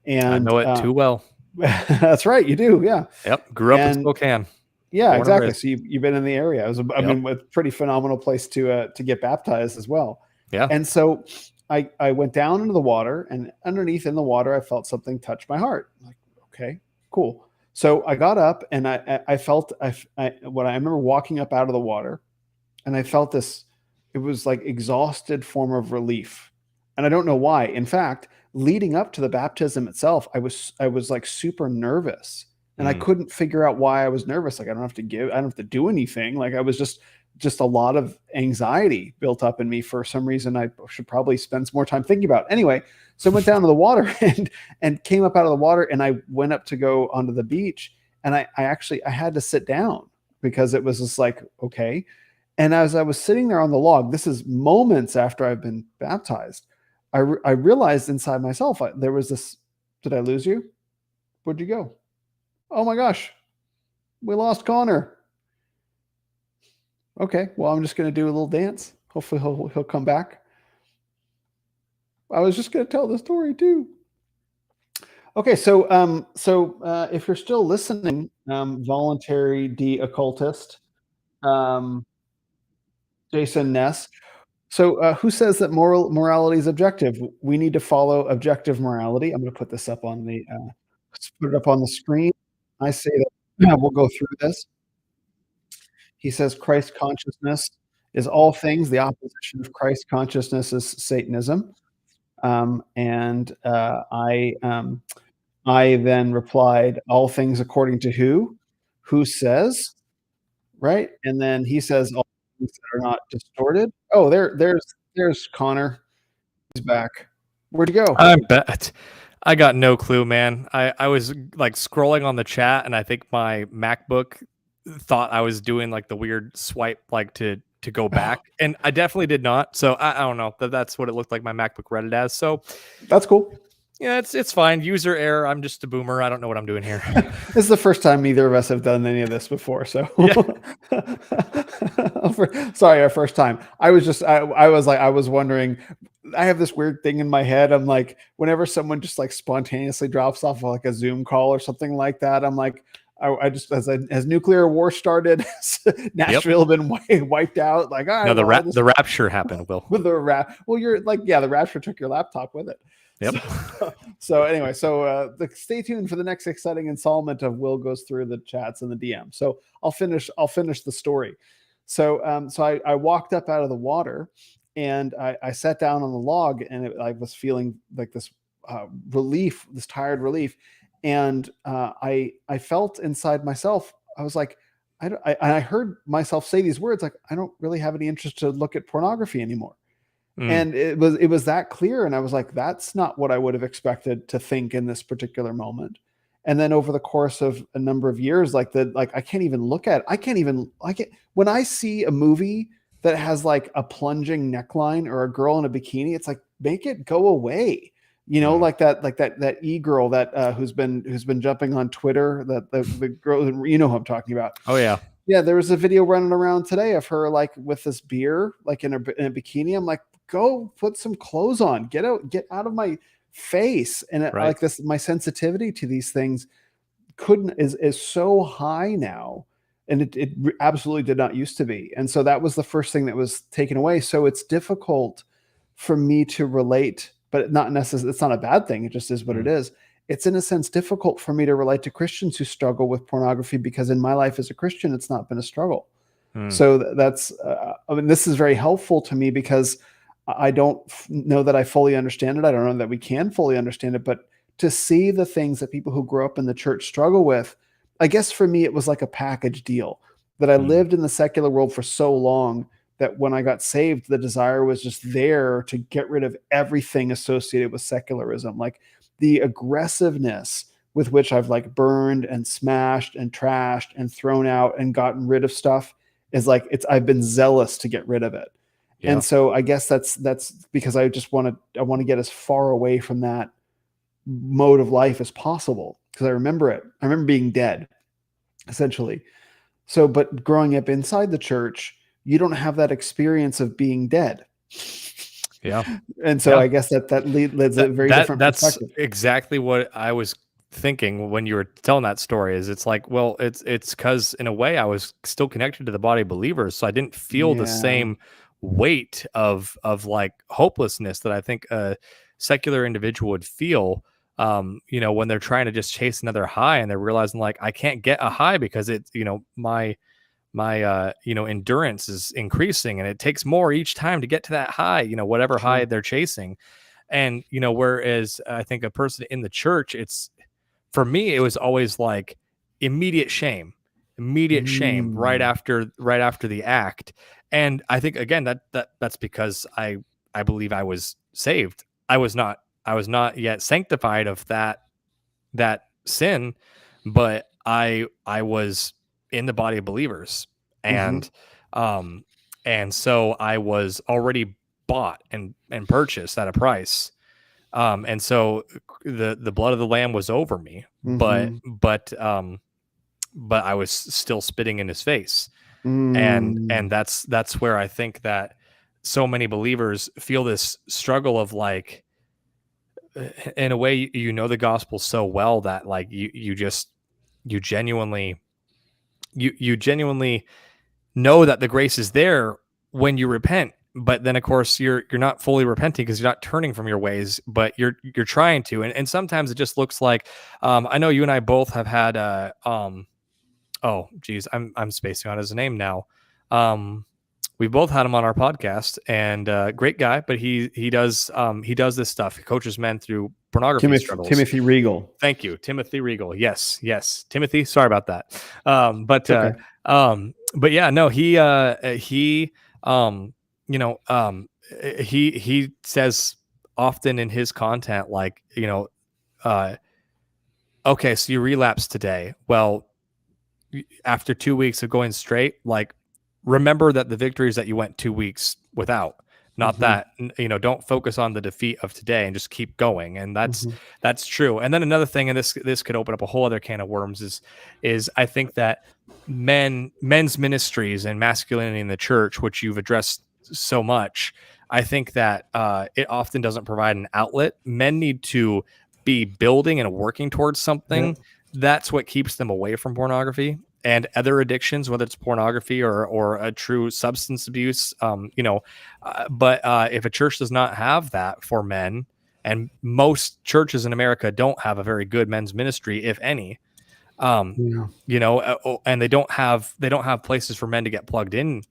And I know it too well. That's right. You do. Yeah. Yep. Grew up in Spokane. Yeah, exactly. So you've been in the area. It was, I mean, a pretty phenomenal place to get baptized as well. Yeah. And so I went down into the water, and underneath in the water, I felt something touch my heart. I'm like, okay, cool. So I got up, and I felt what I remember walking up out of the water, and I felt this. It was like exhausted form of relief, and I don't know why. In fact, leading up to the baptism itself, I was like super nervous. And I couldn't figure out why I was nervous. Like, I don't have to do anything. Like, I was just a lot of anxiety built up in me for some reason. I should probably spend some more time thinking about. Anyway, so I went down to the water and came up out of the water, and I went up to go onto the beach, and I had to sit down because it was just like, okay. And as I was sitting there on the log, this is moments after I've been baptized, I realized inside myself, there was this, did I lose you? Where'd you go? Oh my gosh, we lost Connor. Okay, well, I'm just going to do a little dance. Hopefully he'll come back. I was just going to tell the story too. Okay, so if you're still listening, voluntary de-occultist, Jason Ness. So who says that morality is objective? We need to follow objective morality. I'm going to put this up on the put it up on the screen. I say that we'll go through this. He says Christ consciousness is all things. The opposition of Christ consciousness is Satanism. And I then replied, all things according to who? Who says? Right? And then he says all things that are not distorted. Oh, there's Connor. He's back. Where'd you go? I bet. I got no clue, man. I was like scrolling on the chat, and I think my MacBook thought I was doing like the weird swipe, like to go back, and I definitely did not. So I don't know. That's what it looked like my MacBook read it as. So that's cool. Yeah, it's fine. User error. I'm just a boomer. I don't know what I'm doing here. This is the first time either of us have done any of this before. So yeah. Sorry, our first time. I was wondering, I have this weird thing in my head. I'm like, whenever someone just like spontaneously drops off like a Zoom call or something like that, I'm like, I just, as nuclear war started, Nashville been wiped out. Like, no, the rapture happened, Will. With well, you're like, yeah, the rapture took your laptop with it. Yep. So anyway, stay tuned for the next exciting installment of Will Goes Through the Chats and the DM. So I'll finish the story. So I walked up out of the water, and I sat down on the log, and I was feeling like this relief, this tired relief, and I felt inside myself. I was like, I heard myself say these words like, I don't really have any interest to look at pornography anymore. And it was that clear. And I was like, that's not what I would have expected to think in this particular moment. And then over the course of a number of years, I can't even look at it. When I see a movie that has like a plunging neckline or a girl in a bikini, it's like, make it go away. You know, like that e-girl that who's been jumping on Twitter, that the girl, you know who I'm talking about. Oh yeah. Yeah, there was a video running around today of her like with this beer, like in a bikini. I'm like, go put some clothes on, get out of my face. And like this, my sensitivity to these things is so high now, and it absolutely did not used to be. And so that was the first thing that was taken away. So it's difficult for me to relate, but not necessarily, it's not a bad thing. It just is what it is. It's in a sense difficult for me to relate to Christians who struggle with pornography, because in my life as a Christian, it's not been a struggle. So that's, this is very helpful to me, because I don't know that I fully understand it. I don't know that we can fully understand it, but to see the things that people who grow up in the church struggle with, I guess for me, it was like a package deal, that I lived in the secular world for so long that when I got saved, the desire was just there to get rid of everything associated with secularism. Like the aggressiveness with which I've like burned and smashed and trashed and thrown out and gotten rid of stuff is like, I've been zealous to get rid of it. Yeah. And so I guess that's because I just want to get as far away from that mode of life as possible, because I remember it. I remember being dead, essentially. So, but growing up inside the church, you don't have that experience of being dead. Yeah. And so I guess that leads a very different perspective. That's exactly what I was thinking when you were telling that story. Is it's like, well, it's because in a way I was still connected to the body of believers, so I didn't feel the same weight of like hopelessness that I think a secular individual would feel, when they're trying to just chase another high, and they're realizing like, I can't get a high because it's, my endurance is increasing, and it takes more each time to get to that high, whatever high they're chasing. And, whereas I think a person in the church, for me, it was always like immediate shame right after the act. And I think, again, that's because I believe I was saved. I was not yet sanctified of that sin, but I was in the body of believers, and so I was already bought and purchased at a price. And so the blood of the Lamb was over me, but I was still spitting in his face. And that's where I think that so many believers feel this struggle of like, in a way, you know the gospel so well that like you genuinely you genuinely know that the grace is there when you repent. But then of course you're not fully repenting because you're not turning from your ways, but you're trying to. And sometimes it just looks like, I know you and I both have had oh geez, I'm spacing on his name now. We both had him on our podcast, and great guy, but he does this stuff. He coaches men through pornography struggles. Timothy Regal. Thank you, Timothy Regal. Yes, Timothy. Sorry about that. But yeah, no, he says often in his content, like, okay, so you relapsed today. Well, after 2 weeks of going straight, like, remember that the victories that you went 2 weeks without, not that, don't focus on the defeat of today and just keep going. And that's true. And then another thing, and this could open up a whole other can of worms, is I think that men's ministries and masculinity in the church, which you've addressed so much, I think that it often doesn't provide an outlet. Men need to be building and working towards something. Yeah. That's what keeps them away from pornography and other addictions, whether it's pornography or a true substance abuse. But if a church does not have that for men, and most churches in America don't have a very good men's ministry, if any, and they don't have places for men to get plugged in.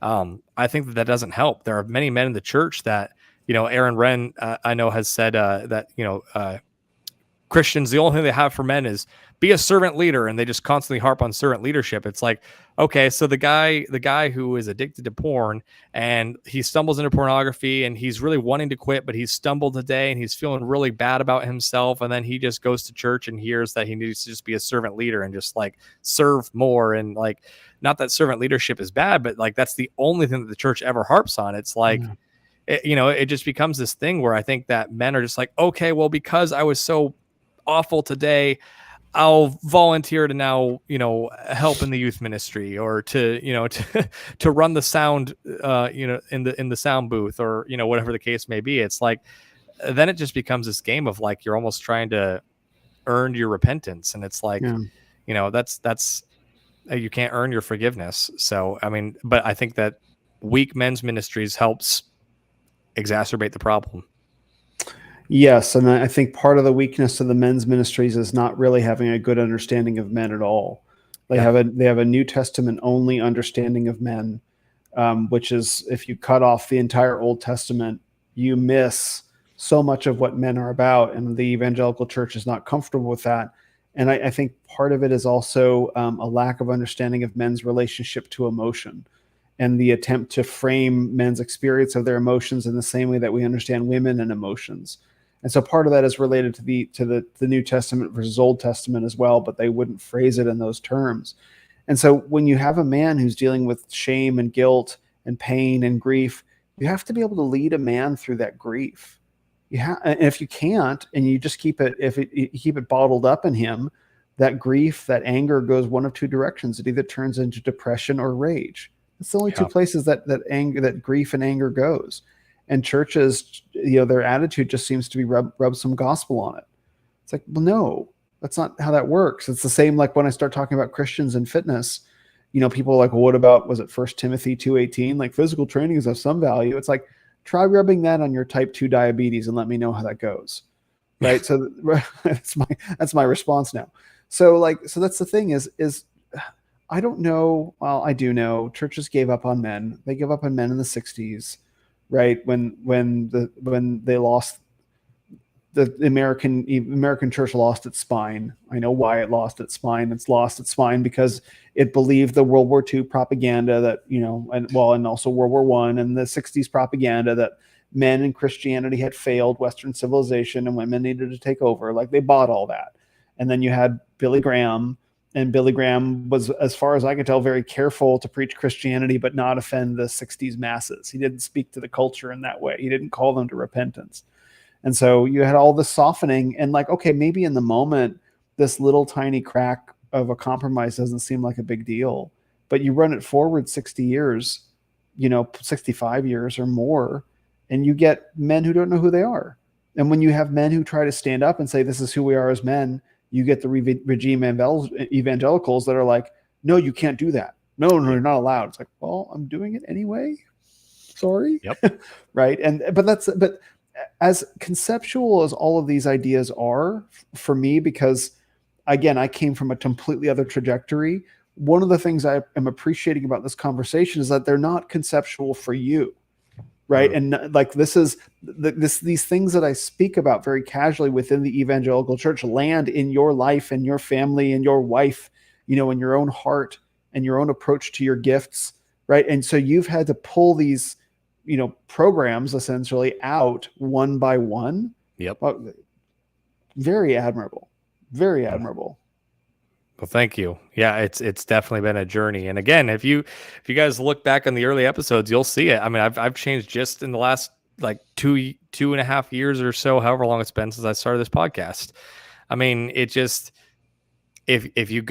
I think that doesn't help. There are many men in the church that, Aaron Wren, I know, has said that, Christians, the only thing they have for men is be a servant leader, and they just constantly harp on servant leadership. It's like, okay, so the guy who is addicted to porn and he stumbles into pornography and he's really wanting to quit, but he's stumbled today and he's feeling really bad about himself, and then he just goes to church and hears that he needs to just be a servant leader and just like serve more. And like, not that servant leadership is bad, but like that's the only thing that the church ever harps on. It's like, it just becomes this thing where I think that men are just like, okay, well, because I was so awful today, I'll volunteer to now, help in the youth ministry, or to run the sound, in the sound booth, or, whatever the case may be. It's like, then it just becomes this game of like, you're almost trying to earn your repentance. And it's like, that's, you can't earn your forgiveness. So, I mean, but I think that weak men's ministries helps exacerbate the problem. Yes, and I think part of the weakness of the men's ministries is not really having a good understanding of men at all. They have a New Testament only understanding of men, which is, if you cut off the entire Old Testament, you miss so much of what men are about, and the evangelical church is not comfortable with that. And I think part of it is also a lack of understanding of men's relationship to emotion, and the attempt to frame men's experience of their emotions in the same way that we understand women and emotions. And so part of that is related to the New Testament versus Old Testament as well, but they wouldn't phrase it in those terms. And so when you have a man who's dealing with shame and guilt and pain and grief, you have to be able to lead a man through that grief. And if you can't, and you just keep it bottled up in him, that grief, that anger goes one of two directions. It either turns into depression or rage. It's the only two places that grief and anger goes. And churches, their attitude just seems to be rub some gospel on it. It's like, well, no, that's not how that works. It's the same like when I start talking about Christians and fitness, people are like, well, what about, was it 1 Timothy 2:18? Like, physical training is of some value. It's like, try rubbing that on your type 2 diabetes and let me know how that goes. Right. So that's my response now. So that's the thing is I don't know. Well, I do know churches gave up on men. They gave up on men in the 60s. Right, when they lost, the American church lost its spine. I know why it lost its spine. It's lost its spine because it believed the World War II propaganda that, and also World War I and the 60s propaganda that men and Christianity had failed Western civilization and women needed to take over. Like, they bought all that. And then you had Billy Graham. And Billy Graham was, as far as I could tell, very careful to preach Christianity, but not offend the 60s masses. He didn't speak to the culture in that way. He didn't call them to repentance. And so you had all this softening, and like, okay, maybe in the moment, this little tiny crack of a compromise doesn't seem like a big deal, but you run it forward 60 years 65 years or more, and you get men who don't know who they are. And when you have men who try to stand up and say, this is who we are as men, you get the regime evangelicals that are like, no, you can't do that. No, you're not allowed. It's like, well, I'm doing it anyway. Sorry. Yep. Right. But as conceptual as all of these ideas are for me, because again, I came from a completely other trajectory. One of the things I am appreciating about this conversation is that they're not conceptual for you. Right. Mm-hmm. And like, these things that I speak about very casually within the evangelical church land in your life and your family and your wife, in your own heart and your own approach to your gifts. Right. And so you've had to pull these, programs essentially out one by one. Yep. Very admirable. Very admirable. Well, thank you. Yeah, it's definitely been a journey. And again, if you guys look back on the early episodes, you'll see it. I mean, I've changed just in the last like two and a half years or so, however long it's been since I started this podcast. I mean, it just, if you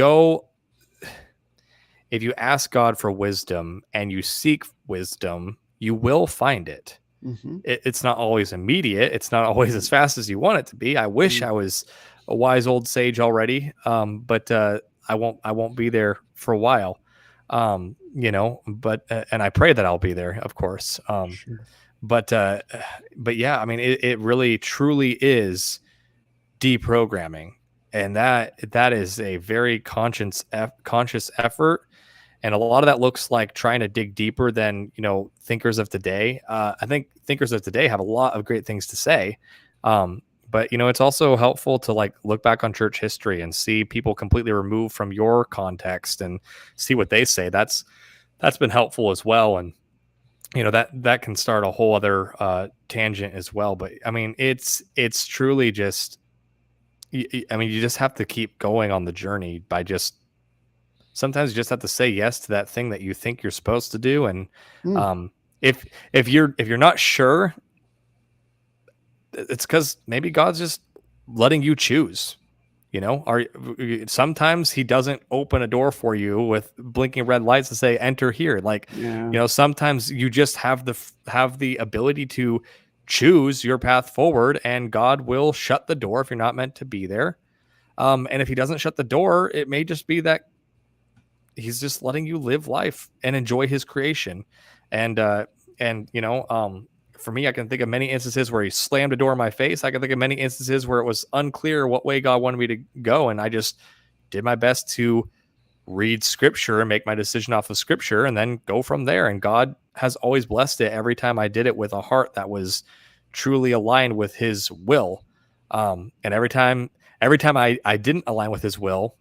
ask God for wisdom and you seek wisdom, you will find it. Mm-hmm. It's not always immediate. It's not always as fast as you want it to be. I wish I was a wise old sage already. But I won't be there for a while. But and I pray that I'll be there, of course. Sure. But yeah, I mean, it really truly is deprogramming, and that is a very conscious effort. And a lot of that looks like trying to dig deeper than, thinkers of today. I think thinkers of today have a lot of great things to say. But, it's also helpful to like look back on church history and see people completely removed from your context and see what they say. That's been helpful as well. And, that can start a whole other tangent as well. But I mean, it's truly just, you just have to keep going on the journey by sometimes you just have to say yes to that thing that you think you're supposed to do. And if you're not sure, it's because maybe God's just letting you choose. Sometimes he doesn't open a door for you with blinking red lights to say enter here. Like, sometimes you just have the ability to choose your path forward, and God will shut the door if you're not meant to be there. And if he doesn't shut the door, it may just be that he's just letting you live life and enjoy his creation. And for me, I can think of many instances where he slammed a door in my face. I can think of many instances where it was unclear what way God wanted me to go. And I just did my best to read scripture and make my decision off of scripture and then go from there. And God has always blessed it every time I did it with a heart that was truly aligned with his will. And every time I didn't align with his will,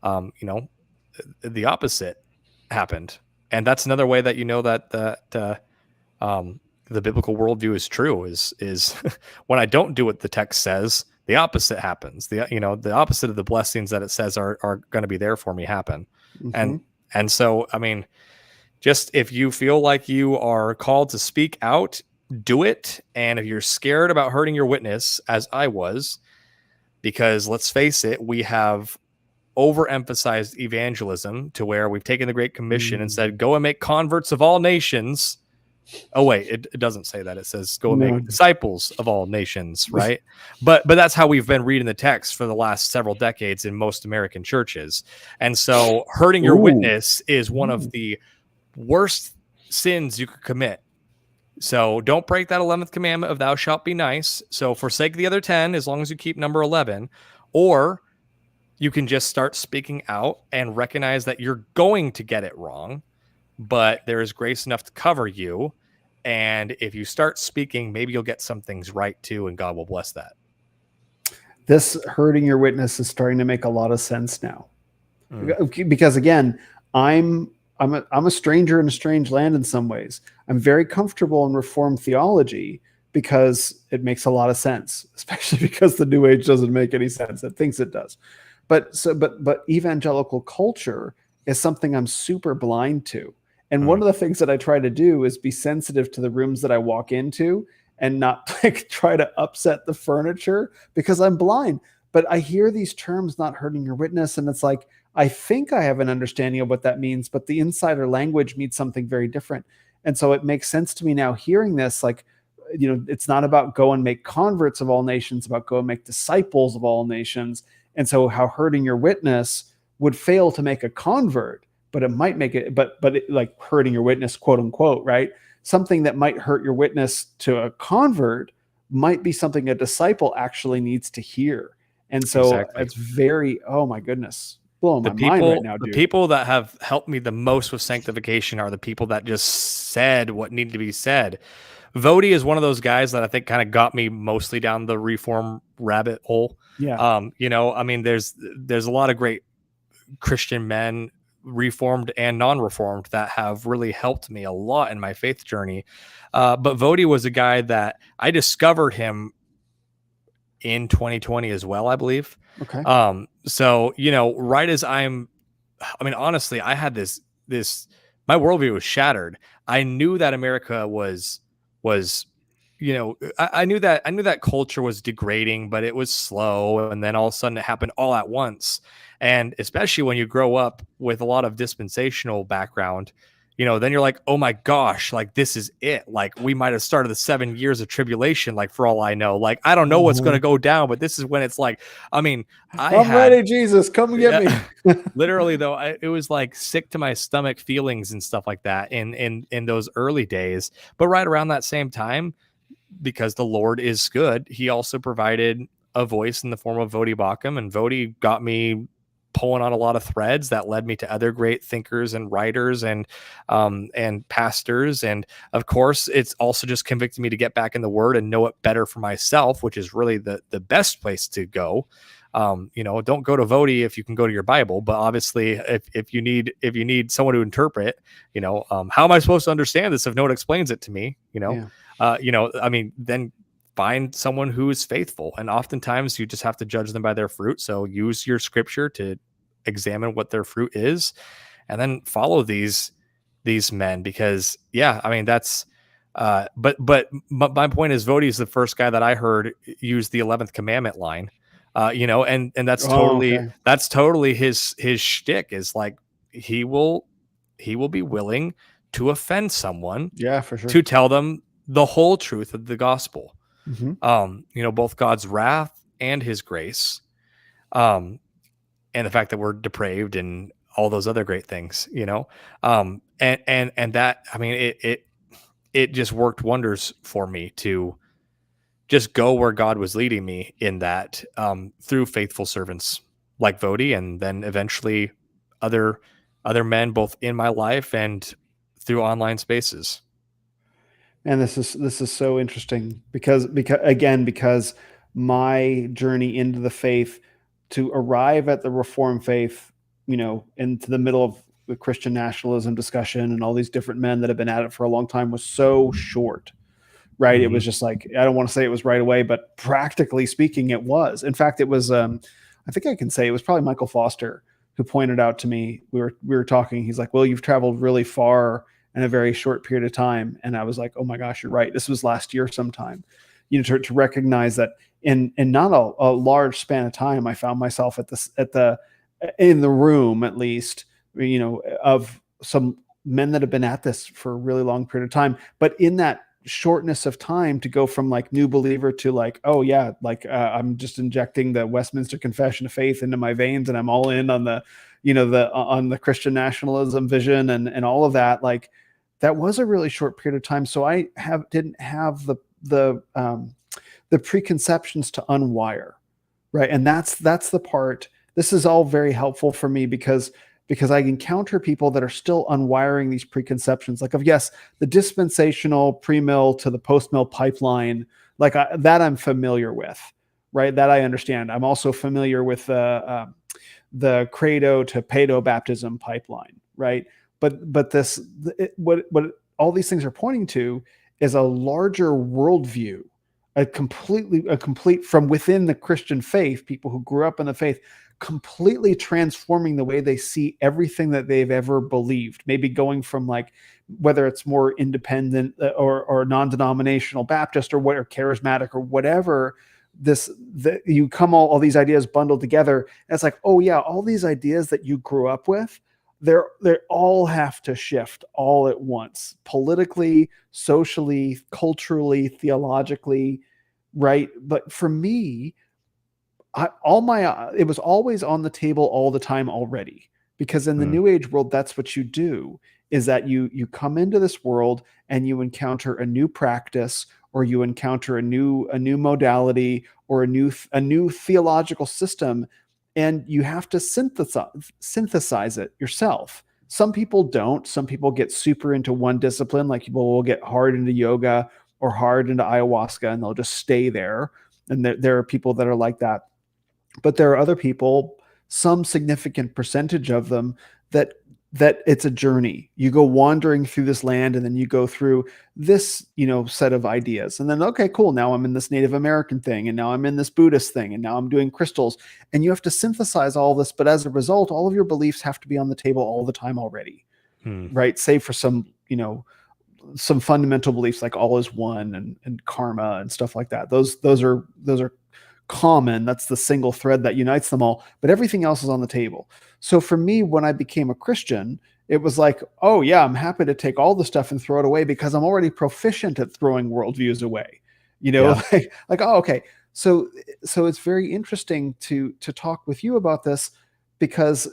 the opposite happened. And that's another way that that the biblical worldview is true is when I don't do what the text says, the opposite happens. The opposite of the blessings that it says are going to be there for me happen. Mm-hmm. And so, I mean, just if you feel like you are called to speak out, do it. And if you're scared about hurting your witness, as I was, because let's face it, we have overemphasized evangelism to where we've taken the Great Commission and said, go and make converts of all nations. Oh, wait, it doesn't say that. It says go and make disciples of all nations, right? but that's how we've been reading the text for the last several decades in most American churches. And so hurting your witness is one of the worst sins you could commit. So don't break that 11th commandment of thou shalt be nice. So forsake the other 10 as long as you keep number 11. Or you can just start speaking out and recognize that you're going to get it wrong, but there is grace enough to cover you. And if you start speaking, maybe you'll get some things right too, and God will bless that. This hurting your witness is starting to make a lot of sense now. Because again, I'm a stranger in a strange land in some ways. I'm very comfortable in Reformed theology because it makes a lot of sense, especially because the New Age doesn't make any sense. It thinks it does. But evangelical culture is something I'm super blind to. And one of the things that I try to do is be sensitive to the rooms that I walk into and not like try to upset the furniture because I'm blind. But I hear these terms, not hurting your witness. And it's like, I think I have an understanding of what that means, but the insider language means something very different. And so it makes sense to me now hearing this, like, it's not about go and make converts of all nations, about go and make disciples of all nations. And so how hurting your witness would fail to make a convert, but it might make it, but like hurting your witness, quote unquote, right? Something that might hurt your witness to a convert might be something a disciple actually needs to hear. And so it's very, oh my goodness, blowing my mind right now, dude. The people that have helped me the most with sanctification are the people that just said what needed to be said. Vody is one of those guys that I think kind of got me mostly down the reform rabbit hole. Yeah. I mean, there's a lot of great Christian men, reformed and non-reformed, that have really helped me a lot in my faith journey. But Vody was a guy that I discovered him in 2020 as well, I believe. Okay. So, right as honestly, I had this, my worldview was shattered. I knew that America was, I knew that culture was degrading, but it was slow. And then all of a sudden it happened all at once. And especially when you grow up with a lot of dispensational background, then you're like, oh my gosh, like this is it. Like we might have started the 7 years of tribulation, like for all I know. Like I don't know what's going to go down, but this is when it's like, I'm ready, Jesus, come get me. Literally though, it was like sick to my stomach feelings and stuff like that in those early days. But right around that same time, because the Lord is good, he also provided a voice in the form of Vody Baucham, and Vody got me pulling on a lot of threads that led me to other great thinkers and writers and pastors. And of course, it's also just convicted me to get back in the Word and know it better for myself, which is really the best place to go. Don't go to Vody if you can go to your Bible, but obviously if you need someone to interpret, how am I supposed to understand this if no one explains it to me? Then find someone who is faithful. And oftentimes you just have to judge them by their fruit. So use your scripture to examine what their fruit is, and then follow these men, because that's but my point is Vody is the first guy that I heard use the 11th commandment line, and that's totally his shtick, is like he will be willing to offend someone, for sure, to tell them the whole truth of the gospel. Mm-hmm. Both God's wrath and his grace, and the fact that we're depraved and all those other great things, and that, it just worked wonders for me to just go where God was leading me in that, through faithful servants like Vody, and then eventually other men, both in my life and through online spaces. And this is so interesting because my journey into the faith, to arrive at the Reformed faith, into the middle of the Christian nationalism discussion and all these different men that have been at it for a long time, was so short, right? Mm-hmm. It was just like, I don't want to say it was right away, but practically speaking, it was. In fact, it was, I think I can say it was probably Michael Foster who pointed out to me, we were talking, he's like, well, you've traveled really far in a very short period of time. And I was like, oh my gosh, you're right. This was last year sometime, to recognize that in not a large span of time, I found myself in the room, at least, of some men that have been at this for a really long period of time. But in that shortness of time, to go from like new believer to like, oh yeah, like I'm just injecting the Westminster Confession of Faith into my veins, and I'm all in on the, on the Christian nationalism vision and all of that. Like, that was a really short period of time. So I didn't have the preconceptions to unwire, right? And that's the part. This is all very helpful for me because I encounter people that are still unwiring these preconceptions. Like, yes, the dispensational pre-mill to the post-mill pipeline, like that I'm familiar with, right? That I understand. I'm also familiar with the credo to pedo baptism pipeline, right? But this, what all these things are pointing to is a larger worldview, a complete from within the Christian faith, people who grew up in the faith, completely transforming the way they see everything that they've ever believed. Maybe going from like, whether it's more independent or non-denominational Baptist or charismatic or whatever, you come all these ideas bundled together. And it's like, oh yeah, all these ideas that you grew up with, they all have to shift all at once, politically, socially, culturally, theologically, right? But for me, it was always on the table all the time already, because in the New Age world, that's what you do, is that you come into this world and you encounter a new practice, or you encounter a new modality, or a new theological system, and you have to synthesize it yourself. Some people don't. Some people get super into one discipline, like people will get hard into yoga or hard into ayahuasca, and they'll just stay there. And there are people that are like that. But there are other people, some significant percentage of them, that it's a journey. You go wandering through this land, and then you go through this, set of ideas. And then, okay, cool. Now I'm in this Native American thing, and now I'm in this Buddhist thing, and now I'm doing crystals. And you have to synthesize all this. But as a result, all of your beliefs have to be on the table all the time already, right? Save for some, some fundamental beliefs like all is one and karma and stuff like that. Those are common. That's the single thread that unites them all, but everything else is on the table. So for me, when I became a Christian, it was like, oh yeah, I'm happy to take all the stuff and throw it away, because I'm already proficient at throwing worldviews away, like, oh, okay. So it's very interesting to talk with you about this, because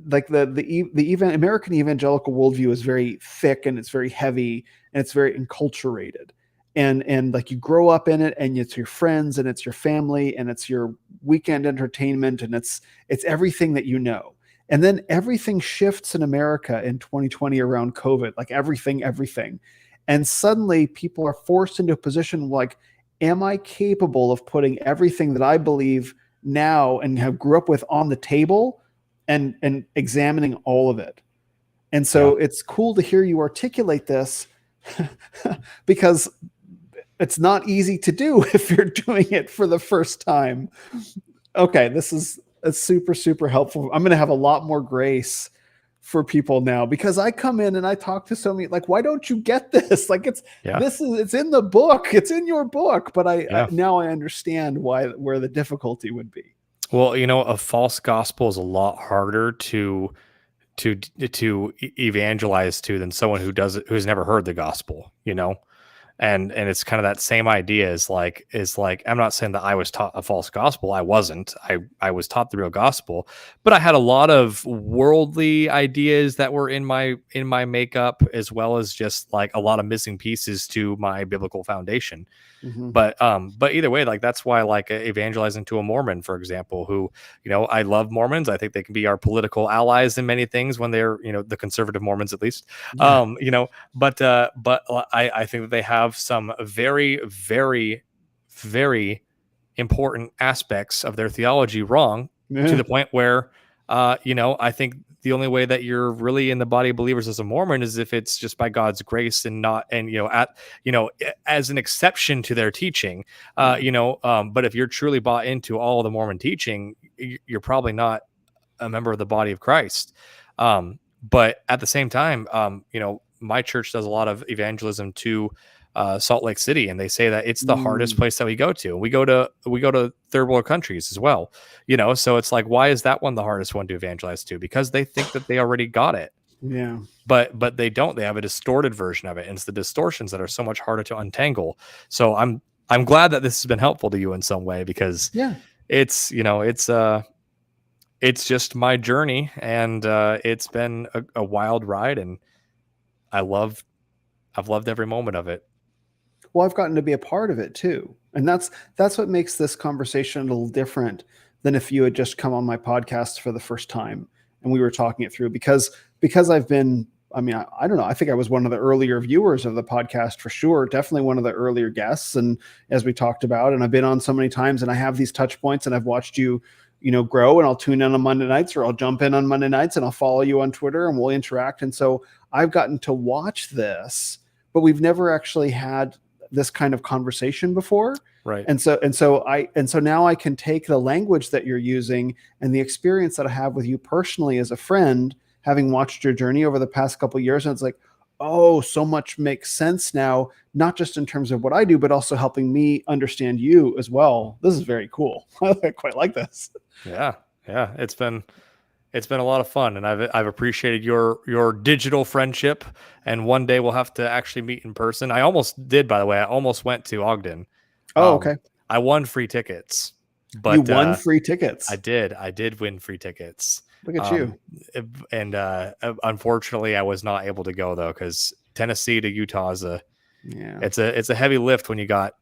like the American evangelical worldview is very thick, and it's very heavy, and it's very enculturated. And like you grow up in it, and it's your friends, and it's your family, and it's your weekend entertainment, and it's everything that you know. And then everything shifts in America in 2020 around COVID, like everything. And suddenly people are forced into a position like, am I capable of putting everything that I believe now and have grew up with on the table and examining all of it? And so It's cool to hear you articulate this because it's not easy to do if you're doing it for the first time. Okay, it's super, super helpful. I'm going to have a lot more grace for people now, because I come in and I talk to so many, like, why don't you get this? Like it's in the book, it's in your book, but I now I understand where the difficulty would be. Well, a false gospel is a lot harder to evangelize to than someone who's never heard the gospel, and it's kind of that same idea is like, I'm not saying that I was taught a false gospel. I wasn't. I was taught the real gospel, but I had a lot of worldly ideas that were in my makeup, as well as just like a lot of missing pieces to my biblical foundation. Mm-hmm. But either way, like that's why, like, evangelizing to a Mormon, for example, who, I love Mormons. I think they can be our political allies in many things when they're, the conservative Mormons, at least. Yeah. But I think that they have some very, very, very important aspects of their theology wrong, to the point where, I think the only way that you're really in the body of believers as a Mormon is if it's just by God's grace, and not, as an exception to their teaching, but if you're truly bought into all of the Mormon teaching, you're probably not a member of the body of Christ. But at the same time, my church does a lot of evangelism to Salt Lake City, and they say that it's the hardest place that we go to. We go to third world countries as well, so it's like, why is that one the hardest one to evangelize to? Because they think that they already got it. Yeah. But they don't. They have a distorted version of it, and it's the distortions that are so much harder to untangle. So I'm glad that this has been helpful to you in some way, because it's just my journey, and it's been a wild ride, and I've loved every moment of it. Well, I've gotten to be a part of it too. And that's what makes this conversation a little different than if you had just come on my podcast for the first time and we were talking it through, because I've been, I don't know, I think I was one of the earlier viewers of the podcast for sure. Definitely one of the earlier guests. And as we talked about, and I've been on so many times, and I have these touch points, and I've watched you, grow, and I'll tune in on Monday nights, or I'll jump in on Monday nights, and I'll follow you on Twitter, and we'll interact. And so I've gotten to watch this, but we've never actually had this kind of conversation before. Right. And so now I can take the language that you're using and the experience that I have with you personally as a friend, having watched your journey over the past couple of years. And it's like, oh, so much makes sense now, not just in terms of what I do, but also helping me understand you as well. This is very cool. I quite like this. Yeah. It's been It's been a lot of fun, and I've appreciated your digital friendship. And one day we'll have to actually meet in person. I almost did, by the way. I almost went to Ogden. Oh, okay. I won free tickets, but you won free tickets. I did win free tickets. Look at you. And unfortunately, I was not able to go though, because Tennessee to Utah is it's a heavy lift when you got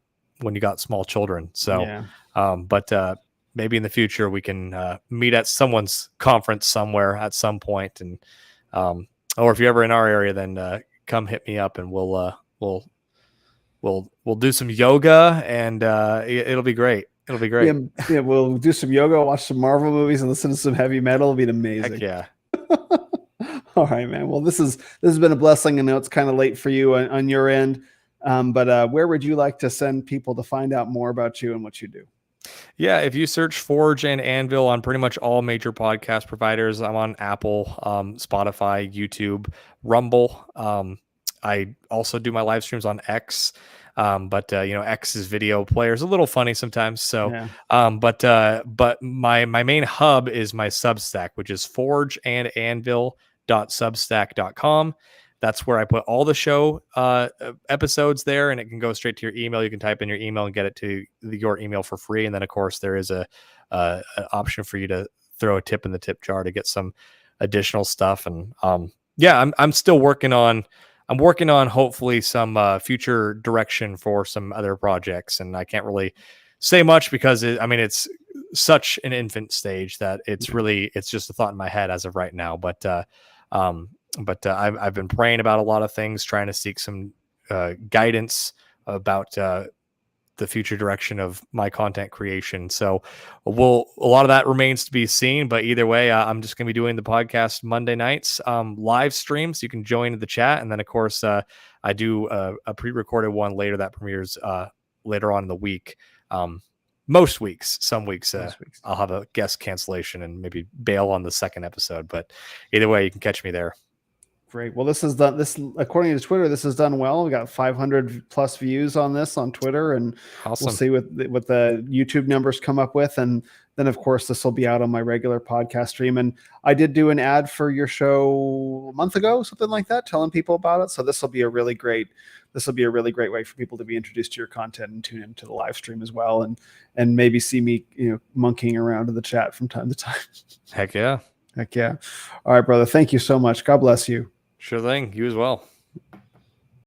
small children. So, but maybe in the future we can meet at someone's conference somewhere at some point, and or if you're ever in our area, then come hit me up, and we'll do some yoga, and it'll be great. It'll be great. Yeah, we'll do some yoga, watch some Marvel movies, and listen to some heavy metal. It'll be amazing. Heck yeah. All right, man. Well, this has been a blessing. I know it's kind of late for you on your end, but where would you like to send people to find out more about you and what you do? Yeah, if you search Forge and Anvil on pretty much all major podcast providers, I'm on Apple, Spotify, YouTube, Rumble. I also do my live streams on X. But X's video player is a little funny sometimes. So, yeah. But my main hub is my Substack, which is forgeandanvil.substack.com. That's where I put all the show episodes there, and it can go straight to your email. You can type in your email and get it to your email for free. And then, of course, there is an option for you to throw a tip in the tip jar to get some additional stuff. And I'm still working on. I'm working on hopefully some future direction for some other projects, and I can't really say much because it's such an infant stage that it's just a thought in my head as of right now. But I've been praying about a lot of things, trying to seek some guidance about the future direction of my content creation. So a lot of that remains to be seen, but either way, I'm just going to be doing the podcast Monday nights, live streams. You can join the chat. And then of course, I do a pre-recorded one later that premieres later on in the week. Most weeks, some weeks, I'll have a guest cancellation and maybe bail on the second episode, but either way, you can catch me there. Great. Well, this is done. This, according to Twitter, this has done well. We got 500 plus views on this on Twitter, and awesome. We'll see what the YouTube numbers come up with, and then of course this will be out on my regular podcast stream. And I did do an ad for your show a month ago, something like that, telling people about it. So this will be a really great way for people to be introduced to your content and tune into the live stream as well, and maybe see me monkeying around in the chat from time to time. Heck yeah. All right, brother. Thank you so much. God bless you. Sure thing. You as well.